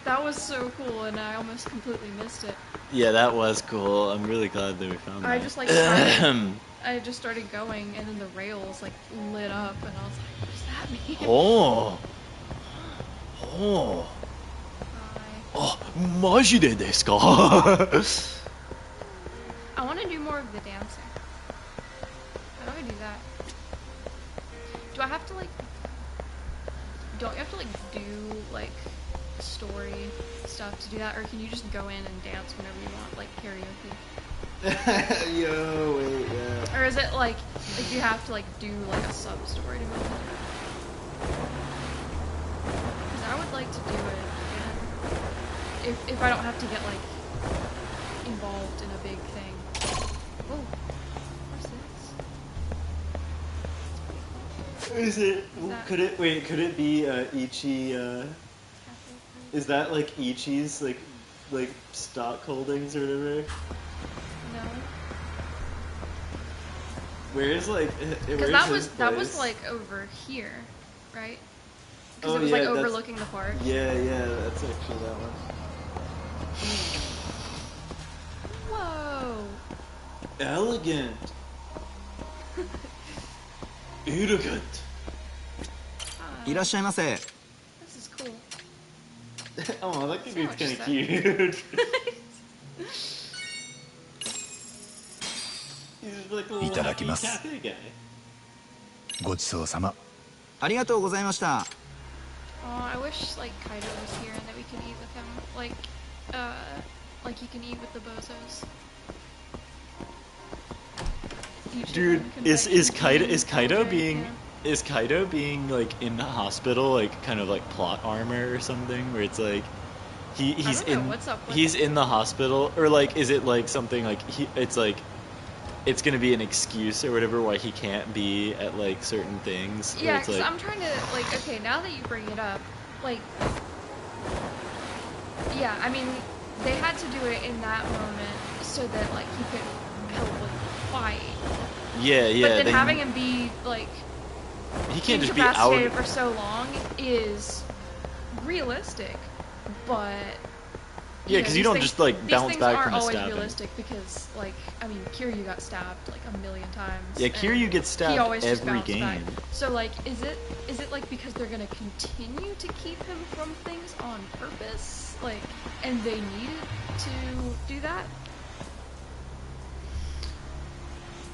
that was so cool and I almost completely missed it. Yeah, that was cool. I'm really glad that we found that. I just like started, I just started going and then the rails like lit up and I was like, what does that mean? Oh. Oh, マジでですか? I want to do more of the dancing. How do I do that? Do I have to like, don't you have to like do like story stuff to do that, or can you just go in and dance whenever you want, like karaoke? Yo, wait, yeah. Or is it like you have to like do like a sub story to go in? Because I would like to do it, and if I don't have to get like involved in a big thing. Oh, what's this? Is it? Could it be Ichi? Is that like Ichi's like stock holdings or whatever? No. Where's like? Because that was like over here, right? Because it was like overlooking the park. Yeah, that's actually that one. Whoa. Elegant. Elegant. いらっしゃいませ。 This is cool. Oh, that dude's kind of cute. He's like a little いただきます。 cafe guy. ごちそうさま。ありがとうございました。 Oh, I wish like Kaido was here and that we could eat with him. Like you can eat with the bozos. Dude, is Kaido being like in the hospital like kind of like plot armor or something where it's like he's in the hospital, or like is it like something like it's like it's gonna be an excuse or whatever why he can't be at like certain things? Yeah, because like, I'm trying to like, okay, now that you bring it up, like, yeah, I mean they had to do it in that moment so that like he could help with the fight. Yeah. But then having him be like he can't just be out for so long is realistic, but yeah, because you don't just like bounce back from a stabbing. These things aren't always stabbing. realistic because, like, I mean, Kiryu got stabbed like a million times. Yeah, Kiryu gets stabbed he always just every bounced game. back. So, like, is it like because they're gonna continue to keep him from things on purpose, like, and they needed to do that?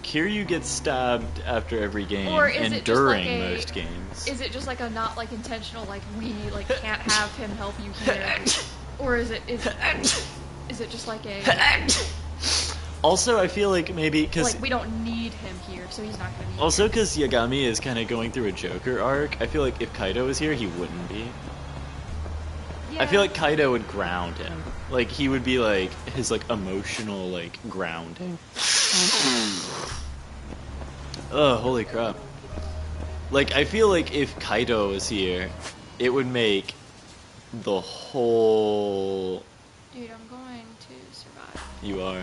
Kiryu gets stabbed after every game Or is and it during just like most games. Is it just like a not like intentional, like we like can't have him help you here? Or is it just like a Also, I feel like maybe because like we don't need him here, so he's not gonna be. Also, because Yagami is kind of going through a Joker arc, I feel like if Kaido was here, he wouldn't be. Yeah. I feel like Kaido would ground him. Like he would be like his like emotional like grounding. Oh, holy crap! Like I feel like if Kaido was here, it would make the whole. Dude, I'm going to survive. You are.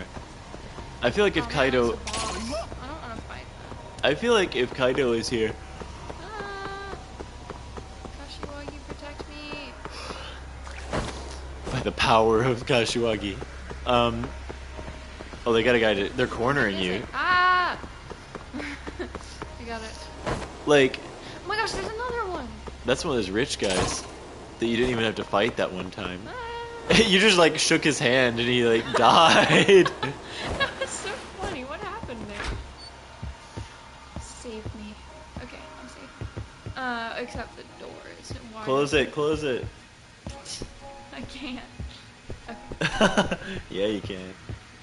I feel like if Man, Kaido. it's a boss. I don't want to fight that. I feel like if Kaido is here. Kashiwagi, protect me. By the power of Kashiwagi. Oh, they got a guy they're cornering you. Ah! got it. Like, Oh my gosh, there's another one. that's one of those rich guys that you didn't even have to fight that one time. Ah. You just like shook his hand and he like died. That was so funny. What happened there? Save me. Okay, I'm safe. Except the doors. Why Close it, close it. I can't. Yeah, you can. You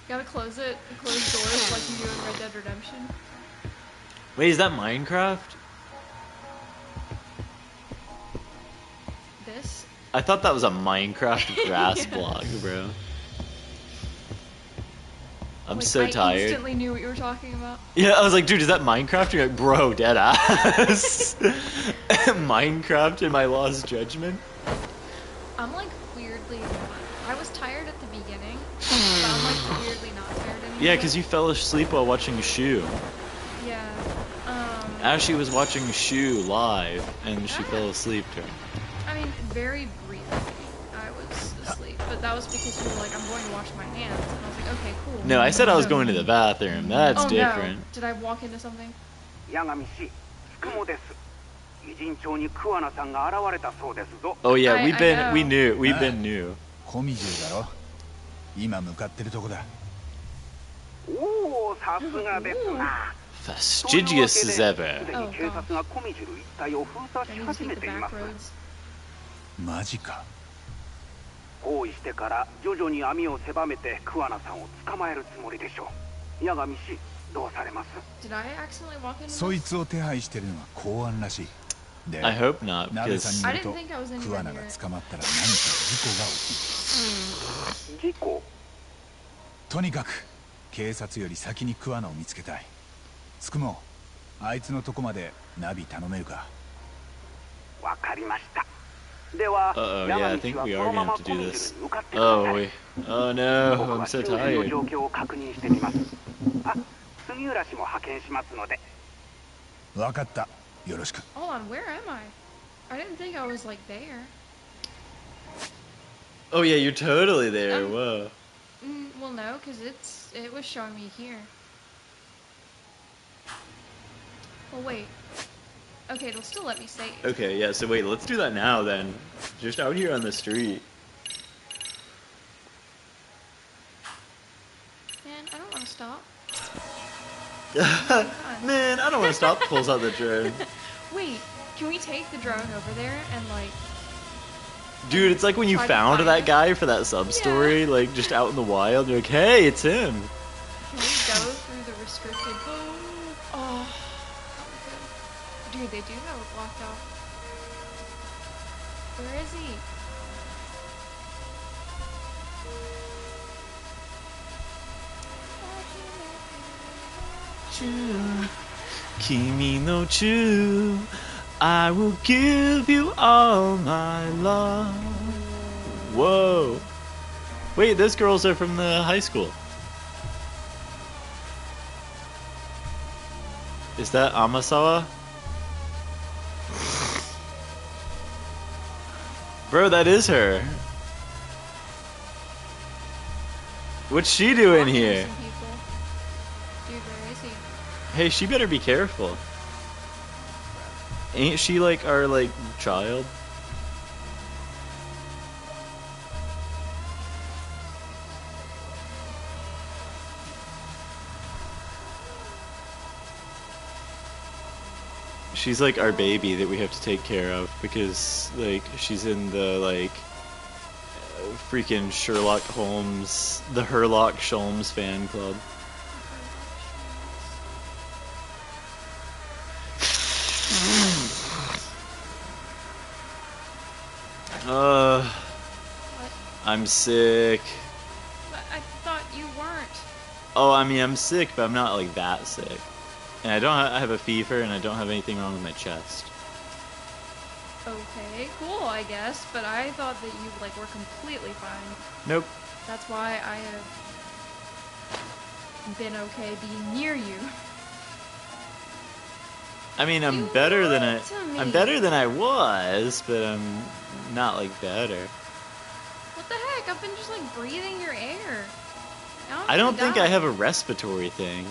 gotta close it. Close doors like you do in Red Dead Redemption. Wait, is that Minecraft? This? I thought that was a Minecraft grass Yeah. block, bro. I'm Like, so I tired. instantly knew what you were talking about. Yeah, I was like, dude, is that Minecraft? You're like, bro, dead ass. Minecraft in my Lost Judgment? I'm like weirdly. I was tired at the beginning, but I'm like weirdly not tired anymore. Yeah, because you fell asleep while watching Shu. Yeah. Ashley was watching Shu live, and she fell asleep during. I mean, very briefly, I was asleep, but that was because you were like, I'm going to wash my hands, and I was like, okay, cool. No, I said I was going to the bathroom. That's oh, different. No. Did I walk into something? 八神氏、つくもです。偉人町に桑名さんが現れたそうですぞ。 Oh yeah, I know. we've been new. コミジュだろ。今向かってるとこだ。おお、さすがですな。 Fastidious as ever. すでに警察がコミジュル一帯を封鎖し I need to 始 take め the てい back ます。 roads. マジか。包囲してから徐々に網を狭めて桑名さんを捕まえるつもりでしょう。八神氏、どうされます？ Did I accidentally walk into そい this? つを手配してるのは公安らしい。で、 I hope not, 鍋さん because によると I didn't think I was anywhere 桑名が捕まったら何か事故が起きる。事故？とにかく警察より先に桑名を見つけたい。つくも、あいつのとこまでナビ頼めるか。わかりました。では、 Uh-oh, yeah, I 八神氏 think は we そ are のま gonna ま have コ to do ミジュル this. に向かってくださ Oh い。 wait. Oh 僕 no, は I'm 周 so 囲の tired. 状況を確認してみます。あ、杉浦氏も派遣しますので。わかった。よろしく。 Hold on, where am I? I didn't think I was like there. Oh yeah, you're totally there. Whoa. Well, no, because it was showing me here. Well, wait. Okay, it'll still let me save. Okay, yeah, so wait, let's do that now then. Just out here on the street. Man, I don't want to stop. Man, I don't want to stop. Pulls out the drone. Wait, can we take the drone over there and like... Dude, it's like when you Try to found find that him? guy for that sub-story, like just out in the wild. You're like, hey, it's him. Can we go through the restricted... Oh, dude, they do have it blocked off. Where is he? Kimi no Chu, I will give you all my love. Whoa. Wait, those girls are from the high school. Is that Amasawa? Bro, that is her. What's she doing Talking to here? some people. Dude, where is he? Hey, she better be careful. Ain't she like our like child? She's like our baby that we have to take care of because like she's in the like freaking Sherlock Holmes, the Herlock Sholmes fan club. What? I'm sick. But I thought you weren't. Oh, I mean, I'm sick, but I'm not like that sick. And I have a fever, and I don't have anything wrong with my chest. Okay, cool, I guess. But I thought that you like were completely fine. Nope. That's why I have been okay being near you. I mean, I'm You better than lied to I'm me. better than I was, but I'm not like better. What the heck? I've been just like breathing your air. Now I'm I don't gonna think I die. have a respiratory thing.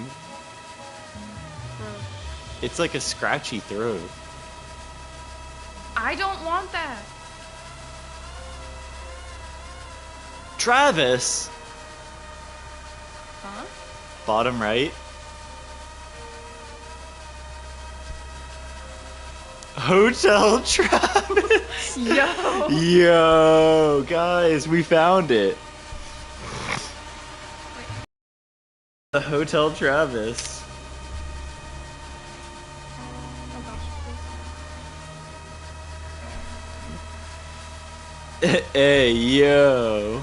Bro, It's like a scratchy throat. I don't want that. Travis! Huh? Bottom right. Hotel Travis! Yo! Yo, guys, we found it. The Hotel Travis. Hey, yo.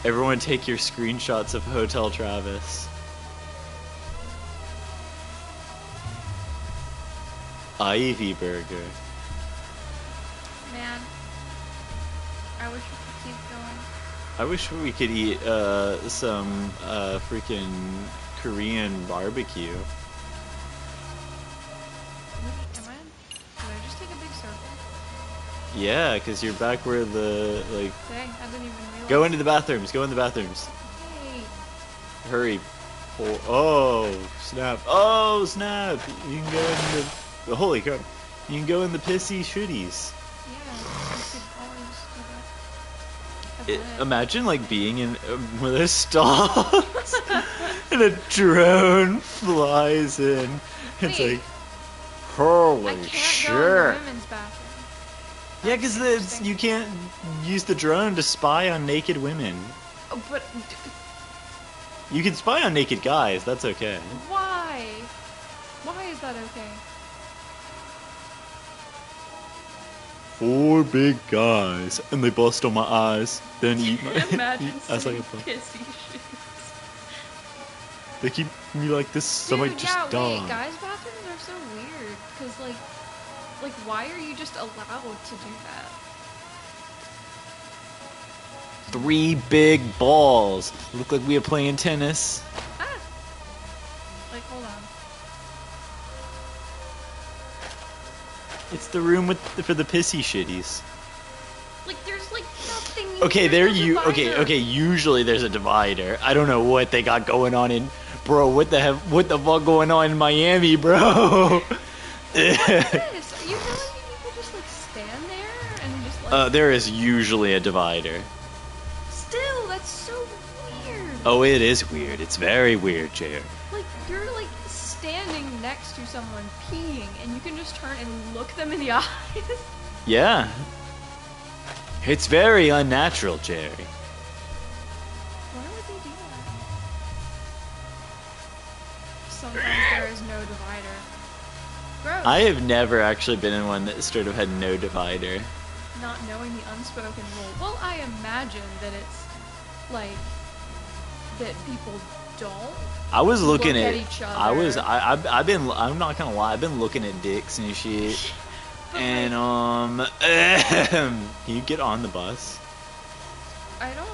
Everyone take your screenshots of Hotel Travis. Ivy Burger. Man, I wish we could keep going. I wish we could eat some freaking Korean barbecue. Did I just take a big circle? Yeah, because you're back where the, like... Dang, I didn't even realize. Go into the bathrooms, go in the bathrooms. Hey. Hurry. Oh, snap. Oh, snap. You can go in the... Holy crap. You can go in the pissy shitties. Yeah, you could always do that. Imagine, like, being in one of those stalls and a drone flies in. It's Wait. like, holy I can't shit. go in the women's bathroom. Yeah, because you can't use the drone to spy on naked women. Oh, but You can spy on naked guys, that's okay. why? Why is that okay? 4 big guys, and they bust on my eyes, then eat my... Imagine That's like seeing a fun. pissy shit. They keep me like this, so I Dude, just yeah, die. wait, guys' bathrooms are so weird. Cause like, why are you just allowed to do that? 3 big balls. Look like we are playing tennis. Ah! Like, hold on. It's the room with for the pissy shitties. Like, there's like nothing. Okay, there's there no you. Okay, divider. okay. Usually there's a divider. I don't know what they got going on in, bro. What the fuck going on in Miami, bro? What is this? Are you telling me people just like stand there and just like? There is usually a divider. Still, that's so weird. Oh, it is weird. It's very weird, Jared. Like, you're like standing next to someone peeing, and you can just turn and look them in the eyes. Yeah. It's very unnatural, Jerry. Why would they do that? Sometimes there is no divider. Gross. I have never actually been in one that sort of had no divider. Not knowing the unspoken rule. Well, I imagine that it's like that people don't. I was looking look at each other. I've been, I'm not gonna lie, I've been looking at dicks and shit. And can you get on the bus? I don't.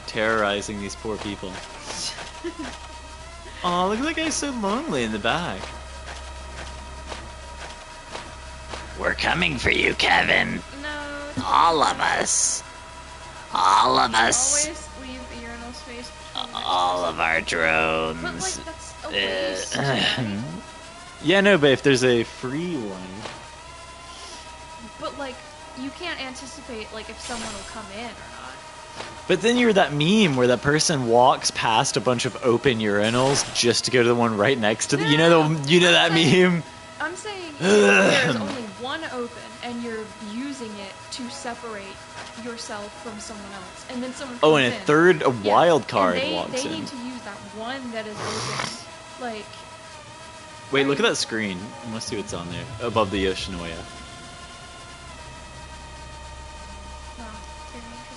Terrorizing these poor people. Oh, look at that guy so lonely in the back. We're coming for you, Kevin. No. All of us. All of us. Always leave a urinal space. All of our drones. But like that's a waste. Right? Yeah, no, but if there's a free one. But like, you can't anticipate like if someone will come in or not. But then you're that meme where that person walks past a bunch of open urinals just to go to the one right next to the. You know that meme. I'm saying there's only one open, and you're using it to separate yourself from someone else, and then someone. Oh, comes and a in. third, a Yeah, wild card and walks they in. need to use that one that is open, like. Wait, look at that screen. You must see what's on there above the Yoshinoya.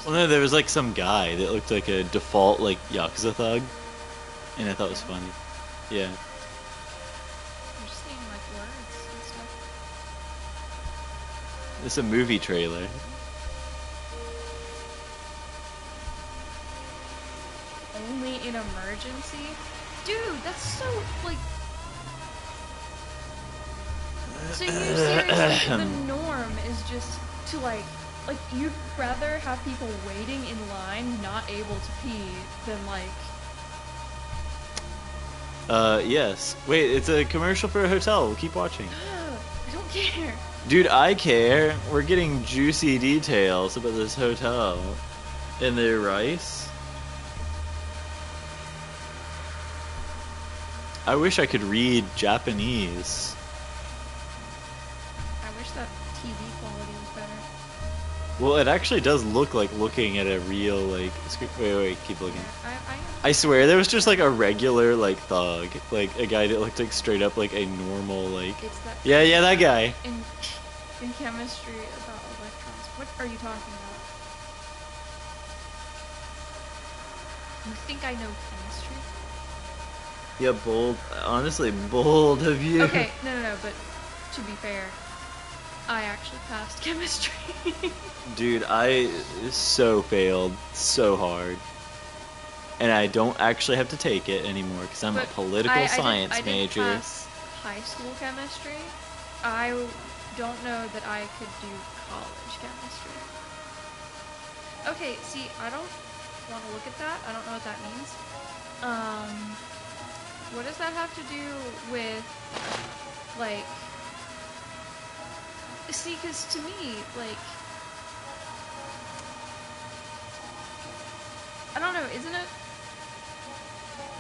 Well, no, there was like some guy that looked like a default like Yakuza thug, and I thought it was funny. Yeah. I'm just seeing like words and stuff. It's a movie trailer. Only in emergency, dude. That's so like. So you seriously, the norm is just to like you'd rather have people waiting in line not able to pee than like Yes. Wait, it's a commercial for a hotel. We'll keep watching. I don't care. Dude, I care. We're getting juicy details about this hotel. And their rice. I wish I could read Japanese. I wish that TV quality was better. Well, it actually does look like looking at a real, like... Wait, keep looking. I I swear, there was just, like, a regular, like, thug. Like, a guy that looked, like, straight up like a normal, like... It's that. Yeah, that guy. In chemistry about electrons. What are you talking about? You think I know chemistry? Yeah, bold. Honestly, bold of you. Okay, no, but to be fair, I actually passed chemistry. Dude, I so failed so hard. And I don't actually have to take it anymore because I'm a political science I did major. pass high school chemistry. I don't know that I could do college chemistry. Okay, see, I don't want to look at that. I don't know what that means. What does that have to do with, like... See, because to me, like... I don't know, isn't it...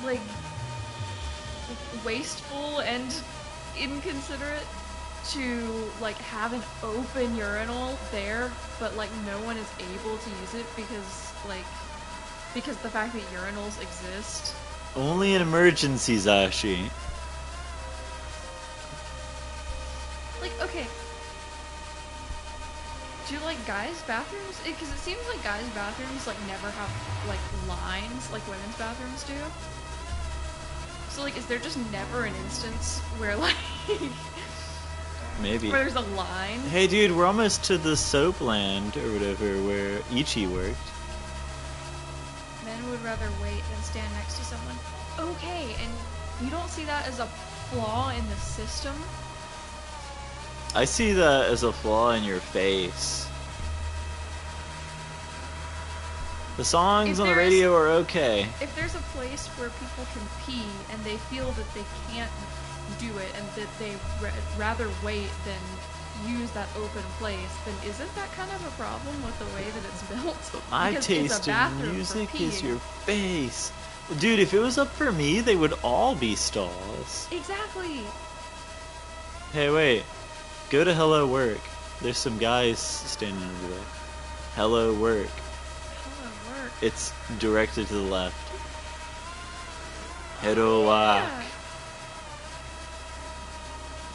like wasteful and inconsiderate to like have an open urinal there, but like no one is able to use it because the fact that urinals exist? Only in emergencies, Ashi. Like, okay, do like guys' bathrooms? Because it seems like guys' bathrooms like never have like lines like women's bathrooms do. So like, is there just never an instance where like Maybe. where there's a line? Hey, dude, we're almost to the soap land or whatever where Ichi worked. Men would rather wait than stand next to someone. Okay, and you don't see that as a flaw in the system? I see that as a flaw in your face. The songs on the radio are okay. If there's a place where people can pee and they feel that they can't do it and that they rather wait than use that open place, then isn't that kind of a problem with the way that it's built? My Because it's taste a in bathroom music for is peeing. your face. Dude, if it was up for me, they would all be stalls. Exactly. Hey, wait. Go to Hello Work. There's some guys standing over there. Hello Work. Hello Work. It's directed to the left. Hello Work. Yeah.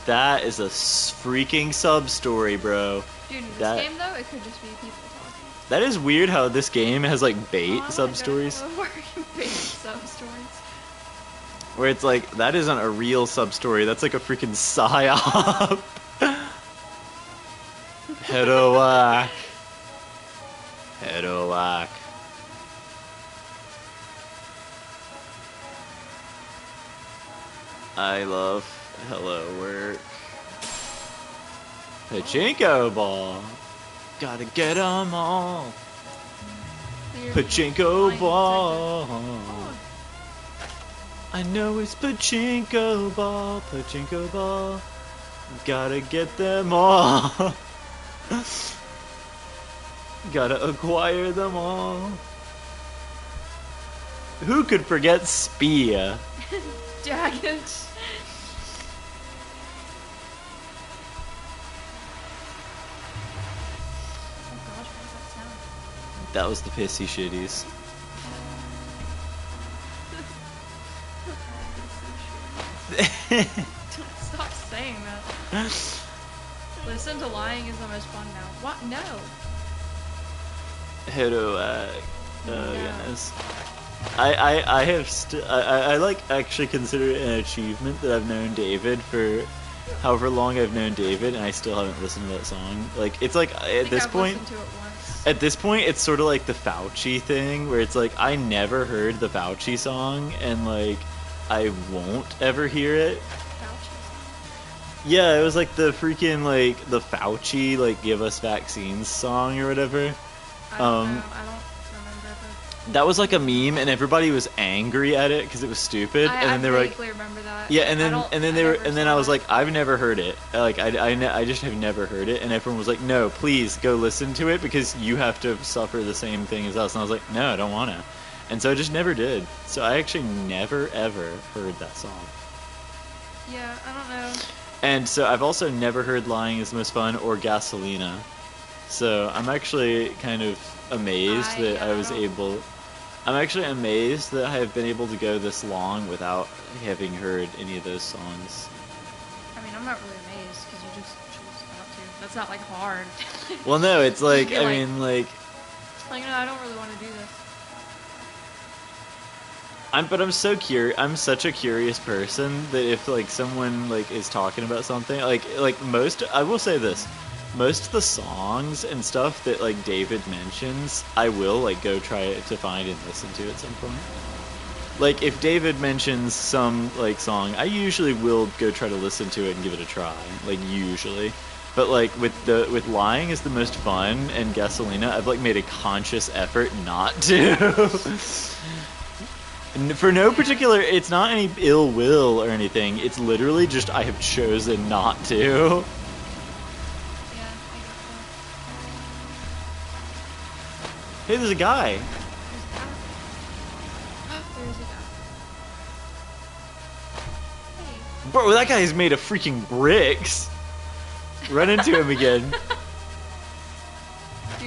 That is a freaking sub-story, bro. Dude, in this That- game though, it could just be people talking. That is weird how this game has like bait Oh, sub-stories. Hello Work. Bait sub-stories. Where it's like, that isn't a real sub-story, that's like a freaking psyop. Hello Work. Hello Work. I love Hello Work. Pachinko ball. Gotta get 'em all. Pachinko ball. I know it's pachinko ball, pachinko ball. Gotta get them all. Gotta acquire them all. Who could forget Spear? Daggett. Oh gosh, what does that sound? That was the pissy shitties. Don't stop saying that. Listen to lying is the most fun now. What? No. Hello, oh goodness. I have I like actually consider it an achievement that I've known David for however long I've known David, and I still haven't listened to that song. Like, it's like at this point, listened to it once. at this point, it's sort of like the Fauci thing, where it's like I never heard the Fauci song, and like I won't ever hear it. Yeah, it was like the freaking like the Fauci like give us vaccines song or whatever. I don't know. I don't remember That was like a meme, and everybody was angry at it because it was stupid. And then they were like, remember that. yeah, and then I was like, I've never heard it. Like I just have never heard it. And everyone was like, no, please go listen to it because you have to suffer the same thing as us. And I was like, no, I don't want to. And so I just never did. So I actually never ever heard that song. Yeah, I don't know. And so I've also never heard "Lying Is the Most Fun" or "Gasolina." So I'm actually kind of amazed that I was able. I'm actually amazed that I have been able to go this long without having heard any of those songs. I mean, I'm not really amazed because you just choose not to. That's not like hard. Well, no, it's like You're I mean, like. Like, no, I don't really want to do this. But I'm so curious. I'm such a curious person that if like someone like is talking about something, like most, I will say this, most of the songs and stuff that like David mentions, I will like go try to find and listen to at some point. Like if David mentions some like song, I usually will go try to listen to it and give it a try. Like usually. But like with Lying Is the Most Fun and Gasolina, I've like made a conscious effort not to. For no particular, it's not any ill will or anything. It's literally just I have chosen not to. Yeah, I guess so. Hey, there's a guy. There's a guy. Hey. Bro, that guy is made of freaking bricks. Run into him again. Dude,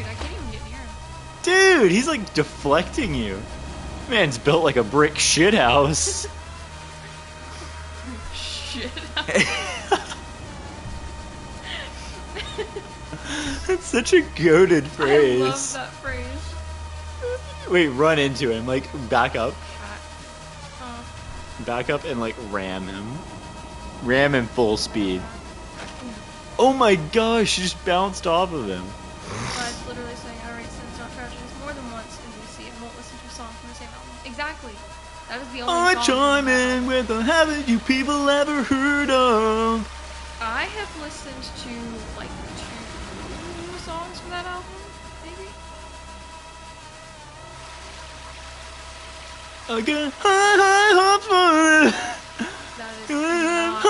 I can't even get near him. Dude, he's like deflecting you. Man's built like a brick shithouse. Shit. That's such a goated phrase. I love that phrase. Wait, run into him. Like, back up. Oh. Back up and, like, ram him. Ram him full speed. Oh my gosh, she just bounced off of him. It's literally saying I write Sins Not Tragedies more than once in DC and won't listen to a song from the same album. Exactly. That is the only I song. chime in with a habit you people ever heard of. I have listened to like 2 songs from that album, maybe. I get high hopes for it. That is not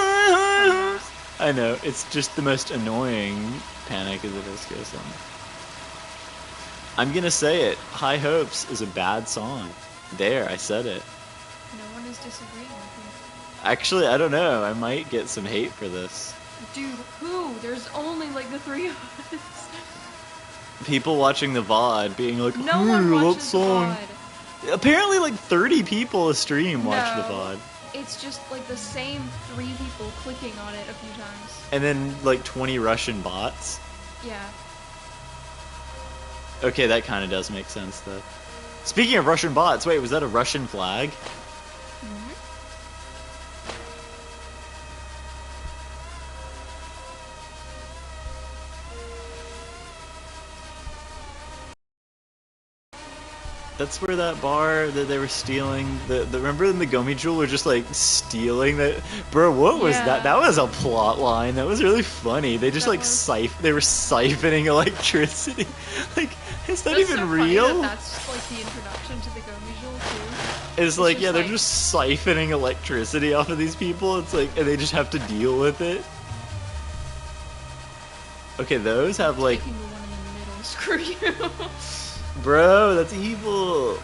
I know, it's just the most annoying Panic at the Disco song. I'm gonna say it. High Hopes is a bad song. There, I said it. No one is disagreeing with me. Actually, I don't know. I might get some hate for this. Dude, who? There's only like the 3 of us. People watching the VOD being like, No one what watches the song? VOD. Apparently like 30 people a stream watch the VOD. It's just like the same 3 people clicking on it a few times. And then like 20 Russian bots. Yeah. Okay, that kind of does make sense though. Speaking of Russian bots, wait, was that a Russian flag? Mm-hmm. That's where that bar that they were stealing. Remember in the Gomi Jewel were just like stealing that. Bro, what was that? That was a plot line. That was really funny. They just That like they were siphoning electricity. Like, is that That's even so real? funny that's like the introduction to the Gomi Jewel too. It's like, yeah, they're just siphoning electricity off of these people. It's like, and they just have to deal with it. Okay, those have like. Taking the one in the middle. Screw you. Bro, that's evil. See,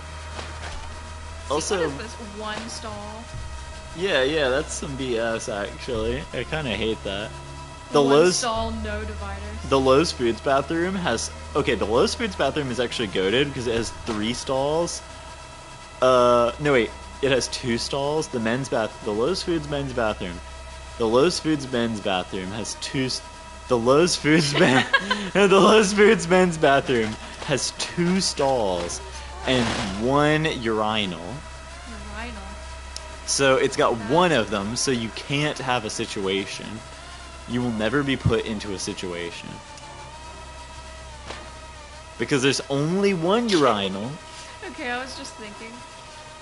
Also, what is this? 1 stall. yeah, that's some BS actually. I kind of hate that. The 1 Lowe's stall, no dividers. The Lowe's Foods bathroom has the Lowe's Foods bathroom is actually goated because it has 3 stalls. No wait, it has 2 stalls. The Lowe's Foods men's bathroom. The Lowe's Foods men's bathroom has 2. The Lowe's Foods the Lowe's Foods men's bathroom has 2 stalls and 1 urinal. Urinal. So it's got 1 of them, so you can't have a situation. You will never be put into a situation. Because there's only 1 urinal. Okay, I was just thinking,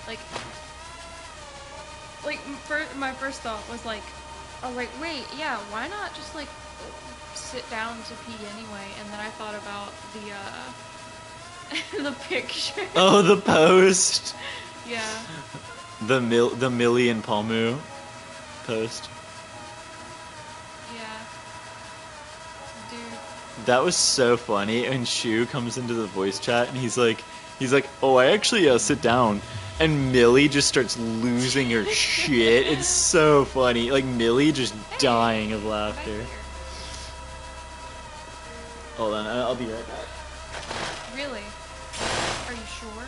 like my first thought was like, I was like, wait, yeah, why not just like sit down to pee anyway? And then I thought about The picture. Oh, the post. Yeah. The Millie and Palmu post. Yeah. Dude. That was so funny. And Shu comes into the voice chat and he's like, oh, I actually sit down. And Millie just starts losing her shit. It's so funny. Like Millie just dying of laughter. Hold on, I'll be right back. Really? Are you sure?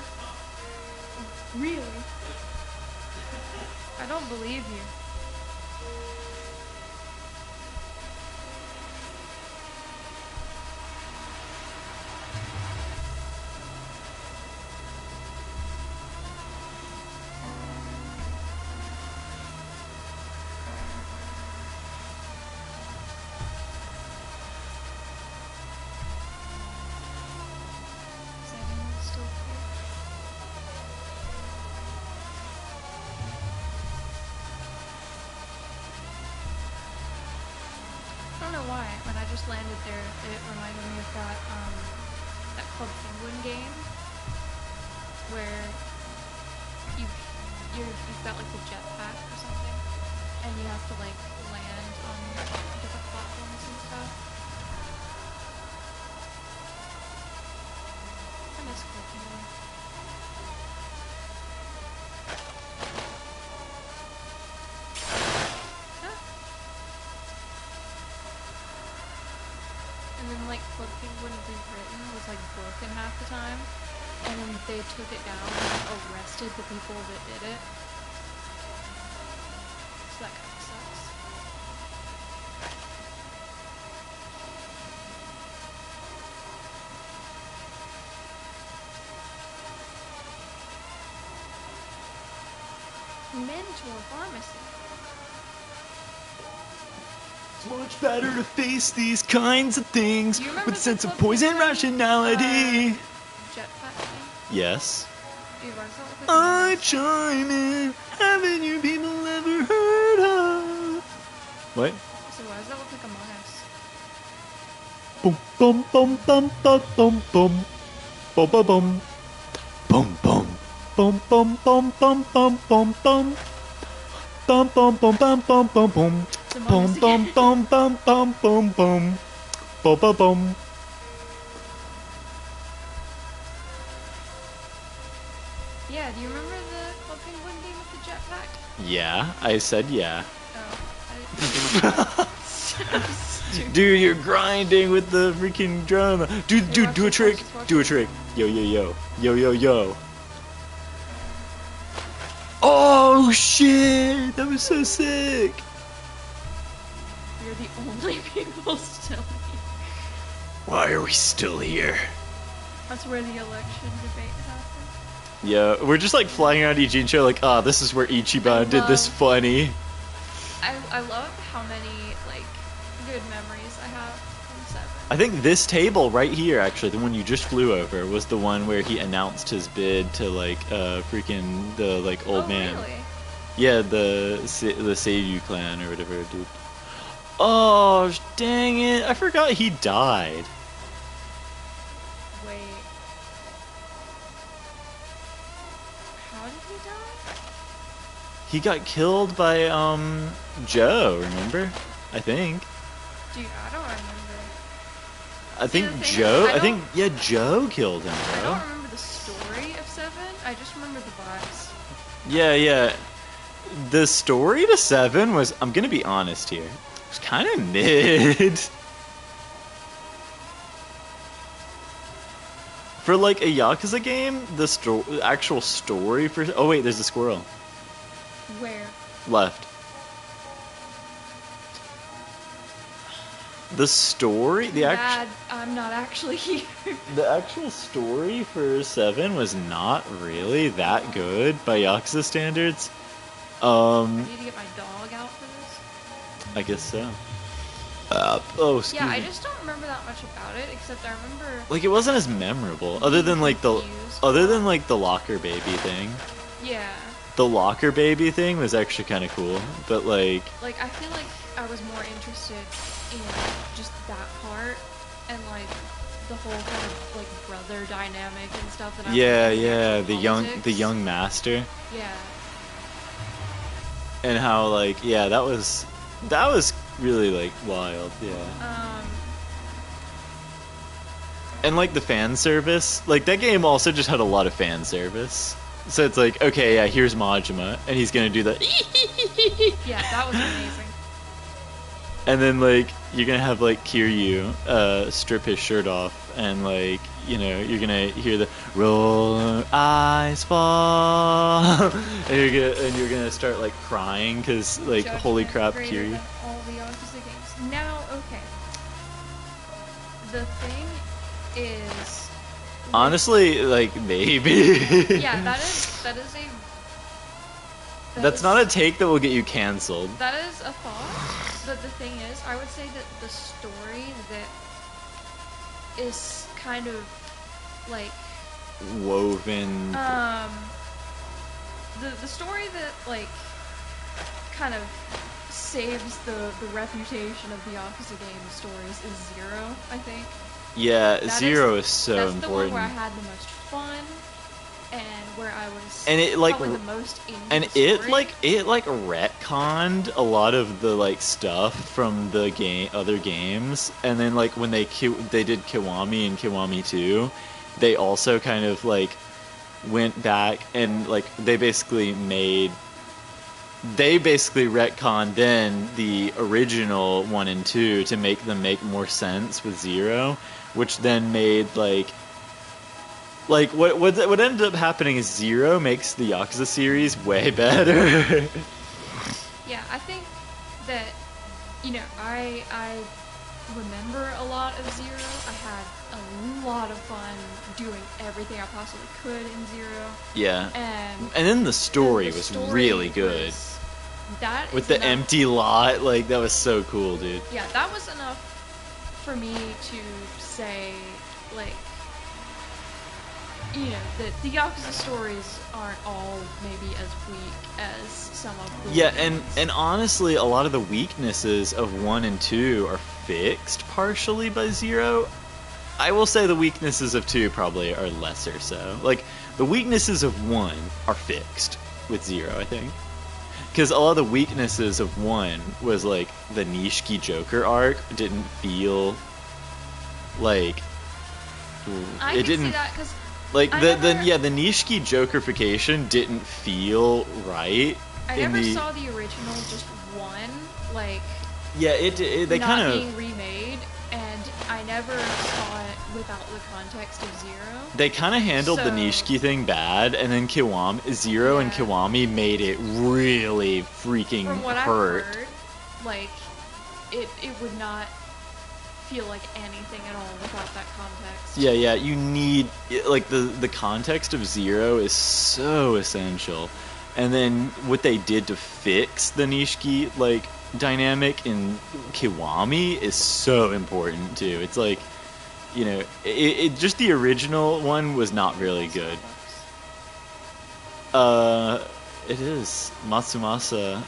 Really? I don't believe you. I don't know why. When I just landed there, it reminded me of that Club Penguin game where you've got like the jetpack or something, and you have to like land on different platforms and stuff. I miss Club Penguin. And then like Club Penguin Rewritten was like broken half the time, and then they took it down and arrested the people that did it. So that kind of sucks. Mentor Pharmacy. It's much better to face these kinds of things Do you remember with a the sense of Club poison Penguin, rationality. Jetpack thing? Yes. Do you remember something? I chime in. Haven't you people ever heard of? What? So why does that look like Among Us? Boom, boom, boom, boom, boom, boom, boom, boom, boom, boom, boom, boom, boom, boom, boom, boom, boom, boom. Bum bum bum bum bum bum bum bum bum bum bum bum bum bum bum bum bum. Yeah, do you remember the Club Penguin game with the jetpack? Yeah, I said yeah. Oh. Dude, you're grinding with the freaking drama. Dude, do a trick. Do a trick. Yo, yo, yo. Yo, yo, yo. Oh, shit. That was so sick. We're the only people still here. Why are we still here? That's where the election debate happened. Yeah, we're just like flying around Ijincho like, ah, this is where Ichiban did this funny. I love how many, like, good memories I have from 7. I think this table right here, actually, the one you just flew over, was the one where he announced his bid to, like, freaking the, like, old man. Really? Yeah, the Seiyu clan or whatever, dude. Oh, dang it. I forgot he died. Wait. How did he die? He got killed by, Joe, remember? I think. Dude, I don't remember. I think the thing Joe, is, I think, yeah, Joe killed him, I bro. don't remember the story of 7. I just remember the vibes. Yeah, yeah. The story to 7 was, I'm gonna be honest here, it was kind of mid. For like a Yakuza game, the actual story for... Oh wait, there's a squirrel. Where? Left. The story, Dad, I'm not actually here. the actual story for 7 was not really that good by Yakuza standards. I need to get my dog out for this. I guess so. Oh, excuse Yeah, me. I just don't remember that much about it, except I remember. Like it wasn't as memorable, other than like the locker baby thing. Yeah. The locker baby thing was actually kind of cool, but like Like I feel like I was more interested in just that part, and like the whole kind of like brother dynamic and stuff that I Yeah, like in yeah, actual the politics. young master. Yeah. And how like that was really like wild, yeah. And like the fan service, like that game also just had a lot of fan service. So it's like, okay, yeah, here's Majima, and he's gonna do the Yeah, that was amazing. and then like you're gonna have like Kiryu strip his shirt off, and like you're gonna hear the roll eyes fall, and you're gonna start like crying because like holy crap, Greater Kiryu. than all the Yakuza games. Now, okay. The thing is. Honestly, like maybe. Yeah, that is a. That's not a take that will get you canceled. That is a thought, but the thing is, I would say that the story that is kind of like Woven. the story that like kind of saves the reputation of the Yakuza game stories is Zero, I think. Yeah, That Zero is so that's important. the one where I had the most fun and where I was and it like probably the most into and the story. it retconned a lot of the like stuff from the other games, and then like when they did Kiwami and Kiwami 2, they also kind of like went back and like they basically retconned then the original 1 and 2 to make them make more sense with Zero, which then made like what ended up happening is Zero makes the Yakuza series way better. Yeah, I think that I remember a lot of Zero. I had a lot of fun doing everything I possibly could in Zero. Yeah. And then the story the was story really good. That With is the enough. empty lot, like that was so cool, dude. Yeah, that was enough for me to say, like, that the Yakuza stories aren't all maybe as weak as some of the Yeah, ones. and honestly, a lot of the weaknesses of 1 and 2 are fixed partially by Zero. I will say the weaknesses of 2 probably are lesser so. Like, the weaknesses of 1 are fixed with Zero, I think. Because a lot of the weaknesses of 1 was, like, the Nishiki Joker arc didn't feel like... I it can didn't... see that, because Like, the Nishiki Jokerification didn't feel right. I never saw the original just one, like, Yeah, they not kind of... being remade, and I never saw it without the context of Zero. They kind of handled the So- Nishiki thing bad, and then Zero and Kiwami made it really freaking From what hurt. I've heard, like, it would not feel like anything at all without that context. Yeah, you need... Like, the context of Zero is so essential. And then what they did to fix the Nishiki, like, dynamic in Kiwami is so important, too. It's like, just the original one was not really good. It is Matsumasa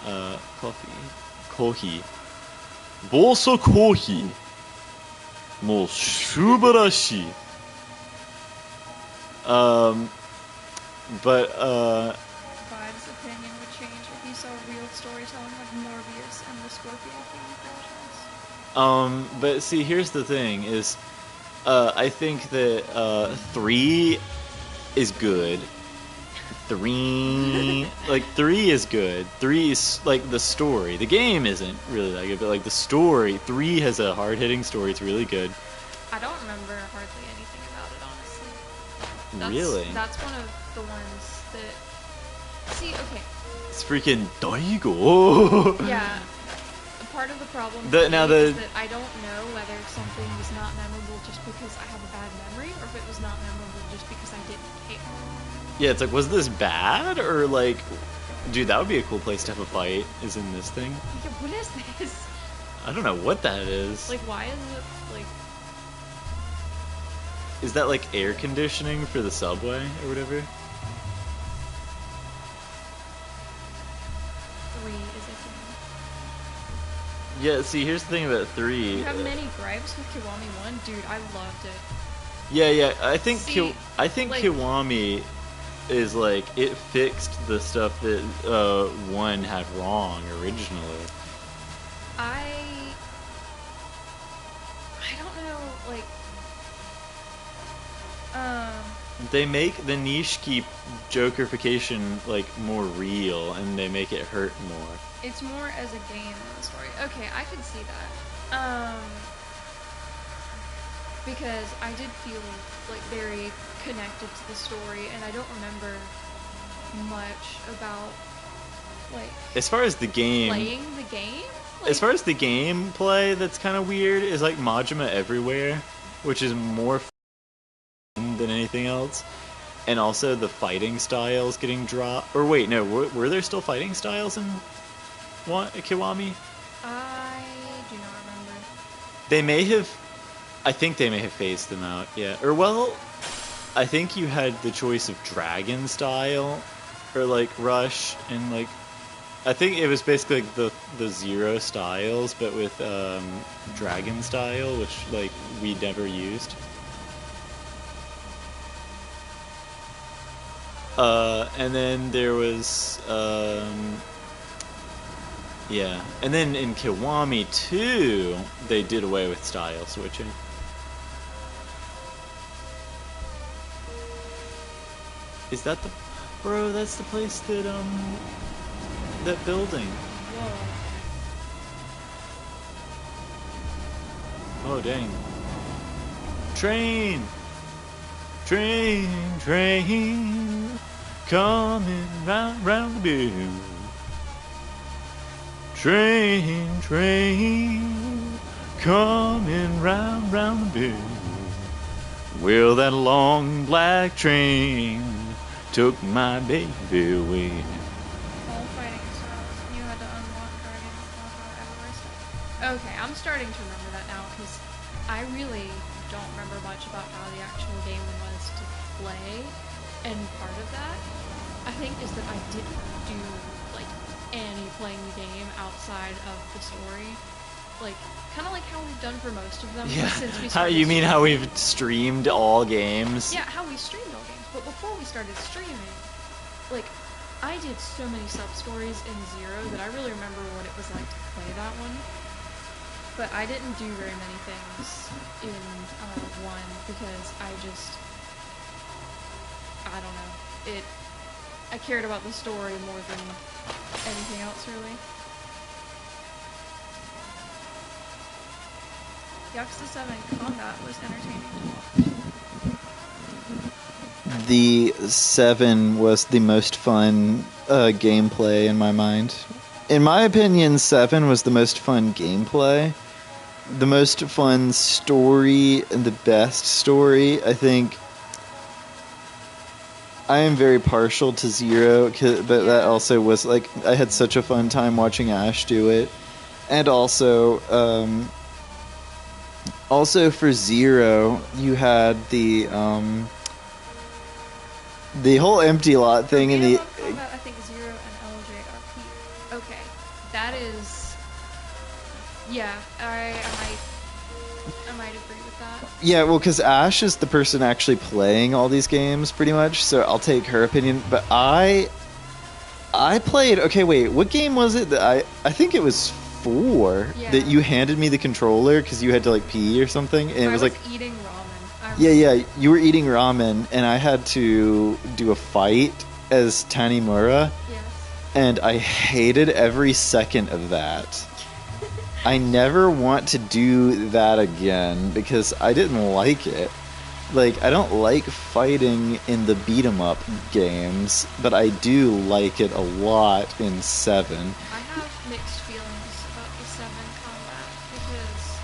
Kohi. Boso Kohi. もう素晴らしい. But Vibe's opinion would change if he saw real storytelling like Morbius and the Scorpion King franchise. But see, here's the thing: is I think that 3 is good. 3 is good. 3 is like the story. The game isn't really that good, but like the story, 3 has a hard-hitting story. It's really good. I don't remember hardly anything about it, honestly. Really? That's one of the ones that. See, okay. It's freaking Daigo. Yeah. Part of the problem The- for now me the- is that I don't know whether something was not memorable just because I have a bad memory, or if it was not memorable just because I didn't care. Yeah, it's like, was this bad? Or like, dude, that would be a cool place to have a fight, is in this thing. Yeah, what is this? I don't know what that is. Like, why is it, like... Is that like air conditioning for the subway or whatever? 3 is a thing. Yeah, see, here's the thing about 3. You have many gripes with Kiwami 1? Dude, I loved it. Yeah, I think See, like- Kiwami is like it fixed the stuff that 1 had wrong originally. I don't know, like, They make the Nishiki Jokerification like more real, and they make it hurt more. it's more as a game than a story. Okay, I could see that. Because I did feel like very connected to the story, and I don't remember much about like As far as the game, playing the game. as far as the gameplay, that's kind of weird. Is like Majima Everywhere, which is more fun than anything else, and also the fighting styles getting dropped. Or wait, no, were there still fighting styles in Kiwami? I do not remember. They may have. I think they may have phased them out. Yeah, or well, I think you had the choice of dragon style, or like rush, and like I think it was basically like the 0 styles, but with dragon style, which like we never used. And then there was yeah, and then in Kiwami 2, they did away with style switching. Is that the bro? That's the place that that building. Whoa. Oh dang! Train, coming round the bend. Train, coming round the bend. Well, that long black train took my baby away. All fighting styles. You had to unlock dragons, everywhere stuff. Okay, I'm starting to remember that now because I really don't remember much about how the actual game was to play, and part of that, I think, is that I didn't do like any playing the game outside of the story, like kind of like how we've done for most of them since we How started. you mean how we've streamed all games? Yeah, how we streamed all games. But before we started streaming, like, I did so many sub-stories in 0 that I really remember what it was like to play that one. But I didn't do very many things in 1 because I don't know. I cared about the story more than anything else, really. Yakuza 7 combat was entertaining to watch. The 7 was the most fun gameplay in my mind. In my opinion, 7 was the most fun gameplay. The most fun story and the best story. I think I am very partial to 0, but that also was like I had such a fun time watching Ash do it. And also for 0, you had the whole empty lot thing in the. Combat, I think 0 and LJ are peak. Okay, that is. Yeah, I might agree with that. Yeah, well, because Ash is the person actually playing all these games, pretty much. So I'll take her opinion. But I played. Okay, wait, what game was it that I think it was 4 that you handed me the controller because you had to like pee or something, and it was like eating ramen. Yeah, you were eating ramen, and I had to do a fight as Tanimura, and I hated every second of that. I never want to do that again because I didn't like it. Like, I don't like fighting in the beat 'em up games, but I do like it a lot in 7. I have mixed feelings about the 7 combat because,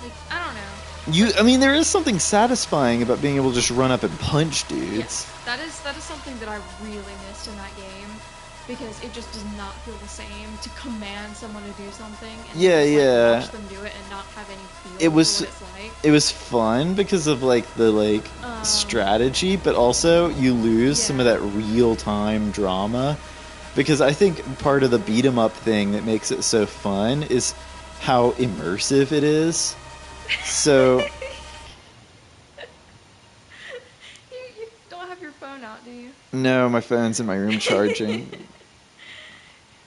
like, I don't know. I mean, there is something satisfying about being able to just run up and punch dudes. Yes, that is something that I really missed in that game because it just does not feel the same to command someone to do something and just, watch them do it and not have any feel for what it's like. It was fun because of like the strategy, but also you lose some of that real time drama. because I think part of the beat 'em up thing that makes it so fun is how immersive it is. So you don't have your phone out, do you? no, my phone's in my room charging.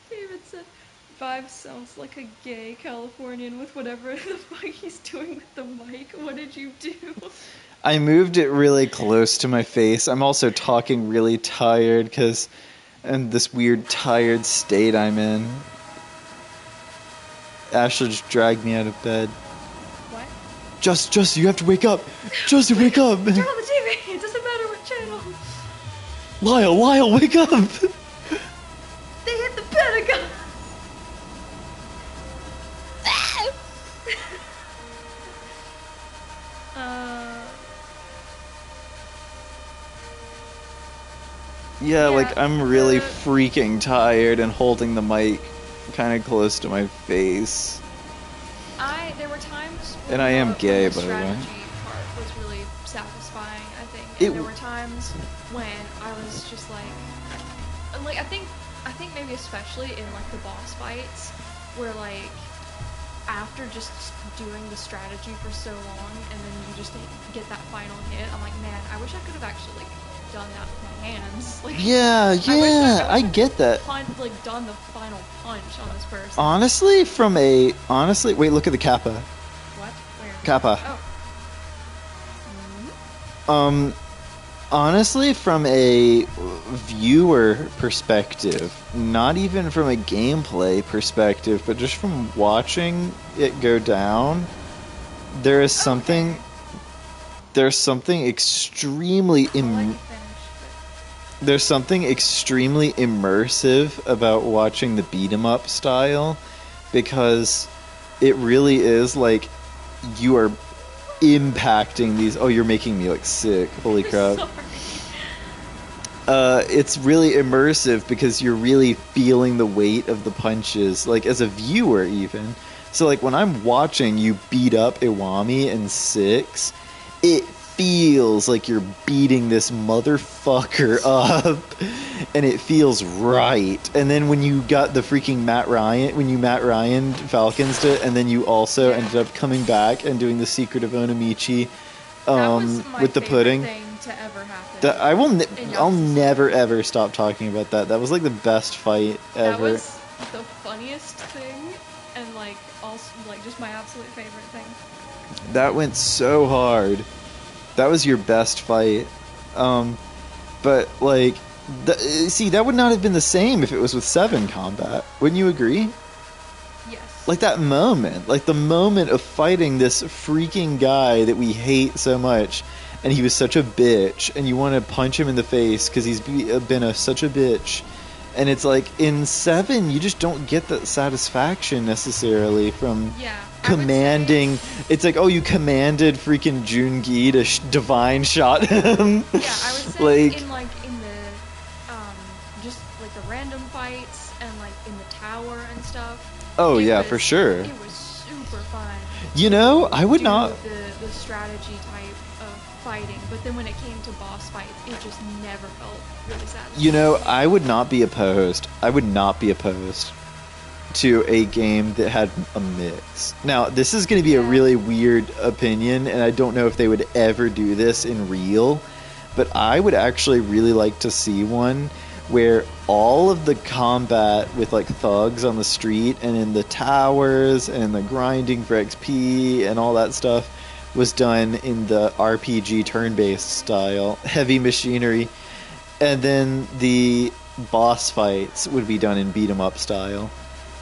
David said, Vibe sounds like a gay Californian with whatever the fuck he's doing with the mic. What did you do? I moved it really close to my face. I'm also talking really tired because and this weird tired state I'm in. Ashley just dragged me out of bed. What? Just, you have to wake up. Just wake up. Turn on the TV. It doesn't matter what channel. Lyle, wake up. They hit the Pentagon. Yeah, like I'm really freaking tired and holding the mic kind of close to my face. There were times when and I am gay, the by the way. strategy part was really satisfying, I think. And there were times when I was just like I think maybe especially in like the boss fights where like after just doing the strategy for so long and then you just get that final hit, I'm like, man, I wish I could have actually like done that with my hands. Like, I get that. Like done the final punch on this person. Honestly, wait, look at the kappa. What? Where? Kappa. Oh. Honestly, from a viewer perspective, not even from a gameplay perspective, but just from watching it go down, there's something extremely there's something extremely immersive about watching the beat 'em up style, because it really is like you are impacting these. Oh, you're making me like sick. Holy crap. It's really immersive because you're really feeling the weight of the punches, like as a viewer even. So like when I'm watching you beat up Iwami in 6, it feels like you're beating this motherfucker up, and it feels right. And then when you got the freaking Matt Ryan Falconsed it, and then you also ended up coming back and doing the Secret of Onamichi with the pudding. Thing to ever happen. I'll never ever stop talking about that. That was like the best fight ever. That was the funniest thing, and like also like just my absolute favorite thing. That went so hard. That was your best fight. But like, see, that would not have been the same if it was with 7 combat. Wouldn't you agree? Yes. Like that moment, like the moment of fighting this freaking guy that we hate so much, and he was such a bitch, and you want to punch him in the face because he's been such a bitch. And it's like, in 7, you just don't get that satisfaction necessarily from commanding. It's like, oh, you commanded freaking Jungi to divine shot him. Yeah, I would say in the just like the random fights and like in the tower and stuff. Oh yeah, for sure. It was super fun. You know, I would not the strategy type of fighting, but then when it came to boss fights, it just never felt really satisfying. You know, I would not be opposed to a game that had a mix. Now, this is going to be a really weird opinion, and I don't know if they would ever do this in real, but I would actually really like to see one where all of the combat with like thugs on the street and in the towers and the grinding for XP and all that stuff was done in the RPG turn-based style, heavy machinery, and then the boss fights would be done in beat-em-up style.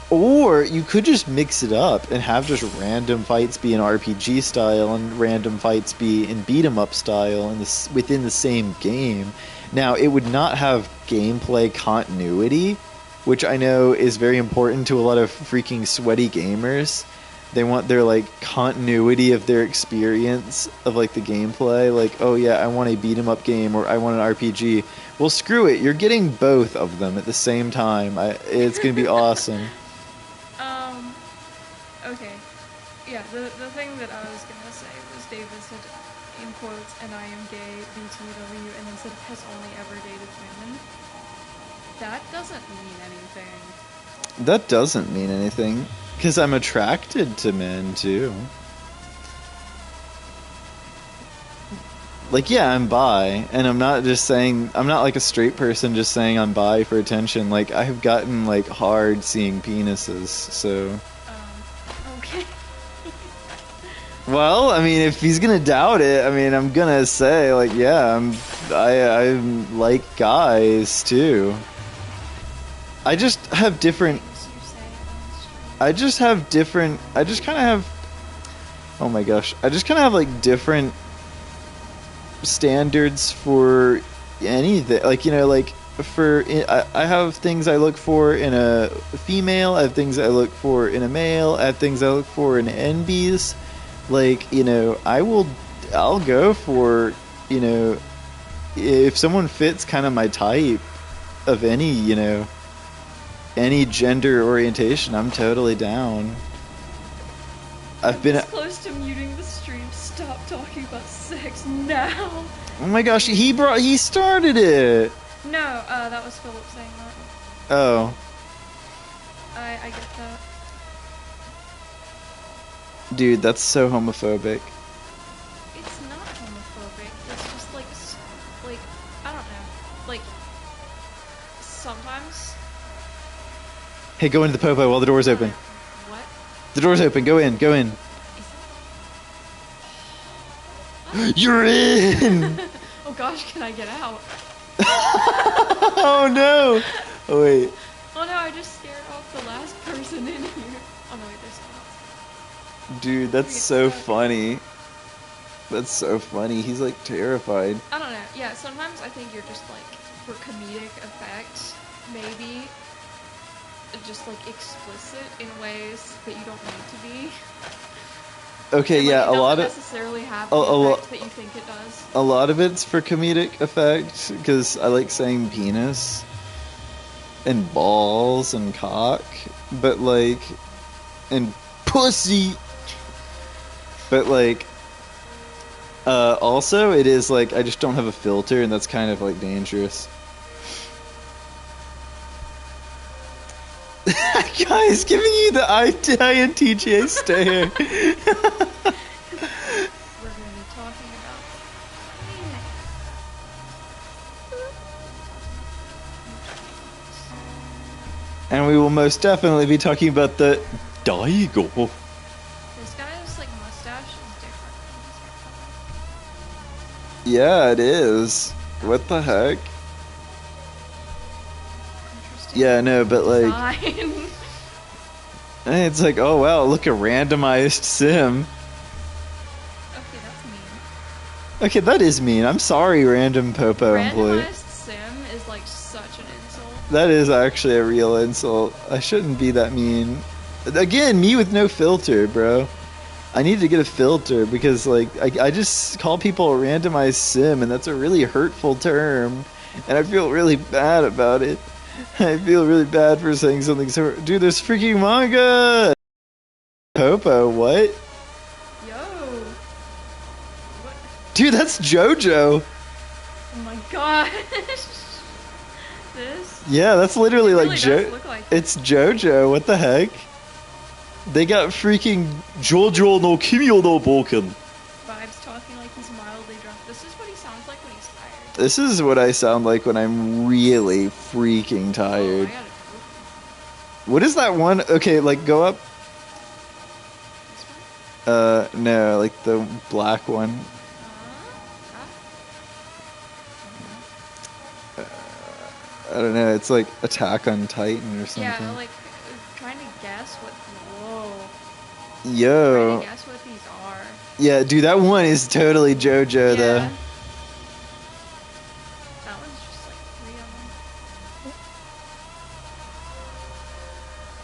Or you could just mix it up and have just random fights be in RPG style and random fights be in beat-em-up style within the same game. Now, it would not have gameplay continuity, which I know is very important to a lot of freaking sweaty gamers. They want their like continuity of their experience of like the gameplay. Like, oh yeah, I want a beat 'em up game, or I want an RPG. Well, screw it. You're getting both of them at the same time. It's gonna be awesome. Okay. Yeah. The thing that I was gonna say was David said in quotes, "and I am gay, BTW," and then said has only ever dated women. That doesn't mean anything. That doesn't mean anything. Because I'm attracted to men, too. Like, yeah, I'm bi, and I'm not just saying, I'm not like a straight person just saying I'm bi for attention. Like, I've gotten, like, hard seeing penises, so. Okay. Well, I mean, if he's gonna doubt it, I mean, I'm gonna say, like, yeah, I like guys, too. I just have different, I just kind of have, oh my gosh, I just kind of have, like, different standards for anything, like, you know, like I have things I look for in a female, I have things I look for in a male, I have things I look for in NBs. Like, you know, I'll go for, you know, if someone fits kind of my type of any, you know, any gender orientation, I'm totally down. I've been close to muting the stream. Stop talking about sex now. Oh my gosh, he started it. No, that was Philip saying that. Oh. I get that. Dude, that's so homophobic. It's not homophobic. It's just like, I don't know. Like, sometimes. Hey, go into the popo while the door's open. What? The door's open. Go in. Go in. You're in! Oh gosh, can I get out? Oh no! Oh wait. Oh no, I just scared off the last person in here. Oh no, wait, there's someone else. Dude, that's so funny. That's so funny. He's like terrified. I don't know. Yeah, sometimes I think you're just like, for comedic effect, maybe just like explicit in ways that you don't need to be. Okay, and, yeah, like, a lot of necessarily have the effect that you think it does. a lot of it's for comedic effect because I like saying penis and balls and cock, but like and pussy. But like also it is like I just don't have a filter and that's kind of like dangerous. Guys, giving you the INTJ stare. We're going to be talking about And we will most definitely be talking about the Daigo. This guy's like mustache is different. Yeah, it is. What the heck? Yeah, no, but like, it's like, oh wow, look, a randomized sim. Okay, that's mean. Okay, that is mean. I'm sorry, random Popo employee. Randomized sim is like such an insult. That is actually a real insult. I shouldn't be that mean. Again, me with no filter, bro. I need to get a filter because like I just call people a randomized sim and that's a really hurtful term. And I feel really bad about it. I feel really bad for saying something so... Dude, there's freaking manga! Popo, what? Yo! What? Dude, that's JoJo! Oh my gosh! This? Yeah, that's literally really like does look like it. It's JoJo, what the heck? They got freaking JoJo no Kimio no Boken. Vibes talking like he's mildly drunk. This is what he sounds like when he's tired. This is what I sound like when I'm really freaking tired. Oh, I gotta What is that one? Okay, like go up. No, like the black one. I don't know. It's like Attack on Titan or something. Yeah, like trying to guess what. Whoa. Yo. Trying to guess what these are. Yeah, dude, that one is totally JoJo though. That one's just like 3 of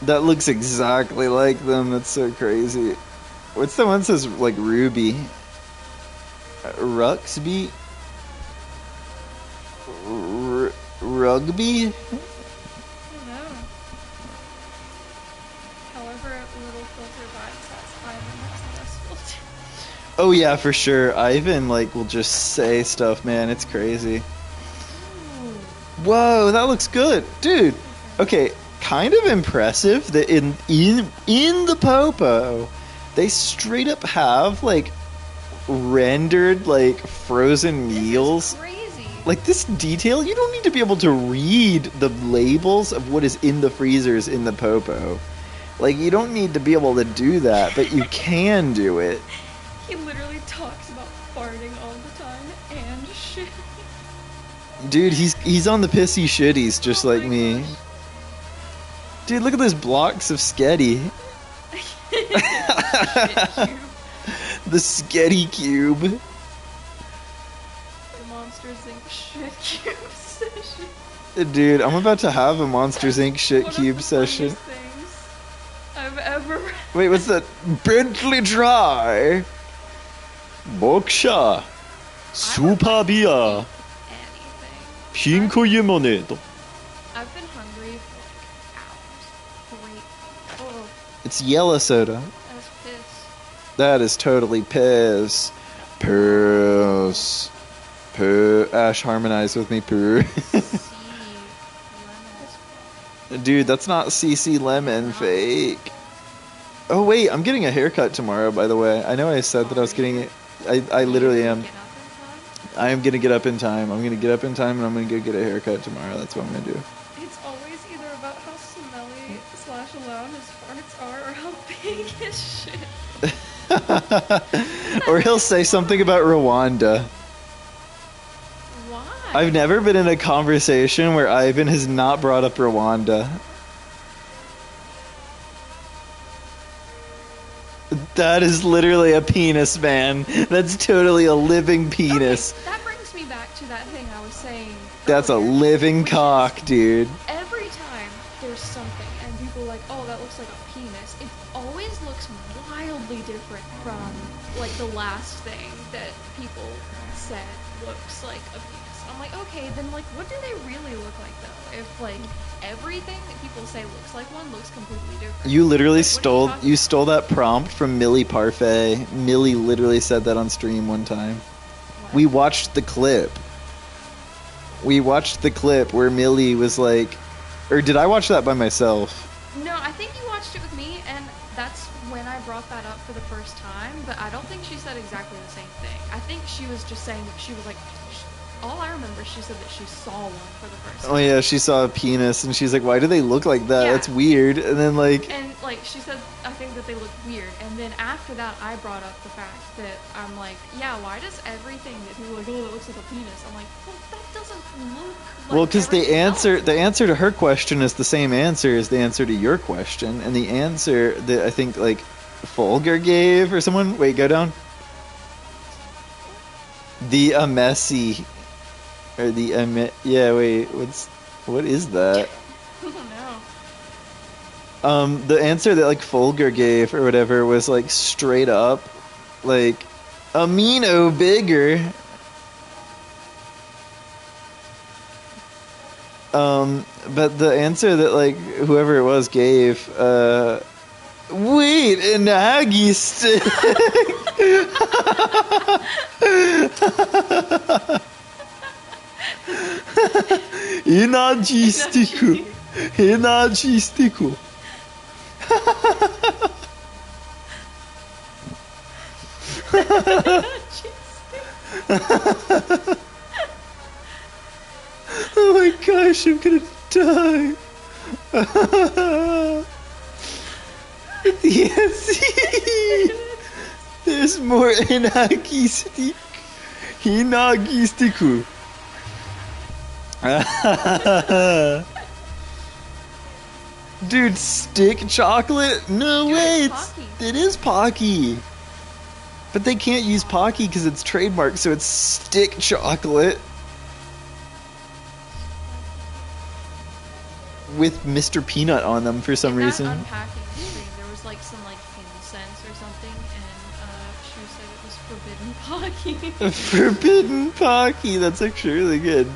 them. That looks exactly like them. That's so crazy. What's the one that says like Ruby? Ruxby? Rugby? I don't know. However, little filter vibes has Ivan has the best filter. Oh yeah, for sure. Ivan like will just say stuff, man. It's crazy. Whoa, that looks good, dude. Okay, kind of impressive that in the Popo, they straight up have like rendered like frozen meals. Crazy. Like this detail, you don't need to be able to read the labels of what is in the freezers in the Popo. Like you don't need to be able to do that, but you can do it. He literally talks about farting all the time and shit. Dude, he's on the pissy shitties just like me. gosh. Dude, look at those blocks of sketty. The sketty cube. The Monsters Inc. shit cube session. Dude, I'm about to have a Monsters Inc. shit One of cube the session. funniest things I've ever read. Wait, what's that? Bentley Dry. Boksha. Super beer. Anything. Pinko Yemonedo. I've been hungry for like hours. Great. Oh, It's yellow soda. that's piss. That is totally piss. Piss. Ash, harmonize with me. Dude, that's not CC Lemon fake. Oh wait, I'm getting a haircut tomorrow, by the way. I know I said that I was getting it. I literally am. I am gonna get up in time. I'm gonna get up in time and I'm gonna go get a haircut tomorrow. That's what I'm gonna do. It's always either about how smelly / loud his farts are or how big his shit. Or he'll say something about Rwanda. Why? I've never been in a conversation where Ivan has not brought up Rwanda. That is literally a penis, man. That's totally a living penis. Okay, that brings me back to that thing I was saying. That's a earlier, living which cock, is dude. Every time there's something and people are like, oh, that looks like a penis, it always looks wildly different from like the last thing that people said looks like a penis. I'm like, okay, then like what do they really look like though? If like everything that people say looks like one looks completely different. You literally Like, what are you talking stole that prompt from Millie Parfait. Millie literally said that on stream one time. We watched the clip. We watched the clip where Millie was like, or did I watch that by myself? No, I think you watched it with me, and that's when I brought that up for the first time, but I don't think she said exactly the same thing. I think she was just saying that she was like, all I remember, she said that she saw one for the first time. Oh yeah, she saw a penis and she's like, why do they look like that? Yeah. That's weird. And then like, And like she said, I think that they look weird. And then after that, I brought up the fact that I'm like, yeah, why does everything that people are like, oh, that looks like a penis? I'm like, well, that doesn't look like well, because everything the answer to her question is the same answer as the answer to your question, and the answer that I think like Folger gave or someone. Wait, go down. The Messi. Or the yeah, wait, what is that? I don't know. The answer that like Folger gave or whatever was like straight up like amino bigger. But the answer that like whoever it was gave, wait, an Aggie stick. Energy stick. Energy stick. Oh my gosh, I'm gonna die. Yes. There's more Inagi stick. Hinagi stick. Dude, stick chocolate? No way, it is Pocky. But they can't use Pocky because it's trademarked, so it's stick chocolate. With Mr. Peanut on them for some reason. Unpacking stream, there was like some like incense or something, and she said it was forbidden Pocky. Forbidden Pocky, that's actually really good.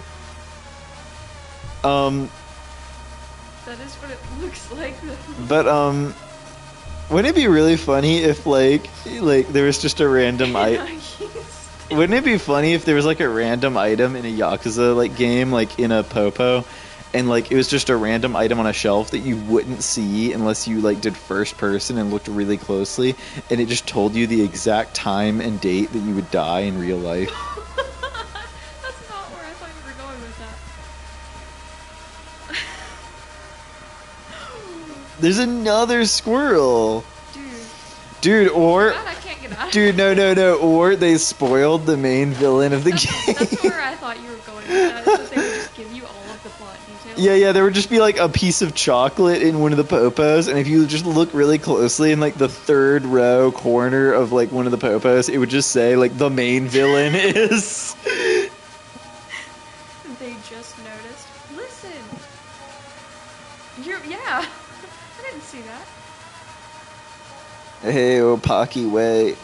That is what it looks like though. But wouldn't it be really funny if like there was just a random Wouldn't it be funny if there was like a random item in a Yakuza like game, like in a Popo, and like it was just a random item on a shelf that you wouldn't see unless you like did first person and looked really closely, and it just told you the exact time and date that you would die in real life. That's not where I thought you were going with that. There's another squirrel. Dude, or God, I can't get out. dude, no, or they spoiled the main villain of the game. That's where I thought you were going with that. Is that they would just give you all of the plot details. Yeah, there would just be like a piece of chocolate in one of the popos, and if you just look really closely in like the third row corner of like one of the popos, it would just say like the main villain is. They just noticed. Listen. Yeah. I didn't see that. Hey, Opaki, wait.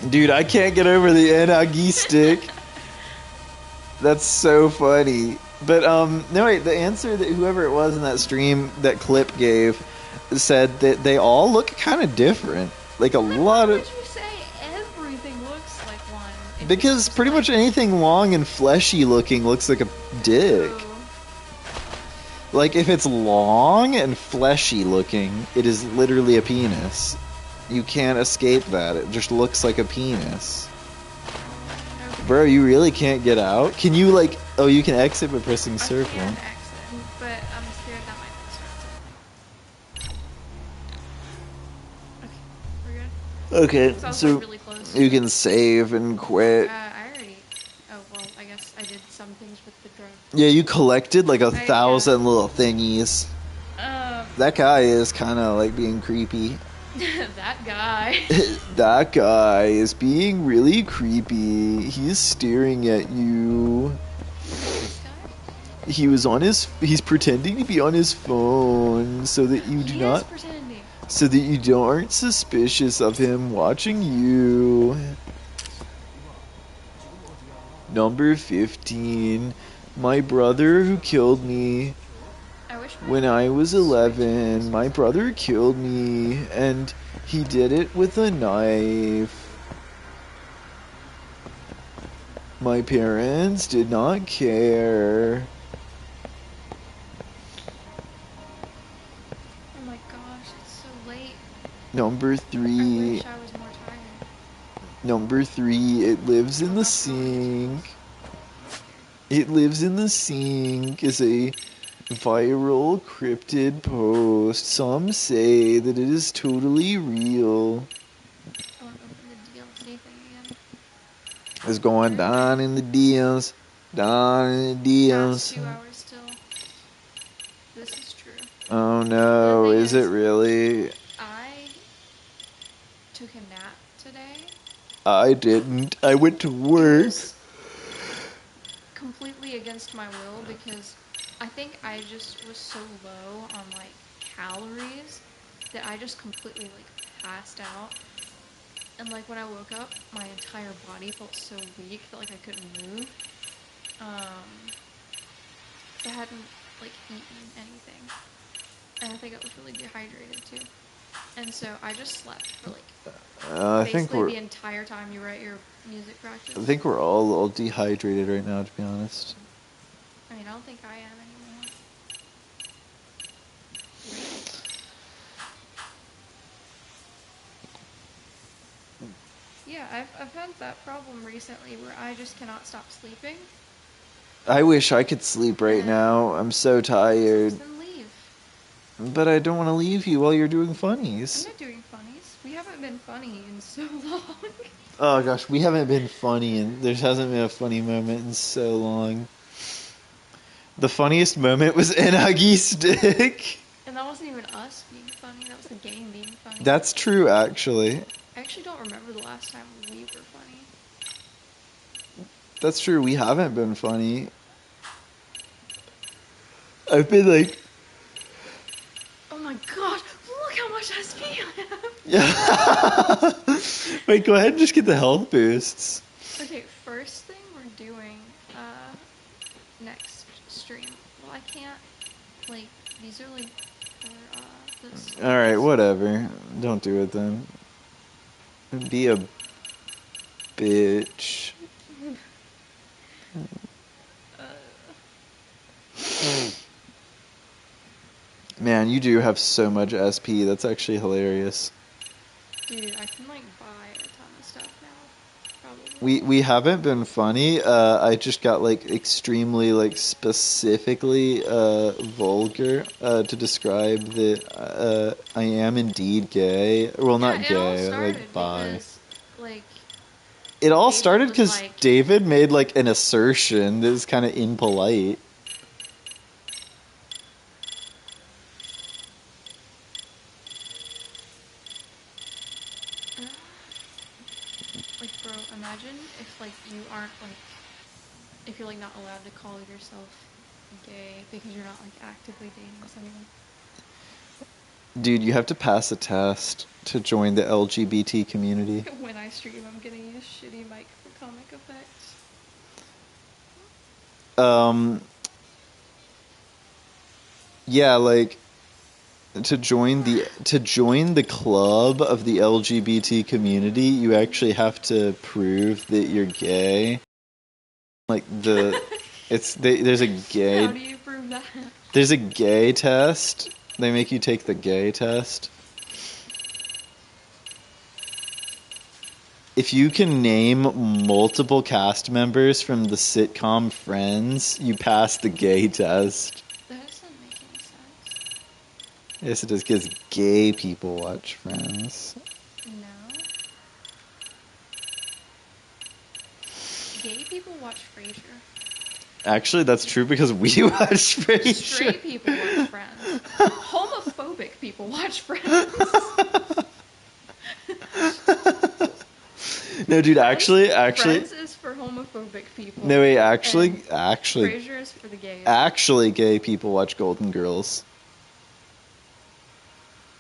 Dude, I can't get over the Enagi stick. That's so funny. But, no, wait, the answer that whoever it was in that stream, that clip gave, said that they all look kind of different. Like, a lot of... Why would you say everything looks like one? Because pretty much anything long and fleshy looking looks like a dick. Like, if it's long and fleshy looking, it is literally a penis. You can't escape that. It just looks like a penis. Bro, you really can't get out? Can you, like... Oh, you can exit by pressing circle. I can exit, but I'm scared that might start something. Okay, we're good? Okay, So I was, so like, really close. you can save and quit. I already... Oh, well, I guess I did some things with the drug. Yeah, you collected like 1,000 little thingies. That guy is kind of like being creepy. That guy. That guy is being really creepy. He's staring at you. He was on his... He's pretending to be on his phone so that you do not... So that you aren't suspicious of him watching you. Number 15. My brother who killed me when I was 11. My brother killed me, and he did it with a knife. My parents did not care. Oh my gosh, it's so late. Number 3. I wish I was more tired. Number 3, it lives in the sink. It lives in the sink is a viral cryptid post. Some say that it is totally real. I want to open the DLC thing again. It's going down in the DMs. Down in the Past DMs. 2 hours still. This is true. Oh no, is it really? I took a nap today. I didn't. I went to work. Completely against my will because I think I just was so low on like calories that I just completely like passed out. And like when I woke up, my entire body felt so weak that like I couldn't move. So I hadn't like eaten anything. And I think I was really dehydrated too. And so I just slept for like I think basically we're... the entire time you were at your music practice. I think we're all a little dehydrated right now, to be honest. I mean, I don't think I am anymore. Yeah, I've had that problem recently where I just cannot stop sleeping. I wish I could sleep right now. I'm so tired. Then leave. But I don't want to leave you while you're doing funnies. I'm not doing funnies. We haven't been funny in so long. Oh gosh, we haven't been funny, and there hasn't been a funny moment in so long. The funniest moment was Enagi Stick. And that wasn't even us being funny. That was the game being funny. That's true, actually. I actually don't remember the last time we were funny. That's true. We haven't been funny. I've been like... Oh my god, look how much SP I have! Yeah. Wait, go ahead and just get the health boosts. Okay, first thing we're doing, next stream. Well, I can't, like, these are like, for, this. Alright, whatever. Don't do it then. Be a bitch. Man, you do have so much SP. That's actually hilarious. Dude, I can like buy a ton of stuff now. Probably. We haven't been funny. I just got like extremely like specifically vulgar to describe that I am indeed gay. Well, Yeah, not it all gay, started like bi. because like It all David started was because like, David made like an assertion that was kind of impolite. like bro, imagine if like you aren't like if you're like not allowed to call yourself gay because you're not like actively dating someone. Dude, you have to pass a test to join the LGBT community. When I stream, I'm gonna use shitty mic for comic effects. Yeah, like to join the club of the LGBT community, you actually have to prove that you're gay. Like there's a gay. How do you prove that? There's a gay test. They make you take the gay test. If you can name multiple cast members from the sitcom Friends, you pass the gay test. That doesn't make any sense. Yes, it does, because gay people watch Friends. No. Gay people watch Frasier. Actually, that's true because we watch Frasier. Straight people watch Friends. Homophobic people watch Friends. No, dude, actually, Friends is for homophobic people. No, wait, actually, Frasier is for the gays. actually, gay people watch Golden Girls.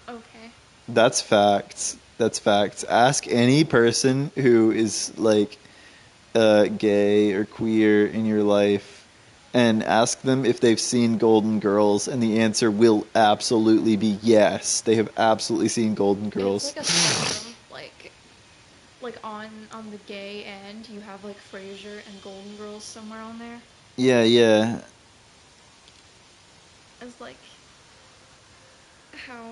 Okay. That's facts. That's facts. Ask any person who is like gay or queer in your life, and ask them if they've seen Golden Girls, and the answer will absolutely be yes. They have absolutely seen Golden Girls. It's like a spectrum, like on the gay end, you have like Frasier and Golden Girls somewhere on there. Yeah. It's like how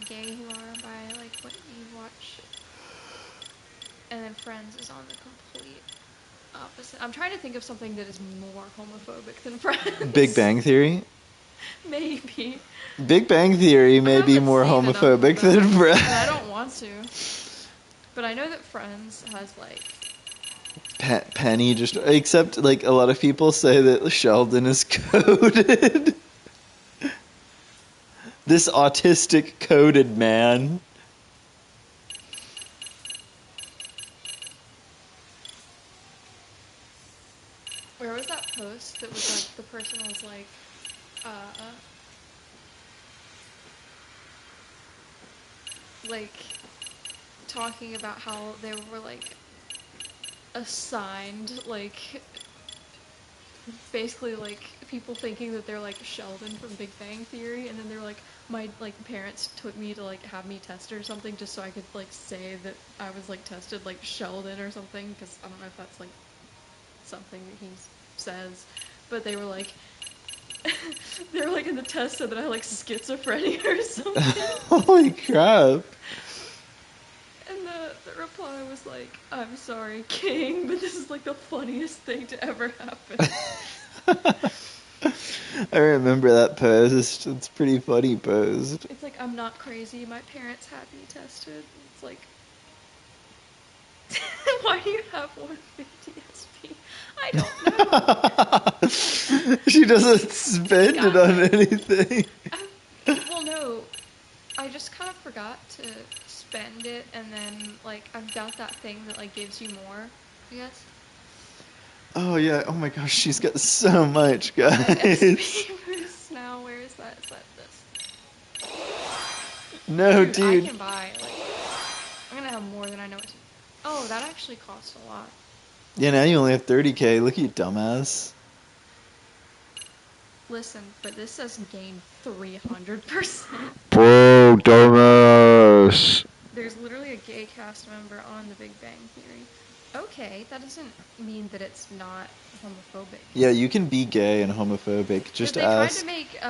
gay you are by like what you watch, and then Friends is on the complete opposite. I'm trying to think of something that is more homophobic than Friends. Big Bang Theory? Maybe. Big Bang Theory may be more homophobic than Friends. And I don't want to. But I know that Friends has like Penny just, except like a lot of people say that Sheldon is coded. This autistic coded man. where was that post that was like the person was like talking about how they were like assigned like basically like people thinking that they're like Sheldon from Big Bang Theory, and then they're like my like parents took me to like have me tested or something just so I could like say that I was like tested like Sheldon or something, because I don't know if that's like something that he says, but they were like they were like in the test said that I like schizophrenia or something. Holy crap. And the reply was like, I'm sorry, King, but this is like the funniest thing to ever happen. I remember that post. It's pretty funny post. It's like, I'm not crazy, my parents had me tested. It's like, why do you have 150 SP? I don't know. She doesn't spend it on anything. Well, no. I just kind of forgot to spend it, and then, like, I've got that thing that, like, gives you more, I guess. Oh, yeah. Oh, my gosh. She's got so much, guys. Now, where is that? Is that this? No, dude. I can buy, like, I'm gonna have more than I know what to. Oh, that actually costs a lot. Yeah, now you only have 30k. Look at you, dumbass. Listen, but this says gain 300%. Bro, dumbass. There's literally a gay cast member on The Big Bang Theory. Okay, that doesn't mean that it's not homophobic. Yeah, you can be gay and homophobic. Just if they tried ask. to make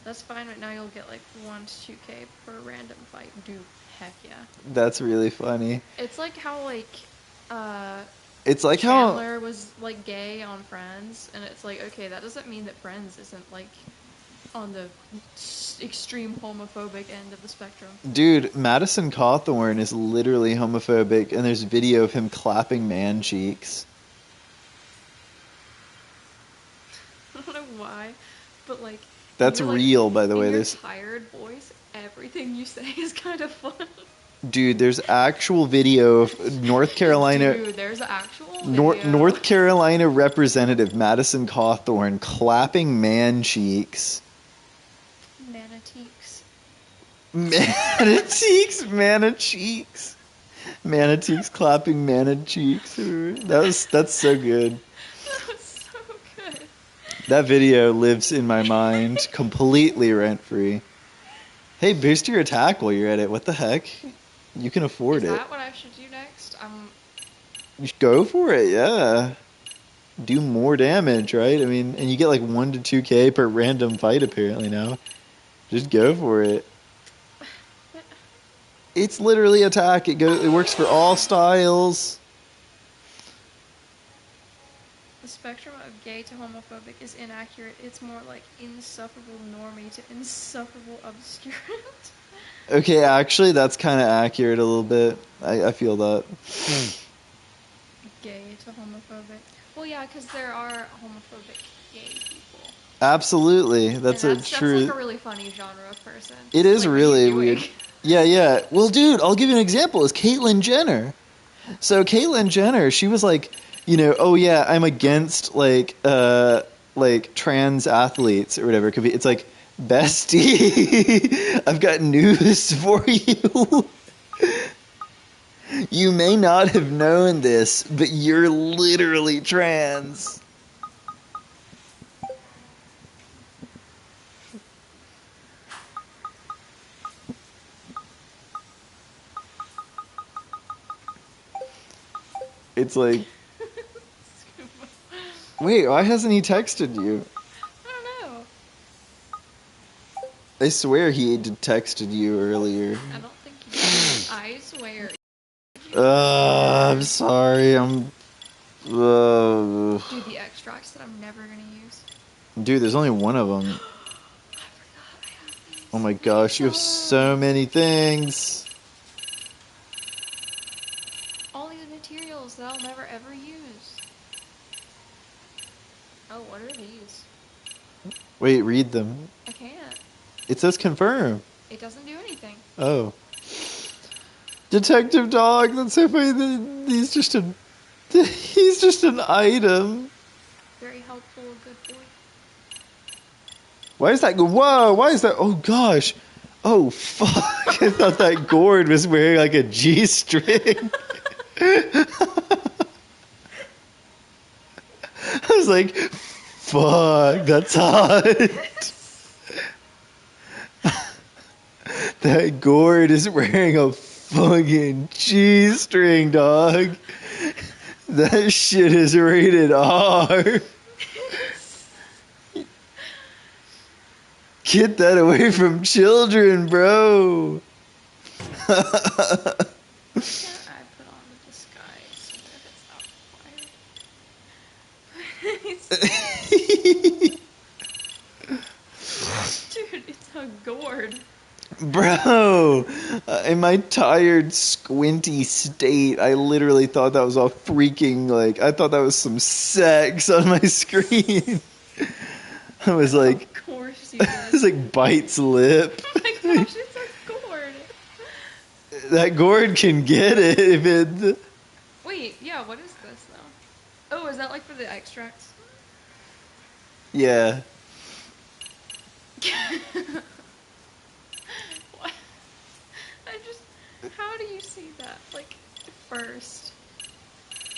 that's fine, but now you'll get like 1 to 2K per random fight. Dude, heck yeah. That's really funny. It's like how like It's like Chandler was like gay on Friends, and it's like, okay, that doesn't mean that Friends isn't like on the extreme homophobic end of the spectrum. Dude, Madison Cawthorn is literally homophobic, and there's video of him clapping man cheeks. I don't know why, but like That's real, by the way. In your There's tired voice, everything you say is kind of fun. Dude, there's actual video of North Carolina. Dude, there's actual video. North Carolina Representative Madison Cawthorn clapping man cheeks. Manateeks. Manateeks, manacheeks. Manateeks clapping manacheeks. That's so good. That was so good. That video lives in my mind completely rent free. Hey, boost your attack while you're at it. What the heck? You can afford it. Is that what I should do next? You should go for it, yeah. Do more damage, right? I mean, and you get like 1 to 2k per random fight apparently now. Just go for it. It's literally attack. It works for all styles. The spectrum of gay to homophobic is inaccurate. It's more like insufferable normie to insufferable obscurant. Okay, actually, that's kind of accurate a little bit. I feel that. Gay to homophobic. Well, yeah, because there are homophobic gay people. Absolutely, that's true. That's like a really funny genre of person. It is like, really weird. Yeah. Well, dude, I'll give you an example. It's Caitlyn Jenner. So Caitlyn Jenner, she was like, oh yeah, I'm against like trans athletes or whatever. It could be. It's like, bestie, I've got news for you. You may not have known this, but you're literally trans. It's like, wait, why hasn't he texted you? I don't know. I swear he had texted you earlier. I don't think he did. I swear. I'm sorry. Dude, the extracts that I'm never gonna use. Dude, there's only one of them. Oh my gosh, you have so many things. All these materials that I'll never ever use. Oh, what are these? Wait, read them. I can't. It says confirm. It doesn't do anything. Oh. Detective Dog, that's so funny. He's just an item. Very helpful, good boy. Why is that? Whoa! Why is that? Oh gosh! Oh fuck! I thought that gourd was wearing like a G-string. I was like, fuck, that's hot. That gourd is wearing a fucking G-string, dog. That shit is rated R. Get that away from children, bro. I put on the disguise if it's not Dude, it's a gourd. Bro, in my tired, squinty state, I literally thought that was a freaking, I thought that was some sex on my screen. I was like, of course you did. I was like, bites lip. Oh my gosh, it's a gourd. That gourd can get it if it... Wait, yeah, what is this, though? Oh, is that like for the extracts? Yeah. What? How do you see that, first?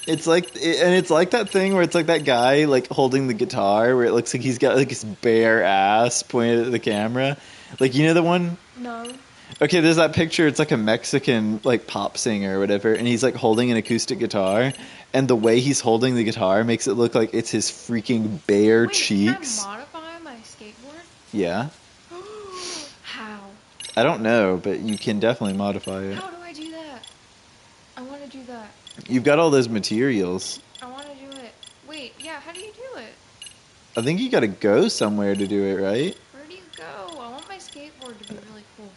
It's like, and it's like that thing where it's like that guy, holding the guitar, where it looks like he's got, his bare ass pointed at the camera. You know the one? No. Okay, there's that picture. It's like a Mexican like pop singer or whatever, and he's like holding an acoustic guitar, and the way he's holding the guitar makes it look like it's his freaking bare cheeks. Can I modify my skateboard? Yeah. How? I don't know, but you can definitely modify it. How do I do that? I want to do that. You've got all those materials. I want to do it. Wait, yeah, how do you do it? I think you gotta go somewhere to do it, right? Where do you go? I want my skateboard to be really cool.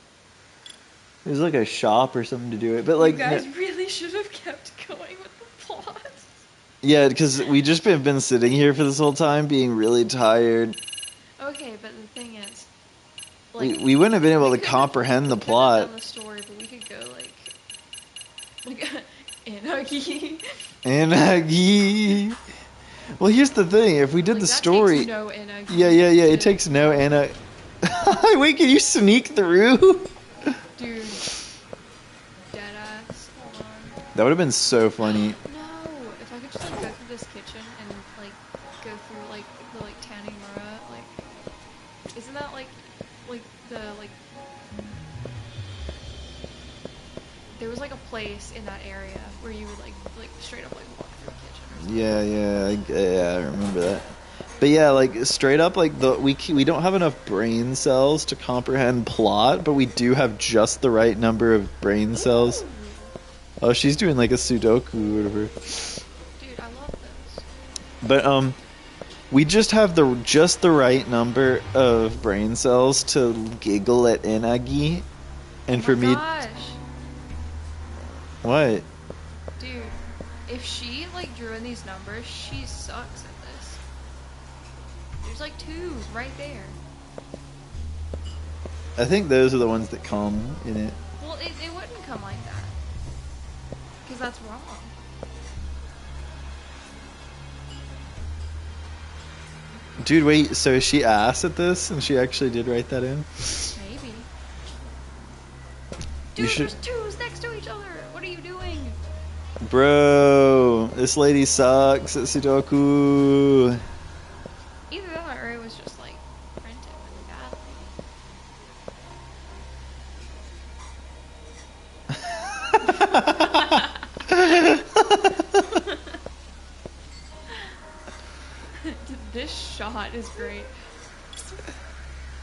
There's like a shop or something to do it, but like... You guys really should have kept going with the plot. Yeah, because we just been sitting here for this whole time being really tired. Okay, but the thing is... Like, we wouldn't have been able to comprehend the plot. Done the story, but we could go like Inagi. Inagi. Well, here's the thing: if we did the story, takes no Inagi. Yeah, it takes no Inagi. Wait, can you sneak through? Dude, deadass. Hold on. That would have been so funny. No, if I could just like go through this kitchen and like go through like the like Tanimura, like, isn't that like the like. There was like a place in that area where you would like straight up like walk through the kitchen or something. Yeah, I remember that. But yeah, like straight up, like we don't have enough brain cells to comprehend plot, but we do have just the right number of brain cells. Oh, she's doing like a Sudoku or whatever. Dude, I love this. But we just have just the right number of brain cells to giggle at Inagi, and for me. Gosh. What? Dude, if she like drew in these numbers, she sucks at this. There's like 2s right there. I think those are the ones that come in it. Well, it wouldn't come like that. Because that's wrong. Dude, wait, so is she ass at this? And she actually did write that in? Maybe. Dude, there's 2s next to each other. What are you doing? Bro, this lady sucks at Sudoku. Either that or it was just like printed really badly. This shot is great.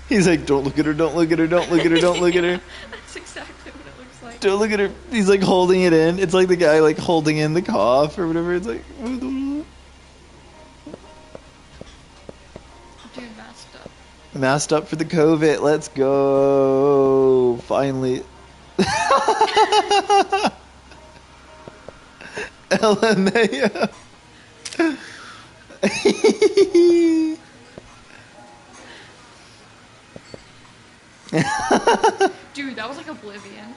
He's like, don't look at her, don't look at her, don't look at her, don't look at her. That's exactly what it looks like. Don't look at her. He's like holding it in. It's like the guy like holding in the cough or whatever. It's like... Dude, masked up. Masked up for the COVID. Let's go. Finally. LMAO. Dude, that was like Oblivion.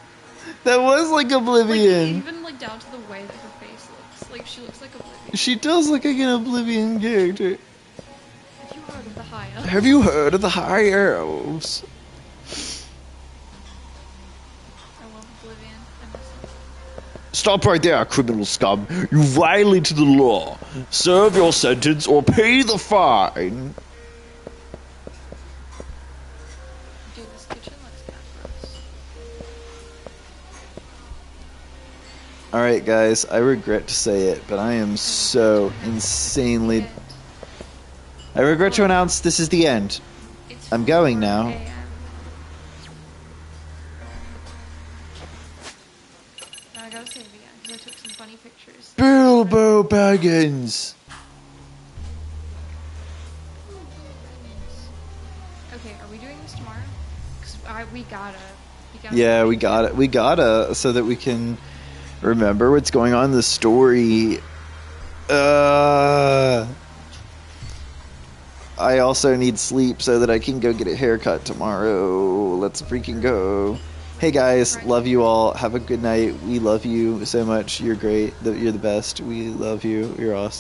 That was like Oblivion. Like, even like down to the way that her face looks. Like she looks like Oblivion. She does look like an Oblivion character. Have you heard of the High Elves? Have you heard of the High Elves? I love Oblivion. I miss it. Stop right there, criminal scum. You violated the law. Serve your sentence or pay the fine. Dude, this kitchen looks bad for us. Alright guys, I regret to say it, but I am so insanely... I regret to announce this is the end. I'm going now. No, I gotta save it again, because I took some funny pictures. Bilbo Baggins! Okay, are we doing this tomorrow? Because we gotta. Yeah, we gotta, so that we can remember what's going on in the story. I also need sleep so that I can go get a haircut tomorrow. Let's freaking go. Hey guys, love you all. Have a good night. We love you so much. You're great. You're the best. We love you. You're awesome.